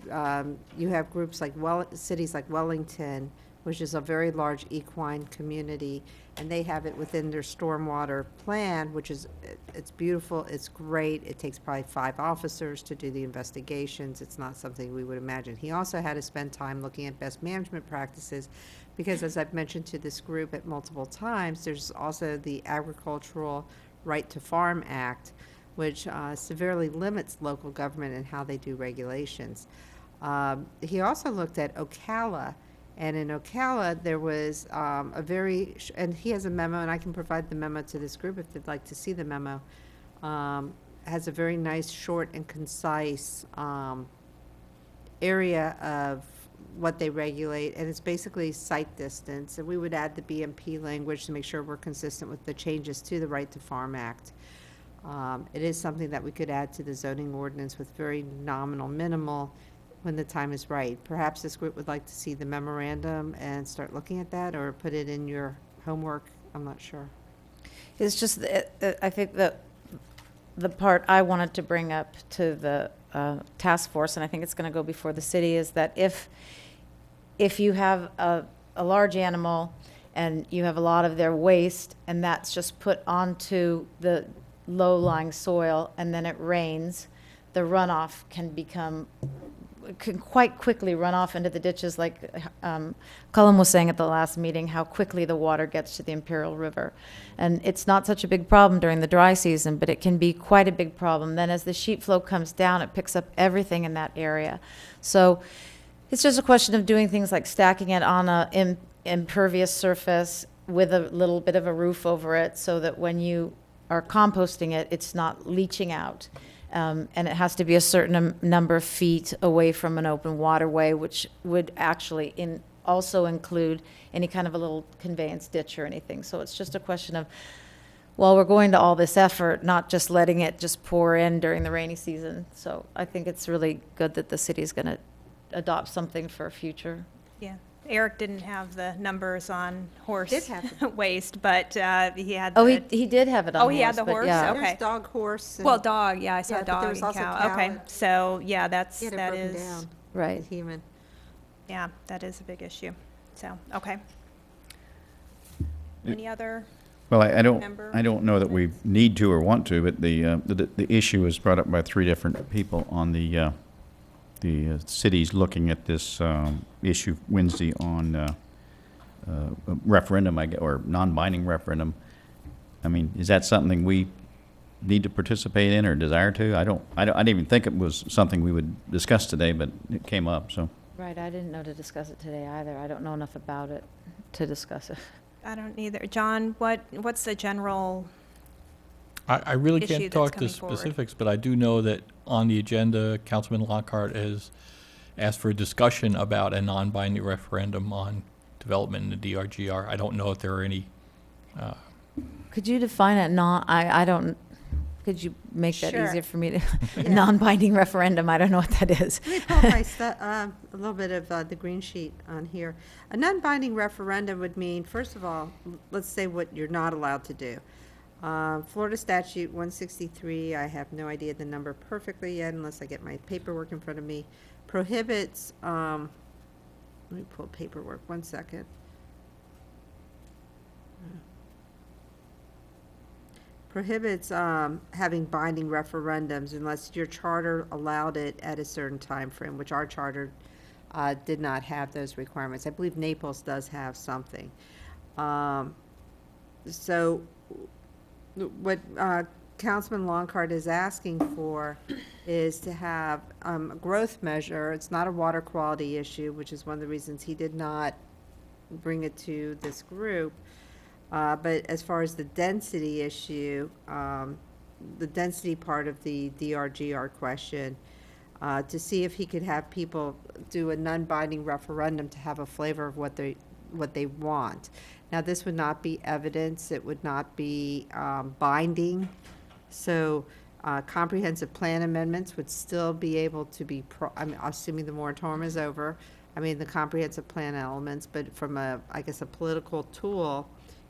you have groups like cities like Wellington, which is a very large equine community, and they have it within their stormwater plan, which is, it's beautiful, it's great. It takes probably 5 officers to do the investigations. It's not something we would imagine. He also had to spend time looking at best management practices, because as I've mentioned to this group at multiple times, there's also the Agricultural Right to Farm Act, which severely limits local government and how they do regulations. He also looked at Ocala, and in Ocala there was and he has a memo, and I can provide the memo to this group if they'd like to see the memo, has a very nice, short and concise area of what they regulate, and it's basically site distance, and we would add the BMP language to make sure we're consistent with the changes to the Right to Farm Act. It is something that we could add to the zoning ordinance with very minimal, when the time is right. Perhaps this group would like to see the memorandum and start looking at that, or put it in your homework. I'm not sure. It's just, I think that the part I wanted to bring up to the task force, and I think it's going to go before the city, is that if you have a large animal and you have a lot of their waste, and that's just put onto the low-lying soil, and then it rains, the runoff can quite quickly run off into the ditches, like Cullen was saying at the last meeting, how quickly the water gets to the Imperial River. And it's not such a big problem during the dry season, but it can be quite a big problem. Then as the sheet flow comes down, it picks up everything in that area. So it's just a question of doing things like stacking it on a impervious surface with a little bit of a roof over it, so that when you are composting it, it's not leaching out. And it has to be a certain number of feet away from an open waterway, which would actually also include any kind of a little conveyance ditch or anything. So it's just a question of, well, we're going to all this effort, not just letting it just pour in during the rainy season. So I think it's really good that the city's going to adopt something for future. Yeah. Eric didn't have the numbers on horse Did have waste, but he had. Oh, he did have it on. Oh, he had the but horse. yeah. Okay. There's dog, horse. Well, dog. Yeah, I saw Yeah, but dog there was and also cow. cow Okay, and- so yeah, that He had it broken is down. Right. with human. yeah, that is a big issue. So okay. Any other? Well, I Member don't know that we need to or want to, but the issue was brought up by 3 different people on the cities looking at this issue Wednesday on a referendum, or non-binding referendum. I mean, is that something we need to participate in or desire to. I didn't even think it was something we would discuss today, but it came up, so. Right, I didn't know to discuss it today either. I don't know enough about it to discuss it. I don't either. John, what's the general? I really issue can't that's talk to coming forward. specifics, but I do know that on the agenda, Councilman Lockhart has asked for a discussion about a non-binding referendum on development in the DRGR. I don't know if there are any, Could you define it I don't, could you make that Sure. easier for me to, Yeah. non-binding referendum, I don't know what that is. Let me pull up my a little bit of the green sheet on here. A non-binding referendum would mean, first of all, let's say what you're not allowed to do. Florida statute 163, I have no idea the number perfectly yet unless I get my paperwork in front of me, prohibits, let me pull paperwork, 1 second. Prohibits having binding referendums unless your charter allowed it at a certain time frame, which our charter did not have those requirements. I believe Naples does have something. So what Councilman Longcart is asking for is to have a growth measure. It's not a water quality issue, which is one of the reasons he did not bring it to this group. But as far as the density issue, the density part of the DRGR question, to see if he could have people do a non-binding referendum to have a flavor of what they want. Now, this would not be evidence. It would not be binding. So comprehensive plan amendments would still be able to be, I'm assuming the moratorium is over. I mean, the comprehensive plan elements, but from I guess, a political tool,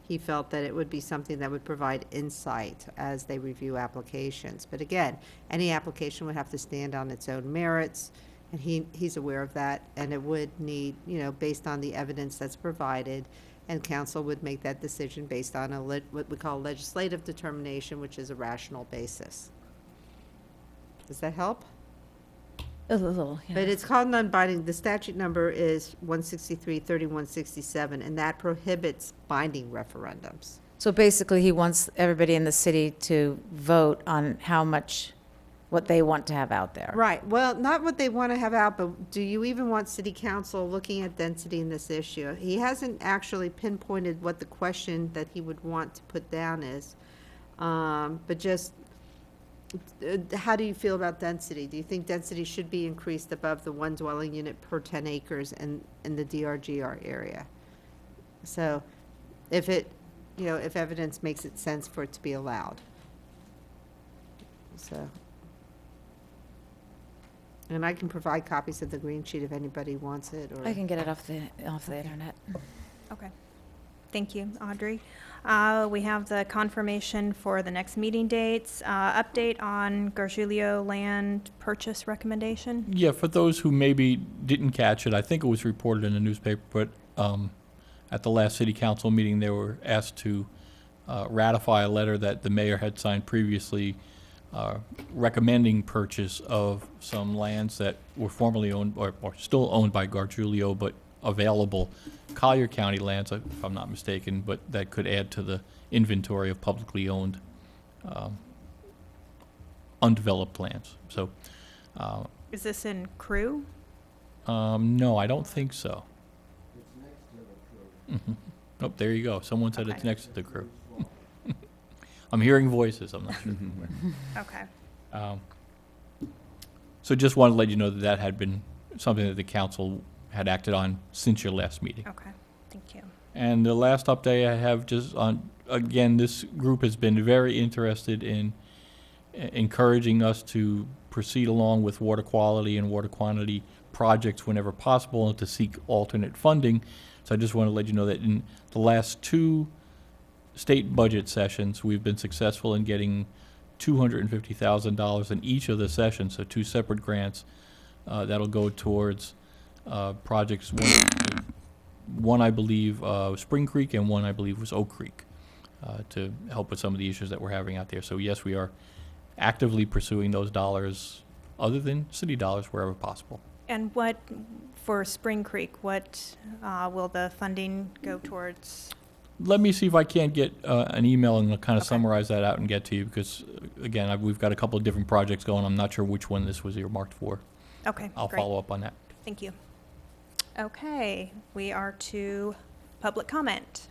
he felt that it would be something that would provide insight as they review applications. But again, any application would have to stand on its own merits, and he's aware of that, and it would need, based on the evidence that's provided, and council would make that decision based on what we call legislative determination, which is a rational basis. Does that help? A little, yeah. But it's called non-binding. The statute number is 163-3167, and that prohibits binding referendums. So basically, he wants everybody in the city to vote on what they want to have out there. Right. Well, not what they want to have out, but do you even want city council looking at density in this issue? He hasn't actually pinpointed what the question that he would want to put down is, but just how do you feel about density? Do you think density should be increased above the 1 dwelling unit per 10 acres in the DRGR area? So if if evidence makes it sense for it to be allowed. So, and I can provide copies of the green sheet if anybody wants it, or. I can get it off the internet. Okay. Thank you, Audrey. We have the confirmation for the next meeting dates. Update on Gargiulio land purchase recommendation. yeah, for those who maybe didn't catch it, I think it was reported in the newspaper, but at the last city council meeting, they were asked to ratify a letter that the mayor had signed previously recommending purchase of some lands that were formerly owned or still owned by Gargiulio, but available Collier County lands, if I'm not mistaken, but that could add to the inventory of publicly owned undeveloped lands. So, Is this in Crew? no, I don't think so. Oh, there you go. Someone said it's Okay. next to the Crew. I'm hearing voices. I'm not sure. Okay. So just wanted to let you know that that had been something that the council had acted on since your last meeting. Okay. Thank you. And the last update I have just on, again, this group has been very interested in encouraging us to proceed along with water quality and water quantity projects whenever possible and to seek alternate funding. So I just want to let you know that in the last 2 state budget sessions, we've been successful in getting $250,000 in each of the sessions, so 2 separate grants that'll go towards projects. One I believe was Spring Creek, and one I believe was Oak Creek, to help with some of the issues that we're having out there. So yes, we are actively pursuing those dollars, other than city dollars, wherever possible. And for Spring Creek, what will the funding go towards? Let me see if I can't get an email and kind of summarize that out and get to you, because, again, we've got a couple of different projects going. I'm not sure which one this was earmarked for. Okay, I'll great. follow up on that. Thank you. Okay, we are to public comment.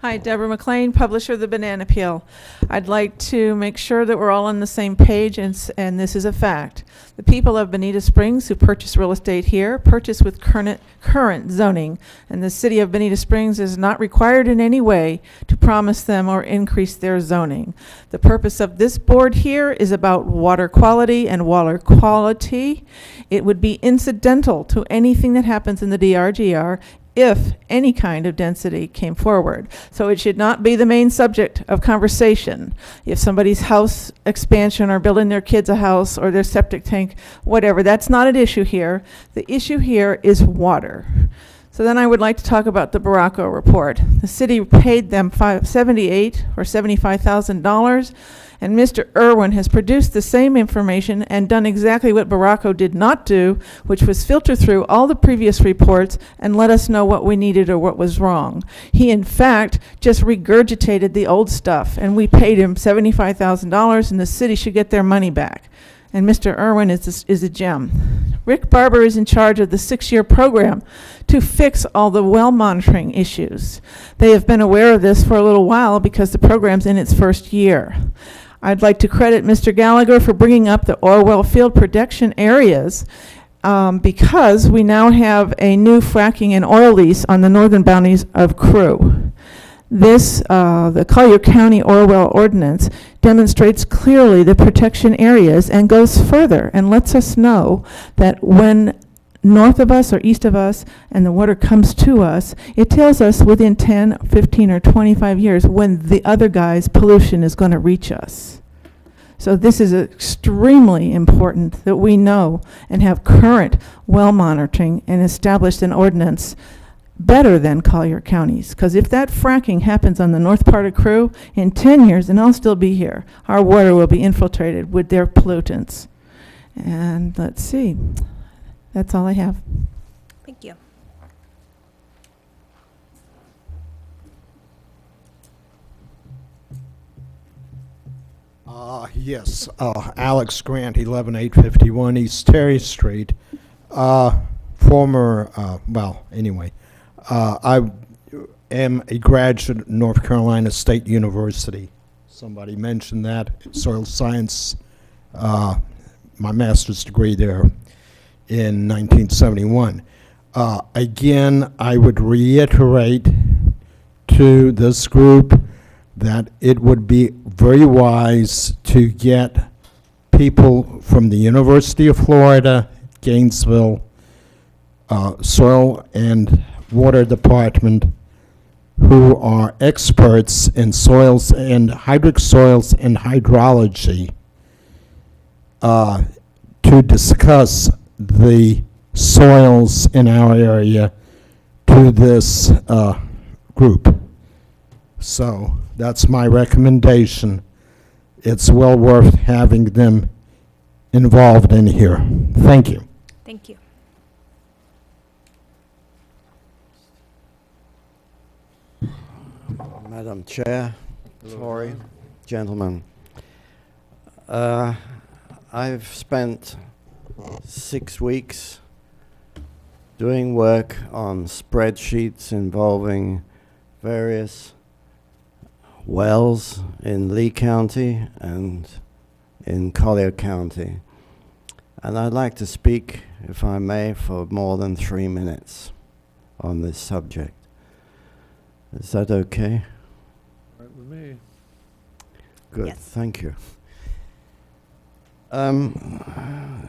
Hi, Deborah McLean, publisher of the Banana Peel. I'd like to make sure that we're all on the same page, and this is a fact. The people of Bonita Springs who purchase real estate here purchase with current zoning, and the city of Bonita Springs is not required in any way to promise them or increase their zoning. The purpose of this board here is about water quality and water quality. It would be incidental to anything that happens in the DRGR if any kind of density came forward. So it should not be the main subject of conversation. If somebody's house expansion or building their kids a house or their septic tank, whatever, that's not an issue here. The issue here is water. So then I would like to talk about the Baracco report. The city paid them $78,000 or $75,000, and Mr. Irwin has produced the same information and done exactly what Baracco did not do, which was filter through all the previous reports and let us know what we needed or what was wrong. He, in fact, just regurgitated the old stuff, and we paid him $75,000, and the city should get their money back. And Mr. Irwin is a gem. Rick Barber is in charge of the 6-year program to fix all the well monitoring issues. They have been aware of this for a little while because the program's in its first year. I'd like to credit Mr. Gallagher for bringing up the oil well field protection areas because we now have a new fracking and oil lease on the northern boundaries of Crew. This, the Collier County Oil Well Ordinance, demonstrates clearly the protection areas and goes further and lets us know that when north of us or east of us and the water comes to us, it tells us within 10, 15, or 25 years when the other guy's pollution is going to reach us. So this is extremely important that we know and have current well monitoring and establish an ordinance better than Collier County's. Because if that fracking happens on the north part of Crew, in 10 years, and I'll still be here, our water will be infiltrated with their pollutants. And let's see. That's all I have. Thank you. Yes, Alex Grant, 11851 East Terry Street. Former, I am a graduate of North Carolina State University. Somebody mentioned that. Soil science, my master's degree there in 1971. Again, I would reiterate to this group that it would be very wise to get people from the University of Florida, Gainesville, Soil and Water Department, who are experts in soils and hydric soils and hydrology, to discuss the soils in our area to this group. So that's my recommendation. It's well worth having them involved in here. Thank you. Thank you. Madam Chair, Tory, gentlemen. I've spent 6 weeks doing work on spreadsheets involving various wells in Lee County and in Collier County. And I'd like to speak, if I may, for more than 3 minutes on this subject. Is that okay? Right with me. Good, Yes. thank you.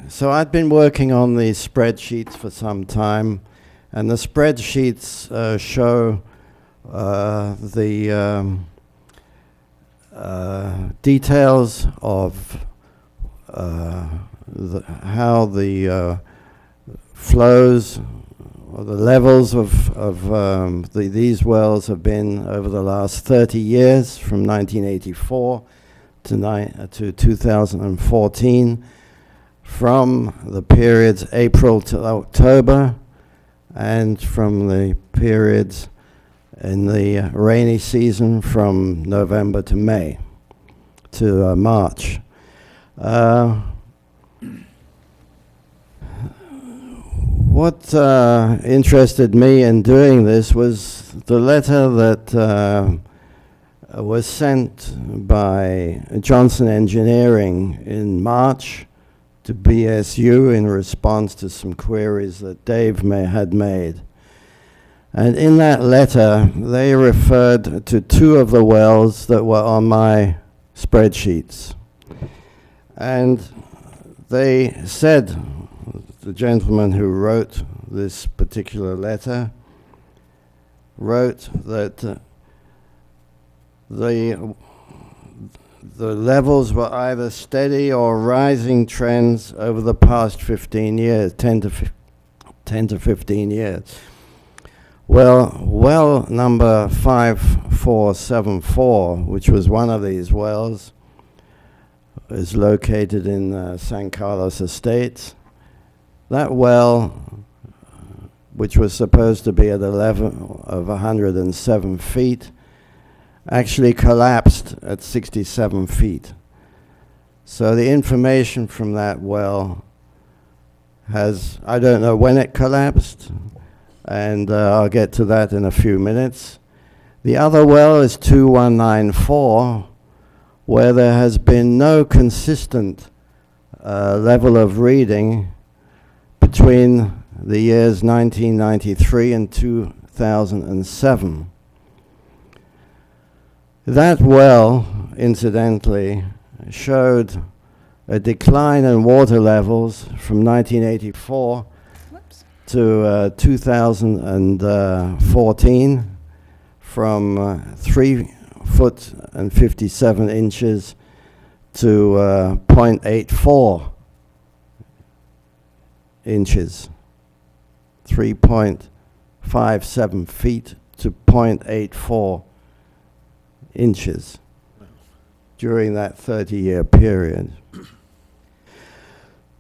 So I'd been working on these spreadsheets for some time, and the spreadsheets show the details of how the flows or the levels of these wells have been over the last 30 years, from 1984 to 2014, from the periods April to October, and from the periods in the rainy season from November to May to March. What interested me in doing this was the letter that was sent by Johnson Engineering in March to BSU in response to some queries that Dave had made. And in that letter, they referred to two of the wells that were on my spreadsheets. And they said, the gentleman who wrote this particular letter wrote that the levels were either steady or rising trends over the past 15 years, 10 to 15 years. Well number 5474, which was one of these wells, is located in San Carlos Estates. That well, which was supposed to be at a level of 107 feet, actually collapsed at 67 feet. So the information from that well has, I don't know when it collapsed, and I'll get to that in a few minutes. The other well is 2194, where there has been no consistent level of reading between the years 1993 and 2007. That well, incidentally, showed a decline in water levels from 1984 to 2014 from 3 foot and 57 inches to 0.84 inches, 3.57 feet to 0.84 inches during that 30-year period.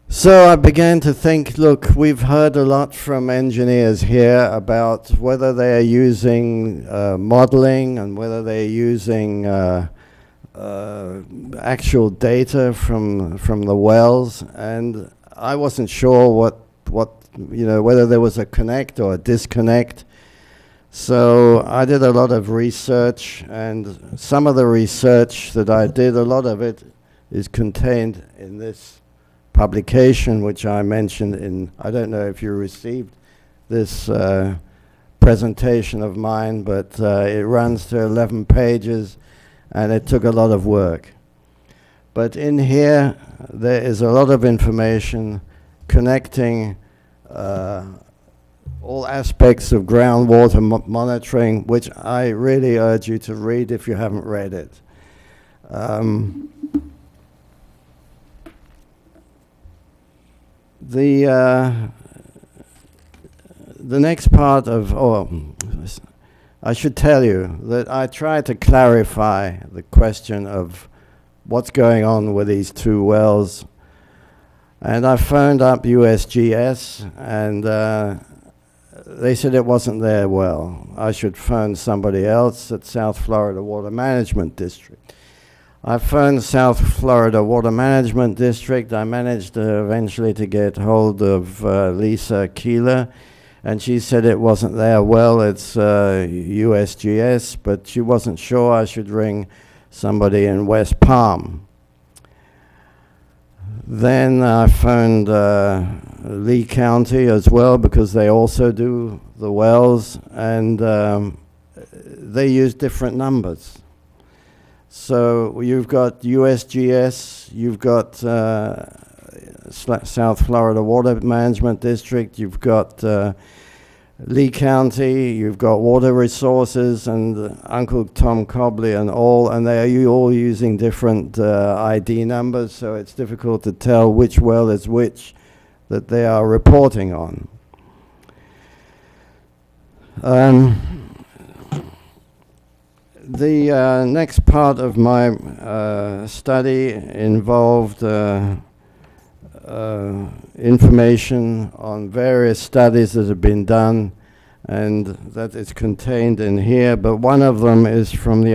So I began to think, look, we've heard a lot from engineers here about whether they are using modeling and whether they're using actual data from the wells, and I wasn't sure what whether there was a connect or a disconnect. So I did a lot of research, and some of the research that I did, a lot of it is contained in this publication, which I mentioned in, I don't know if you received this presentation of mine, but it runs to 11 pages, and it took a lot of work. But in here, there is a lot of information connecting all aspects of groundwater monitoring, which I really urge you to read if you haven't read it. The next part of, I should tell you that I tried to clarify the question of what's going on with these two wells. And I phoned up USGS, and they said it wasn't their well. I should phone somebody else at South Florida Water Management District. I phoned South Florida Water Management District. I managed eventually to get hold of Lisa Keeler, and she said it wasn't their well, it's USGS, but she wasn't sure. I should ring somebody in West Palm. Then I phoned Lee County as well, because they also do the wells, and they use different numbers. So you've got USGS, you've got South Florida Water Management District, you've got Lee County, you've got Water Resources, and Uncle Tom Cobley and all, and they are all using different ID numbers, so it's difficult to tell which well is which that they are reporting on. The next part of my study involved information on various studies that have been done, and that is contained in here, but one of them is from the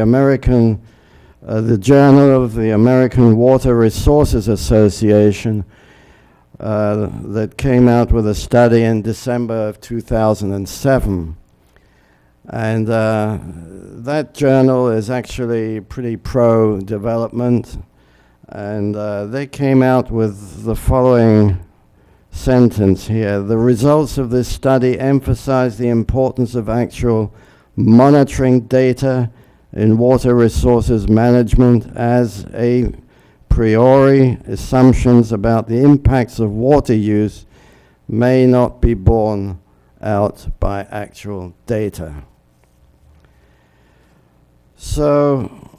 the Journal of the American Water Resources Association that came out with a study in December of 2007. And that journal is actually pretty pro-development, and they came out with the following sentence here. The results of this study emphasize the importance of actual monitoring data in water resources management, as a priori assumptions about the impacts of water use may not be borne out by actual data. So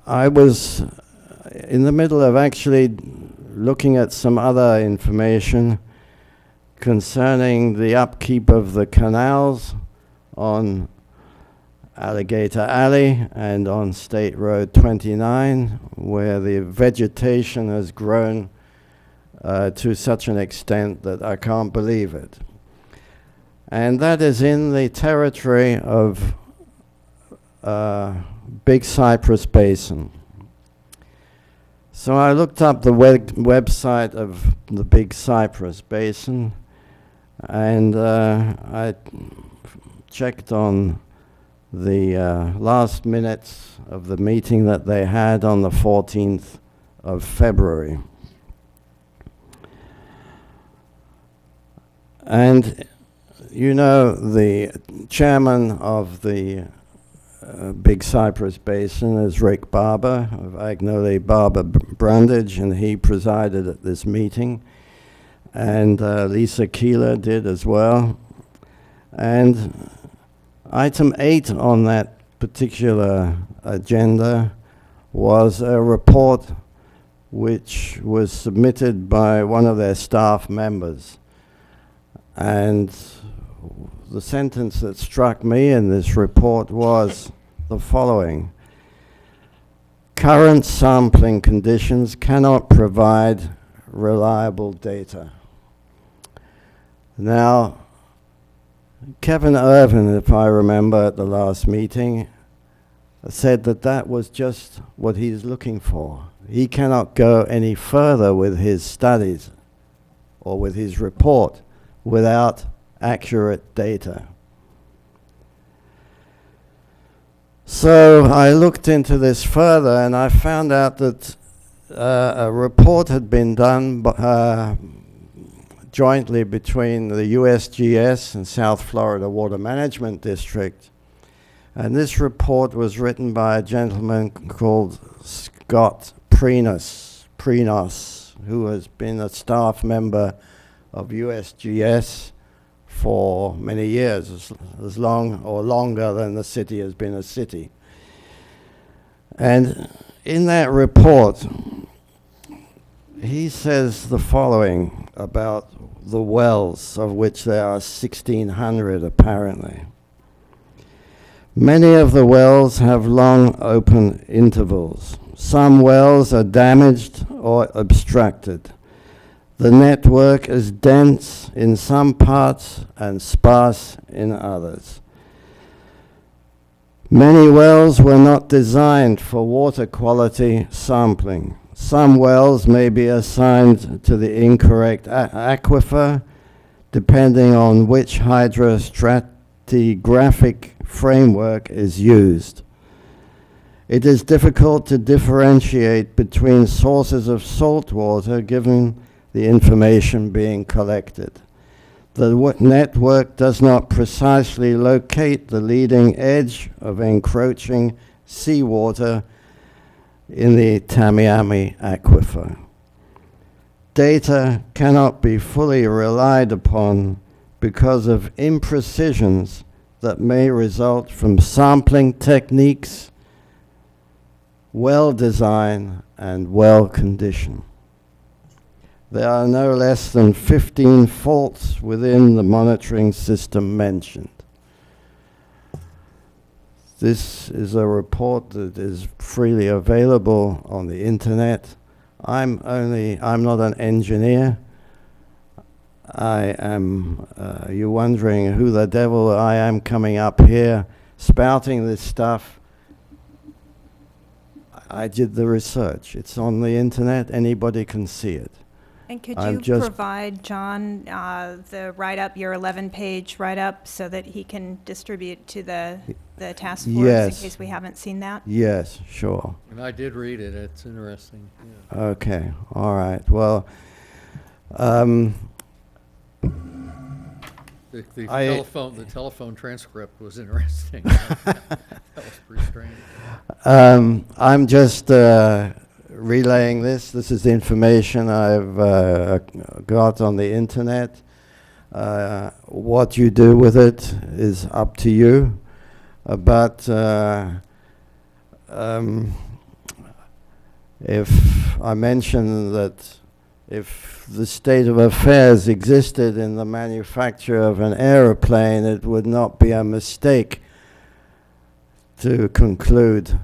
I was in the middle of actually looking at some other information concerning the upkeep of the canals on Alligator Alley and on State Road 29, where the vegetation has grown to such an extent that I can't believe it. And that is in the territory of Big Cypress Basin. So I looked up the website of the Big Cypress Basin, and I checked on the last minutes of the meeting that they had on the 14th of February. And you know, the chairman of the Big Cypress Basin is Rick Barber of Agnoli Barber Brundage, and he presided at this meeting. And Lisa Keeler did as well. And item 8 on that particular agenda was a report which was submitted by one of their staff members. And the sentence that struck me in this report was the following: current sampling conditions cannot provide reliable data. Now, Kevin Irvin, if I remember at the last meeting, said that that was just what he's looking for. He cannot go any further with his studies or with his report without accurate data. So I looked into this further, and I found out that a report had been done jointly between the USGS and South Florida Water Management District. And this report was written by a gentleman called Scott Prenos, who has been a staff member of USGS for many years, as long or longer than the city has been a city. And in that report, he says the following about the wells, of which there are 1,600 apparently. Many of the wells have long open intervals. Some wells are damaged or obstructed. The network is dense in some parts and sparse in others. Many wells were not designed for water quality sampling. Some wells may be assigned to the incorrect aquifer, depending on which hydrostratigraphic framework is used. It is difficult to differentiate between sources of salt water given the information being collected. The network does not precisely locate the leading edge of encroaching seawater in the Tamiami aquifer. Data cannot be fully relied upon because of imprecisions that may result from sampling techniques, well design, and well condition. There are no less than 15 faults within the monitoring system mentioned. This is a report that is freely available on the internet. I'm not an engineer. I am, you're wondering who the devil I am coming up here spouting this stuff. I did the research. It's on the internet. Anybody can see it. And could I'm you just- provide John the write-up, your 11-page write-up, so that he can distribute to the task force Yes. in case we haven't seen that? Yes, sure. And I did read it. It's interesting. Yeah. Okay, all right. Well, The I- telephone transcript was interesting. That was pretty strange. I'm just relaying this. This is the information I've got on the internet. What you do with it is up to you. But if I mention that if the state of affairs existed in the manufacture of an aeroplane, it would not be a mistake to conclude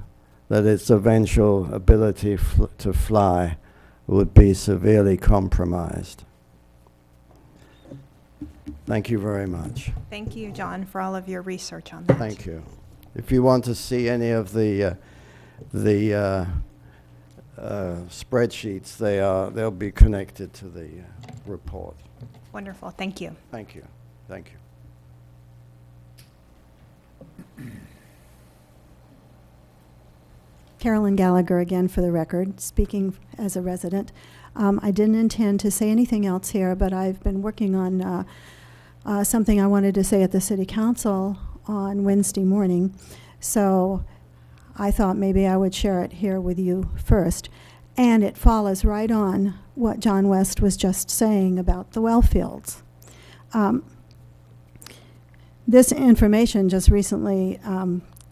that its eventual ability to fly would be severely compromised. Thank you very much. Thank you, John, for all of your research on that. Thank you. If you want to see any of the spreadsheets, they'll be connected to the report. Wonderful. Thank you. Thank you. Thank you. Carolyn Gallagher again for the record, speaking as a resident. I didn't intend to say anything else here, but I've been working on something I wanted to say at the City Council on Wednesday morning. So I thought maybe I would share it here with you first. And it follows right on what John West was just saying about the well fields. This information just recently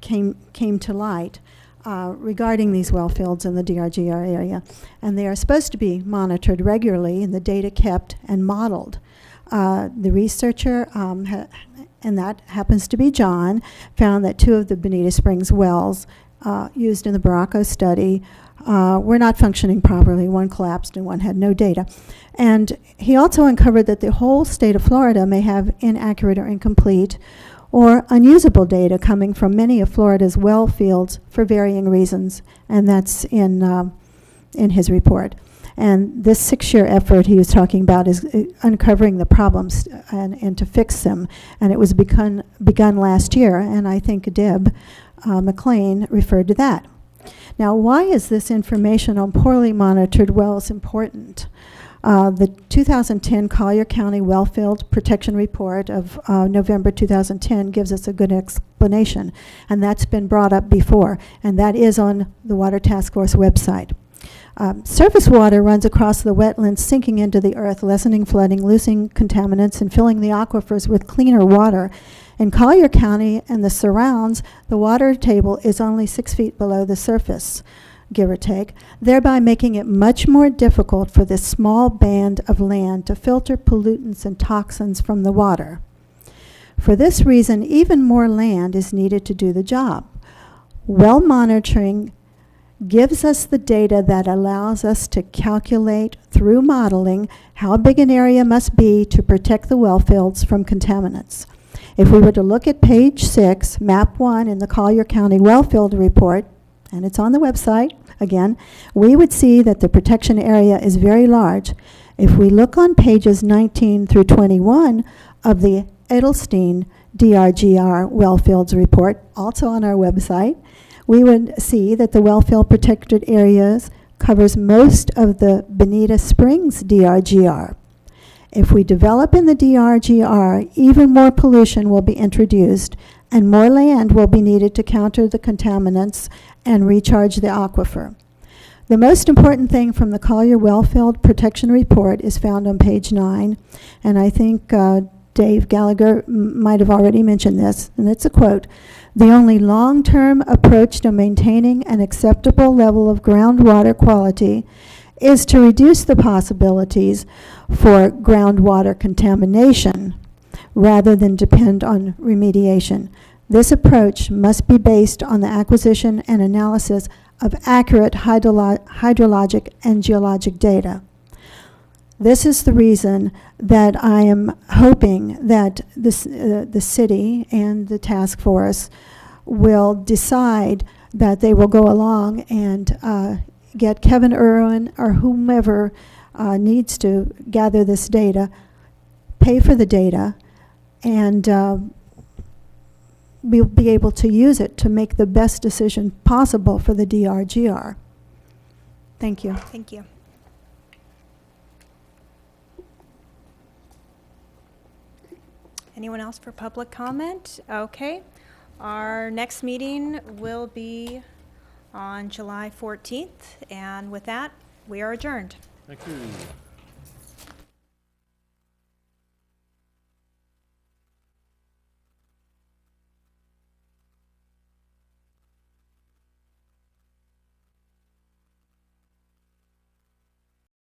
came to light regarding these well fields in the DRGR area. And they are supposed to be monitored regularly and the data kept and modeled. The researcher, and that happens to be John, found that 2 of the Bonita Springs wells used in the Baracco study were not functioning properly. One collapsed and one had no data. And he also uncovered that the whole state of Florida may have inaccurate or incomplete or unusable data coming from many of Florida's well fields for varying reasons. And that's in his report. And this 6-year effort he was talking about is uncovering the problems and to fix them. And it was begun last year, and I think Deb McLean referred to that. Now, why is this information on poorly monitored wells important? The 2010 Collier County Wellfield Protection Report of November 2010 gives us a good explanation, and that's been brought up before, and that is on the Water Task Force website. Surface water runs across the wetlands, sinking into the earth, lessening flooding, losing contaminants, and filling the aquifers with cleaner water. In Collier County and the surrounds, the water table is only 6 feet below the surface, give or take, thereby making it much more difficult for this small band of land to filter pollutants and toxins from the water. For this reason, even more land is needed to do the job. Well monitoring gives us the data that allows us to calculate through modeling how big an area must be to protect the well fields from contaminants. If we were to look at page 6, map 1 in the Collier County Wellfield Report, and it's on the website, again, we would see that the protection area is very large. If we look on pages 19 through 21 of the Edelstein DRGR Wellfields Report, also on our website, we would see that the wellfield protected areas covers most of the Bonita Springs DRGR. If we develop in the DRGR, even more pollution will be introduced and more land will be needed to counter the contaminants and recharge the aquifer. The most important thing from the Collier Wellfield Protection Report is found on page 9, and I think Dave Gallagher might have already mentioned this, and it's a quote: "The only long-term approach to maintaining an acceptable level of groundwater quality is to reduce the possibilities for groundwater contamination rather than depend on remediation. This approach must be based on the acquisition and analysis of accurate hydrologic and geologic data. This is the reason that I am hoping that the city and the task force will decide that they will go along and get Kevin Irwin or whomever needs to gather this data, pay for the data, and we'll be able to use it to make the best decision possible for the DRGR. Thank you. Thank you. Anyone else for public comment? Okay. Our next meeting will be on July 14th, and with that, we are adjourned. Thank you.